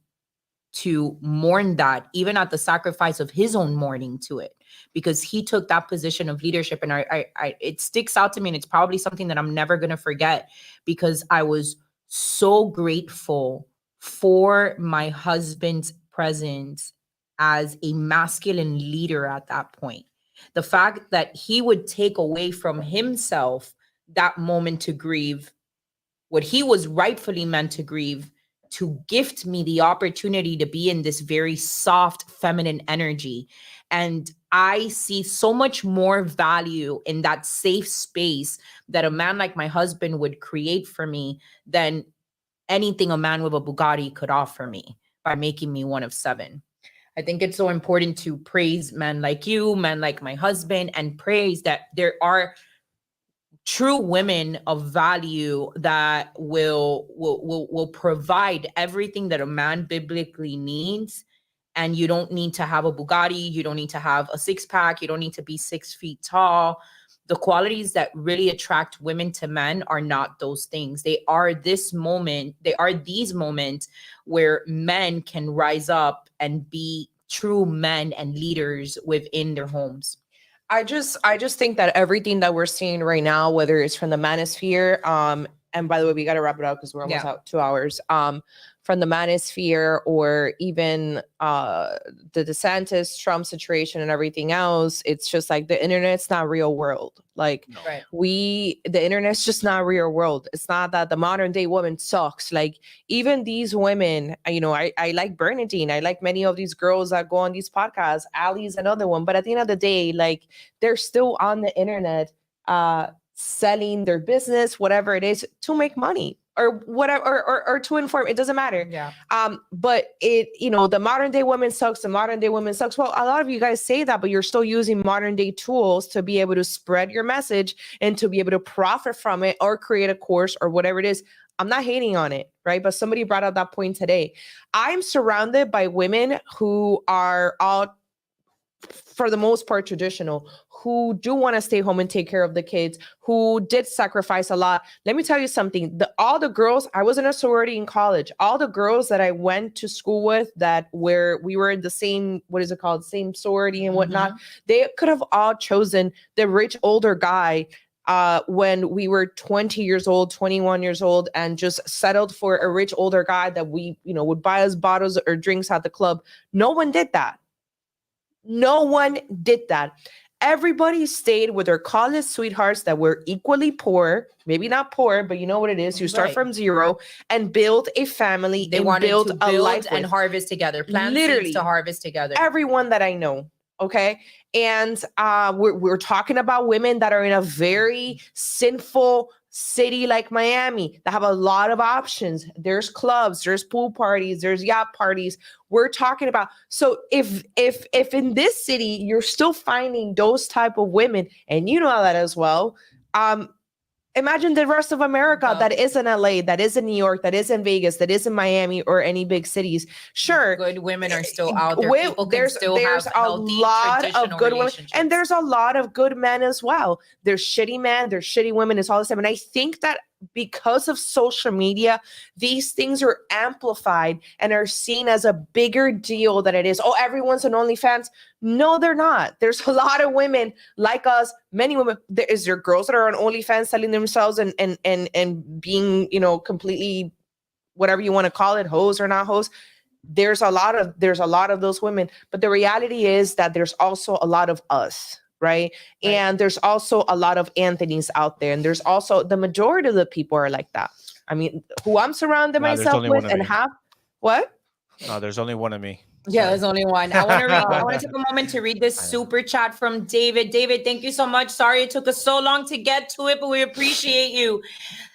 to mourn that, even at the sacrifice of his own mourning to it, because he took that position of leadership. And I it sticks out to me, and it's probably something that I'm never going to forget, because I was so grateful for my husband's presence as a masculine leader at that point. The fact that he would take away from himself that moment to grieve what he was rightfully meant to grieve, to gift me the opportunity to be in this very soft feminine energy. And I see so much more value in that safe space that a man like my husband would create for me than anything a man with a Bugatti could offer me by making me one of 7. I think it's so important to praise men like you, men like my husband, and praise that there are true women of value that will provide everything that a man biblically needs. And you don't need to have a Bugatti, you don't need to have a 6-pack, you don't need to be 6 feet tall. The qualities that really attract women to men are not those things. They are these moments where men can rise up and be true men and leaders within their homes. I just think that everything that we're seeing right now, whether it's from the manosphere, and by the way, we got to wrap it up because we're almost out 2 hours. From the manosphere, or even the DeSantis, Trump situation and everything else, it's just like the internet's not real world. Like Right. the internet's just not real world. It's not that the modern day woman sucks. Like even these women, I like Bernadine. I like many of these girls that go on these podcasts. Allie's another one. But at the end of the day, like they're still on the internet, selling their business, whatever it is, to make money. Or whatever, or to inform, it doesn't matter. Yeah. But the modern day woman sucks. The modern day woman sucks. Well, a lot of you guys say that, but you're still using modern day tools to be able to spread your message and to be able to profit from it or create a course or whatever it is. I'm not hating on it, right? But somebody brought up that point today. I'm surrounded by women who are all, for the most part, traditional, who do want to stay home and take care of the kids, who did sacrifice a lot. Let me tell you something. All the girls, I was in a sorority in college. All the girls that I went to school with, where we were in the same, same sorority and whatnot, they could have all chosen the rich older guy when we were 20 years old, 21 years old, and just settled for a rich older guy that we, would buy us bottles or drinks at the club. No one did that. No one did that. Everybody stayed with their college sweethearts that were equally poor, maybe not poor, but you know what it is. You start from zero and build a family. They wanted build to a build life and harvest together. Plant seeds to harvest together. Everyone that I know. Okay. And we're talking about women that are in a very sinful city like Miami that have a lot of options. There's clubs, there's pool parties, there's yacht parties. We're talking about, so if in this city you're still finding those type of women, and you know that as well, imagine the rest of America that is in LA, that is in New York, that is in Vegas, that is in Miami, or any big cities. Sure, good women are still out there. There's a lot of good women, and there's a lot of good men as well. There's shitty men, there's shitty women. It's all the same. And I think that because of social media, these things are amplified and are seen as a bigger deal than it is. Oh, everyone's on OnlyFans. No, they're not. There's a lot of women like us, many women. There girls that are on OnlyFans selling themselves and being, completely whatever you want to call it, hoes or not hoes. There's a lot of those women. But the reality is that there's also a lot of us. right? And there's also a lot of Anthonys out there. And there's also the majority of the people are like that. I mean, who I'm surrounded myself with and what? No, there's only one of me. Yeah, there's only one. I want to take a moment to read this super chat from David. David, thank you so much. Sorry it took us so long to get to it, but we appreciate you.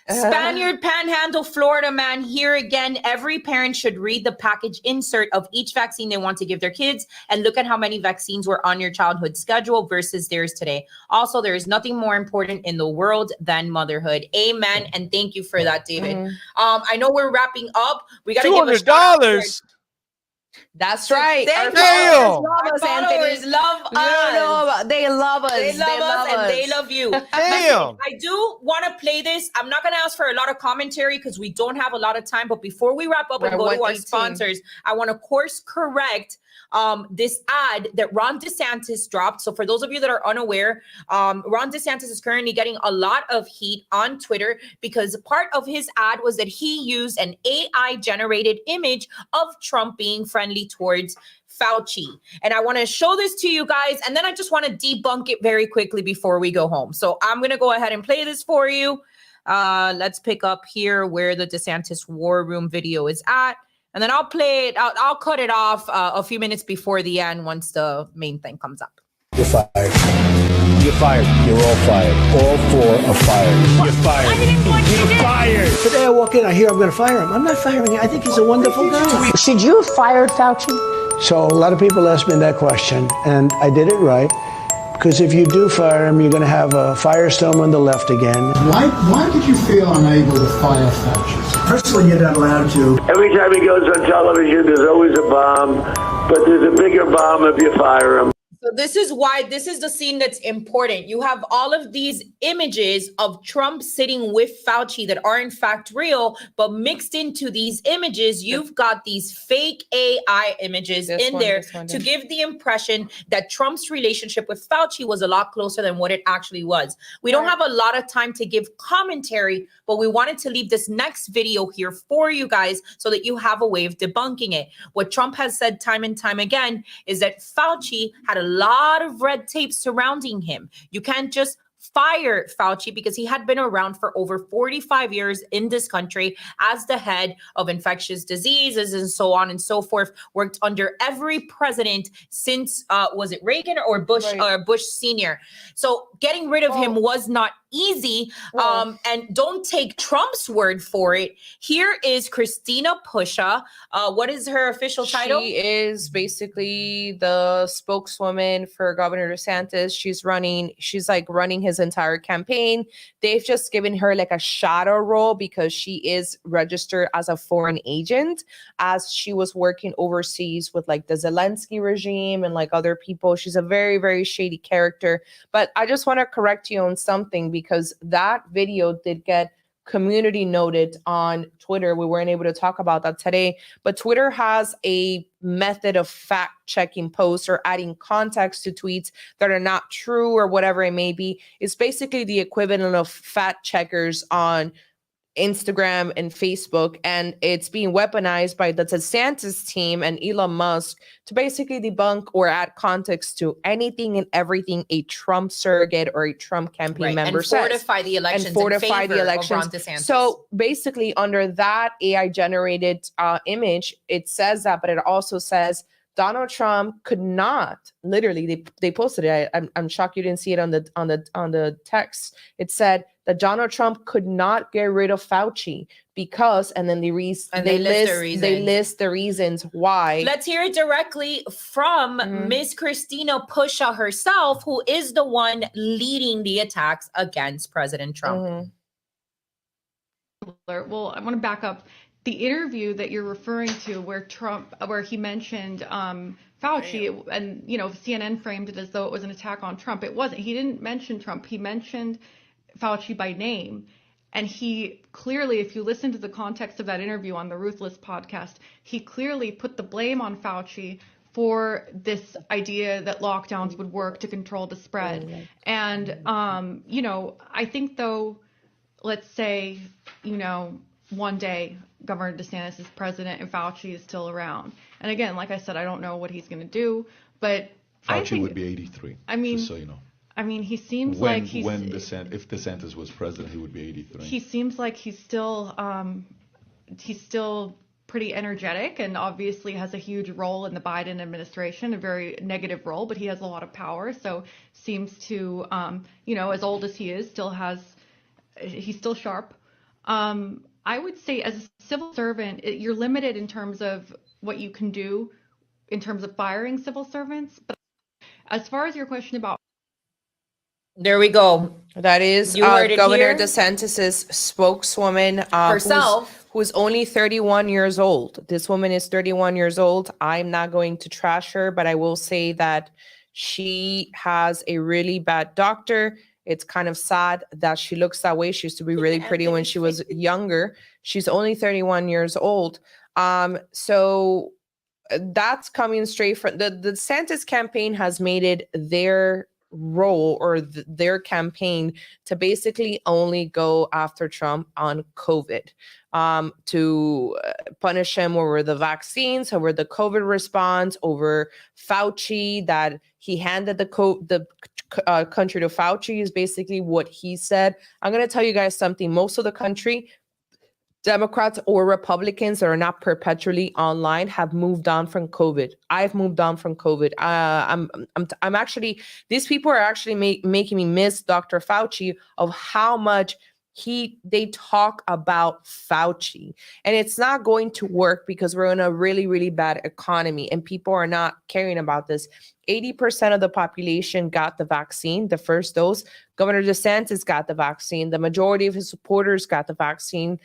Spaniard Panhandle, Florida man, here again. Every parent should read the package insert of each vaccine they want to give their kids and look at how many vaccines were on your childhood schedule versus theirs today. Also, there is nothing more important in the world than motherhood. Amen. And thank you for that, David. I know we're wrapping up. We got to give a shout out to $200. That's right. Our followers love us. They love us. They love us and they love you. Damn. I do want to play this. I'm not going to ask for a lot of commentary because we don't have a lot of time. But before we wrap up and go to our sponsors, I want to course correct this ad that Ron DeSantis dropped. So for those of you that are unaware, Ron DeSantis is currently getting a lot of heat on Twitter because part of his ad was that he used an AI generated image of Trump being friendly towards Fauci. And I want to show this to you guys. And then I just want to debunk it very quickly before we go home. So I'm going to go ahead and play this for you. Let's pick up here where the DeSantis War Room video is at. And then I'll play it. I'll cut it off a few minutes before the end once the main thing comes up. You're fired. You're fired. You're all fired. All four are fired. You're fired. I didn't want you to You're fired. Today I walk in, I hear I'm going to fire him. I'm not firing him. I think he's a wonderful guy. Should you have fired Fauci? So a lot of people ask me that question, and I did it right. Because if you do fire him, you're going to have a firestorm on the left again. Why did you feel unable to fire Fauci? Personally, you're not allowed to. Every time he goes on television, there's always a bomb, but there's a bigger bomb if you fire him. So this is why this is the scene that's important. You have all of these images of Trump sitting with Fauci that are in fact real, but mixed into these images, you've got these fake AI images to give the impression that Trump's relationship with Fauci was a lot closer than what it actually was. We don't have a lot of time to give commentary, but we wanted to leave this next video here for you guys so that you have a way of debunking it. What Trump has said time and time again is that Fauci had a lot of red tape surrounding him. You can't just fire Fauci because he had been around for over 45 years in this country as the head of infectious diseases and so on and so forth, worked under every president since, was it Reagan or Bush, or Bush Senior? So getting rid of him was not easy. And don't take Trump's word for it. Here is Christina Pusha. What is her official title? She is basically the spokeswoman for Governor DeSantis. She's running his entire campaign. They've just given her like a shadow role because she is registered as a foreign agent, as she was working overseas with like the Zelensky regime and like other people. She's a very, very shady character. But I just want to correct you on something, because that video did get community noted on Twitter. We weren't able to talk about that today, but Twitter has a method of fact checking posts or adding context to tweets that are not true or whatever it may be. It's basically the equivalent of fact checkers on Instagram and Facebook, and it's being weaponized by the DeSantis team and Elon Musk to basically debunk or add context to anything and everything a Trump surrogate or a Trump campaign member says. And fortify the elections. Of Ron DeSantis. So basically, under that AI generated image, it says that, but it also says Donald Trump could not, literally, they posted it. I'm shocked you didn't see it on the text. It said that Donald Trump could not get rid of Fauci because, and then they list the reasons why. Let's hear it directly from Miss Christina Pusha herself, who is the one leading the attacks against President Trump. Well, I want to back up. The interview that you're referring to where he mentioned Fauci, and CNN framed it as though it was an attack on Trump. It wasn't. He didn't mention Trump. He mentioned Fauci by name. And he clearly, if you listen to the context of that interview on the Ruthless podcast, he clearly put the blame on Fauci for this idea that lockdowns would work to control the spread. And, I think though, let's say, one day Governor DeSantis is president and Fauci is still around. And again, like I said, I don't know what he's going to do, but Fauci would be 83. I mean, just so you know. I mean, he seems when, like he's if DeSantis was president, he would be 83. He seems like he's still pretty energetic and obviously has a huge role in the Biden administration, a very negative role, but he has a lot of power. So seems to, as old as he is, he's still sharp. I would say as a civil servant, you're limited in terms of what you can do in terms of firing civil servants. But as far as your question about there we go. That is Governor DeSantis's spokeswoman herself, who's only 31 years old. This woman is 31 years old. I'm not going to trash her, but I will say that she has a really bad doctor. It's kind of sad that she looks that way. She used to be really pretty when she was younger. She's only 31 years old. So that's coming straight from the DeSantis campaign has made it their role or their campaign to basically only go after Trump on COVID, to punish him over the vaccines, over the COVID response, over Fauci, that he handed the country to Fauci is basically what he said. I'm going to tell you guys something. Most of the country, Democrats or Republicans that are not perpetually online, have moved on from COVID. I've moved on from COVID. I'm actually, these people are actually making me miss Dr. Fauci of how much they talk about Fauci. And it's not going to work because we're in a really, really bad economy and people are not caring about this. 80% of the population got the vaccine, the first dose. Governor DeSantis got the vaccine. The majority of his supporters got the vaccine.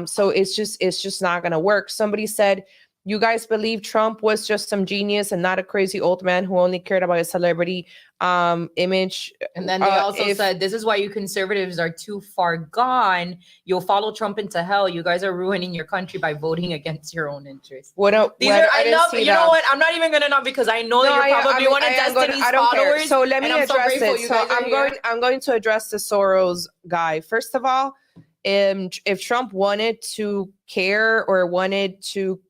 So it's just not going to work. Somebody said, you guys believe Trump was just some genius and not a crazy old man who only cared about his celebrity image. And then they also said, this is why you conservatives are too far gone. You'll follow Trump into hell. You guys are ruining your country by voting against your own interests. You know what? I'm not even gonna know because I know that you're probably one of Destiny's followers. So let me address it. So I'm going to address the Soros guy. First of all, if Trump wanted to care or wanted to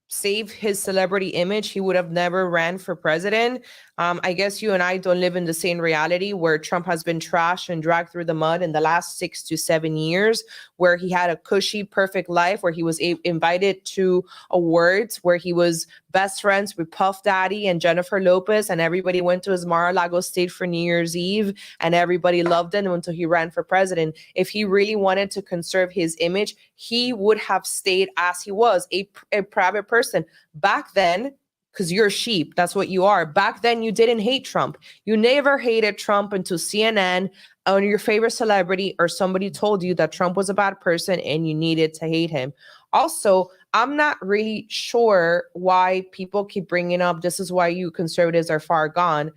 save his celebrity image, he would have never ran for president. I guess you and I don't live in the same reality where Trump has been trashed and dragged through the mud in the last 6 to 7 years, where he had a cushy, perfect life, where he was invited to awards, where he was best friends with Puff Daddy and Jennifer Lopez, and everybody went to his Mar-a-Lago state for New Year's Eve, and everybody loved him until he ran for president. If he really wanted to conserve his image, he would have stayed as he was, a private person. Back then, because you're sheep, that's what you are. Back then, you didn't hate Trump. You never hated Trump until CNN or your favorite celebrity or somebody told you that Trump was a bad person and you needed to hate him. Also, I'm not really sure why people keep bringing up, this is why you conservatives are far gone.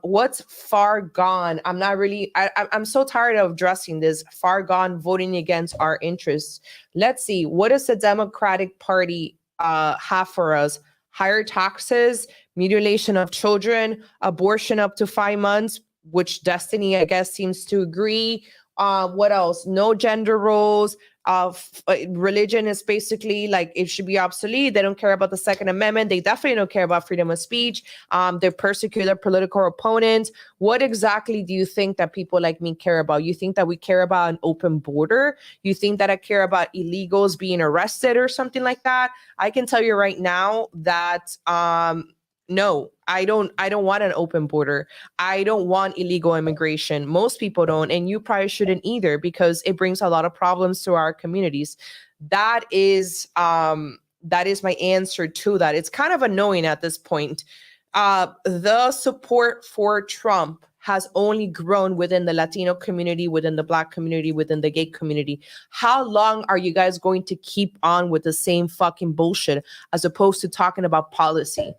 What's far gone? I'm so tired of addressing this. Far gone, voting against our interests. Let's see, what does the Democratic Party have for us? Higher taxes, mutilation of children, abortion up to 5 months, which Destiny, I guess, seems to agree. What else? No gender roles. Religion is basically like it should be obsolete. They don't care about the Second Amendment. They definitely don't care about freedom of speech. They persecute their political opponents. What exactly do you think that people like me care about? You think that we care about an open border? You think that I care about illegals being arrested or something like that? I can tell you right now that no, I don't want an open border. I don't want illegal immigration. Most people don't, and you probably shouldn't either, because it brings a lot of problems to our communities. That is my answer to that. It's kind of annoying at this point. The support for Trump has only grown within the Latino community, within the Black community, within the gay community. How long are you guys going to keep on with the same fucking bullshit as opposed to talking about policy?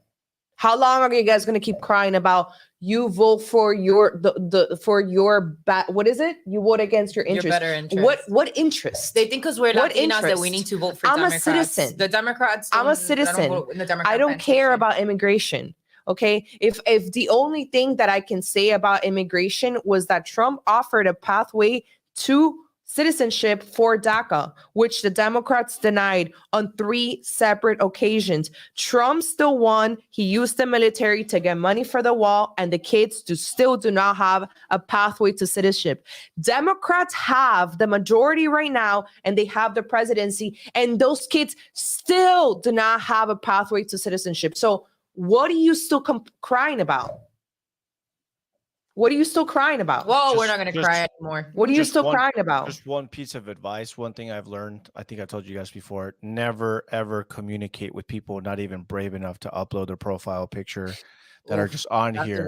How long are you guys going to keep crying about you vote for what is it? You vote against your interest. Your better interest. What interest? They think because we're Latinas that we need to vote for Democrats. I'm a citizen. The Democrats. I'm a citizen. I don't care about immigration. Okay. If the only thing that I can say about immigration was that Trump offered a pathway to citizenship for DACA, which the Democrats denied on 3 separate occasions. Trump still won. He used the military to get money for the wall, and the kids still do not have a pathway to citizenship. Democrats have the majority right now, and they have the presidency, and those kids still do not have a pathway to citizenship. So what are you still crying about? What are you still crying about? Whoa, we're not going to cry anymore. What are you still crying about? Just one piece of advice. One thing I've learned, I think I told you guys before, never, ever communicate with people not even brave enough to upload their profile picture that are just on here.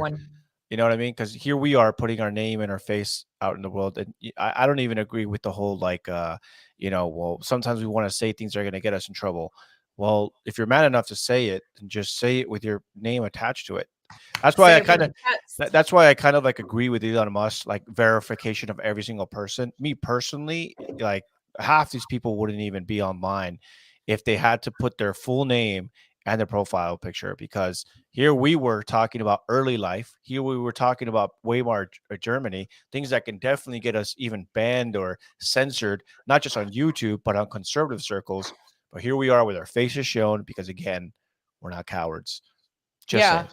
You know what I mean? Because here we are putting our name and our face out in the world. And I don't even agree with the whole, like, well, sometimes we want to say things that are going to get us in trouble. Well, if you're mad enough to say it, then just say it with your name attached to it. That's why that's why I kind of like agree with Elon Musk, like verification of every single person. Me personally, like half these people wouldn't even be online if they had to put their full name and their profile picture, because here we were talking about early life. Here we were talking about Weimar Germany, things that can definitely get us even banned or censored, not just on YouTube, but on conservative circles. But here we are with our faces shown because, again, we're not cowards. Just saying.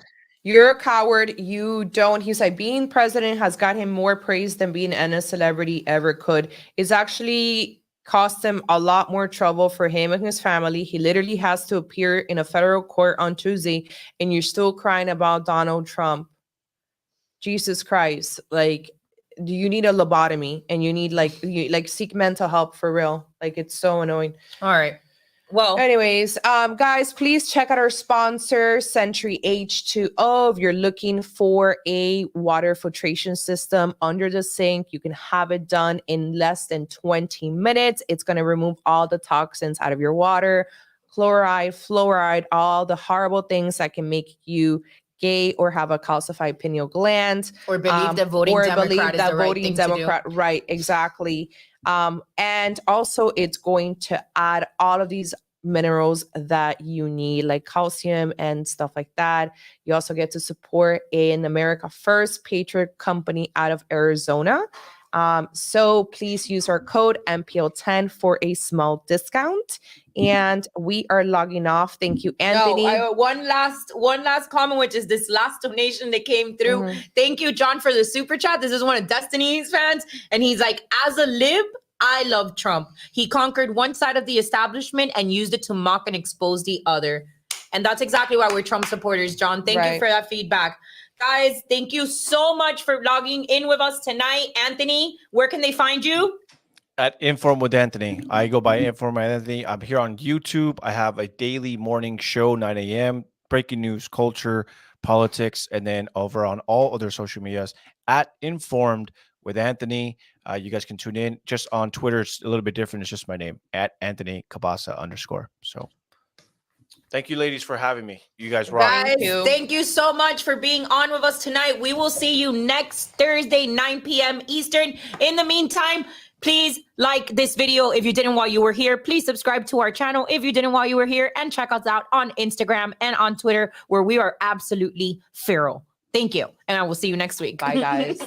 You're a coward. You don't. He's like, being president has got him more praise than being any celebrity ever could. It's actually cost him a lot more trouble for him and his family. He literally has to appear in a federal court on Tuesday, and you're still crying about Donald Trump. Jesus Christ. Like, do you need a lobotomy? And you need like seek mental help for real. Like, it's so annoying. All right. Well, anyways, guys, please check out our sponsor, Sentry H2O. If you're looking for a water filtration system under the sink, you can have it done in less than 20 minutes. It's going to remove all the toxins out of your water, chloride, fluoride, all the horrible things that can make you gay or have a calcified pineal gland, or believe that voting Democrat is the right thing to do. Right, exactly. And also it's going to add all of these minerals that you need, like calcium and stuff like that. You also get to support an America First Patriot company out of Arizona. So please use our code MPL10 for a small discount. And we are logging off. Thank you, Anthony. No, one last comment, which is this last donation that came through. Thank you, John, for the super chat. This is one of Destiny's fans, and he's like, as a lib, I love Trump. He conquered one side of the establishment and used it to mock and expose the other. And that's exactly why we're Trump supporters, John. Thank you for that feedback. Guys, thank you so much for logging in with us tonight. Anthony, where can they find you? At Inform with Anthony. I go by Inform with Anthony. I'm here on YouTube. I have a daily morning show, 9 a.m., breaking news, culture, politics, and then over on all other social medias at Informed with Anthony. You guys can tune in. Just on Twitter, it's a little bit different. It's just my name, at Anthony Cabasa _. So thank you, ladies, for having me. You guys rock. Guys, thank you so much for being on with us tonight. We will see you next Thursday, 9 p.m. Eastern. In the meantime, please like this video if you didn't while you were here. Please subscribe to our channel if you didn't while you were here. And check us out on Instagram and on Twitter, where we are absolutely feral. Thank you. And I will see you next week. Bye, guys.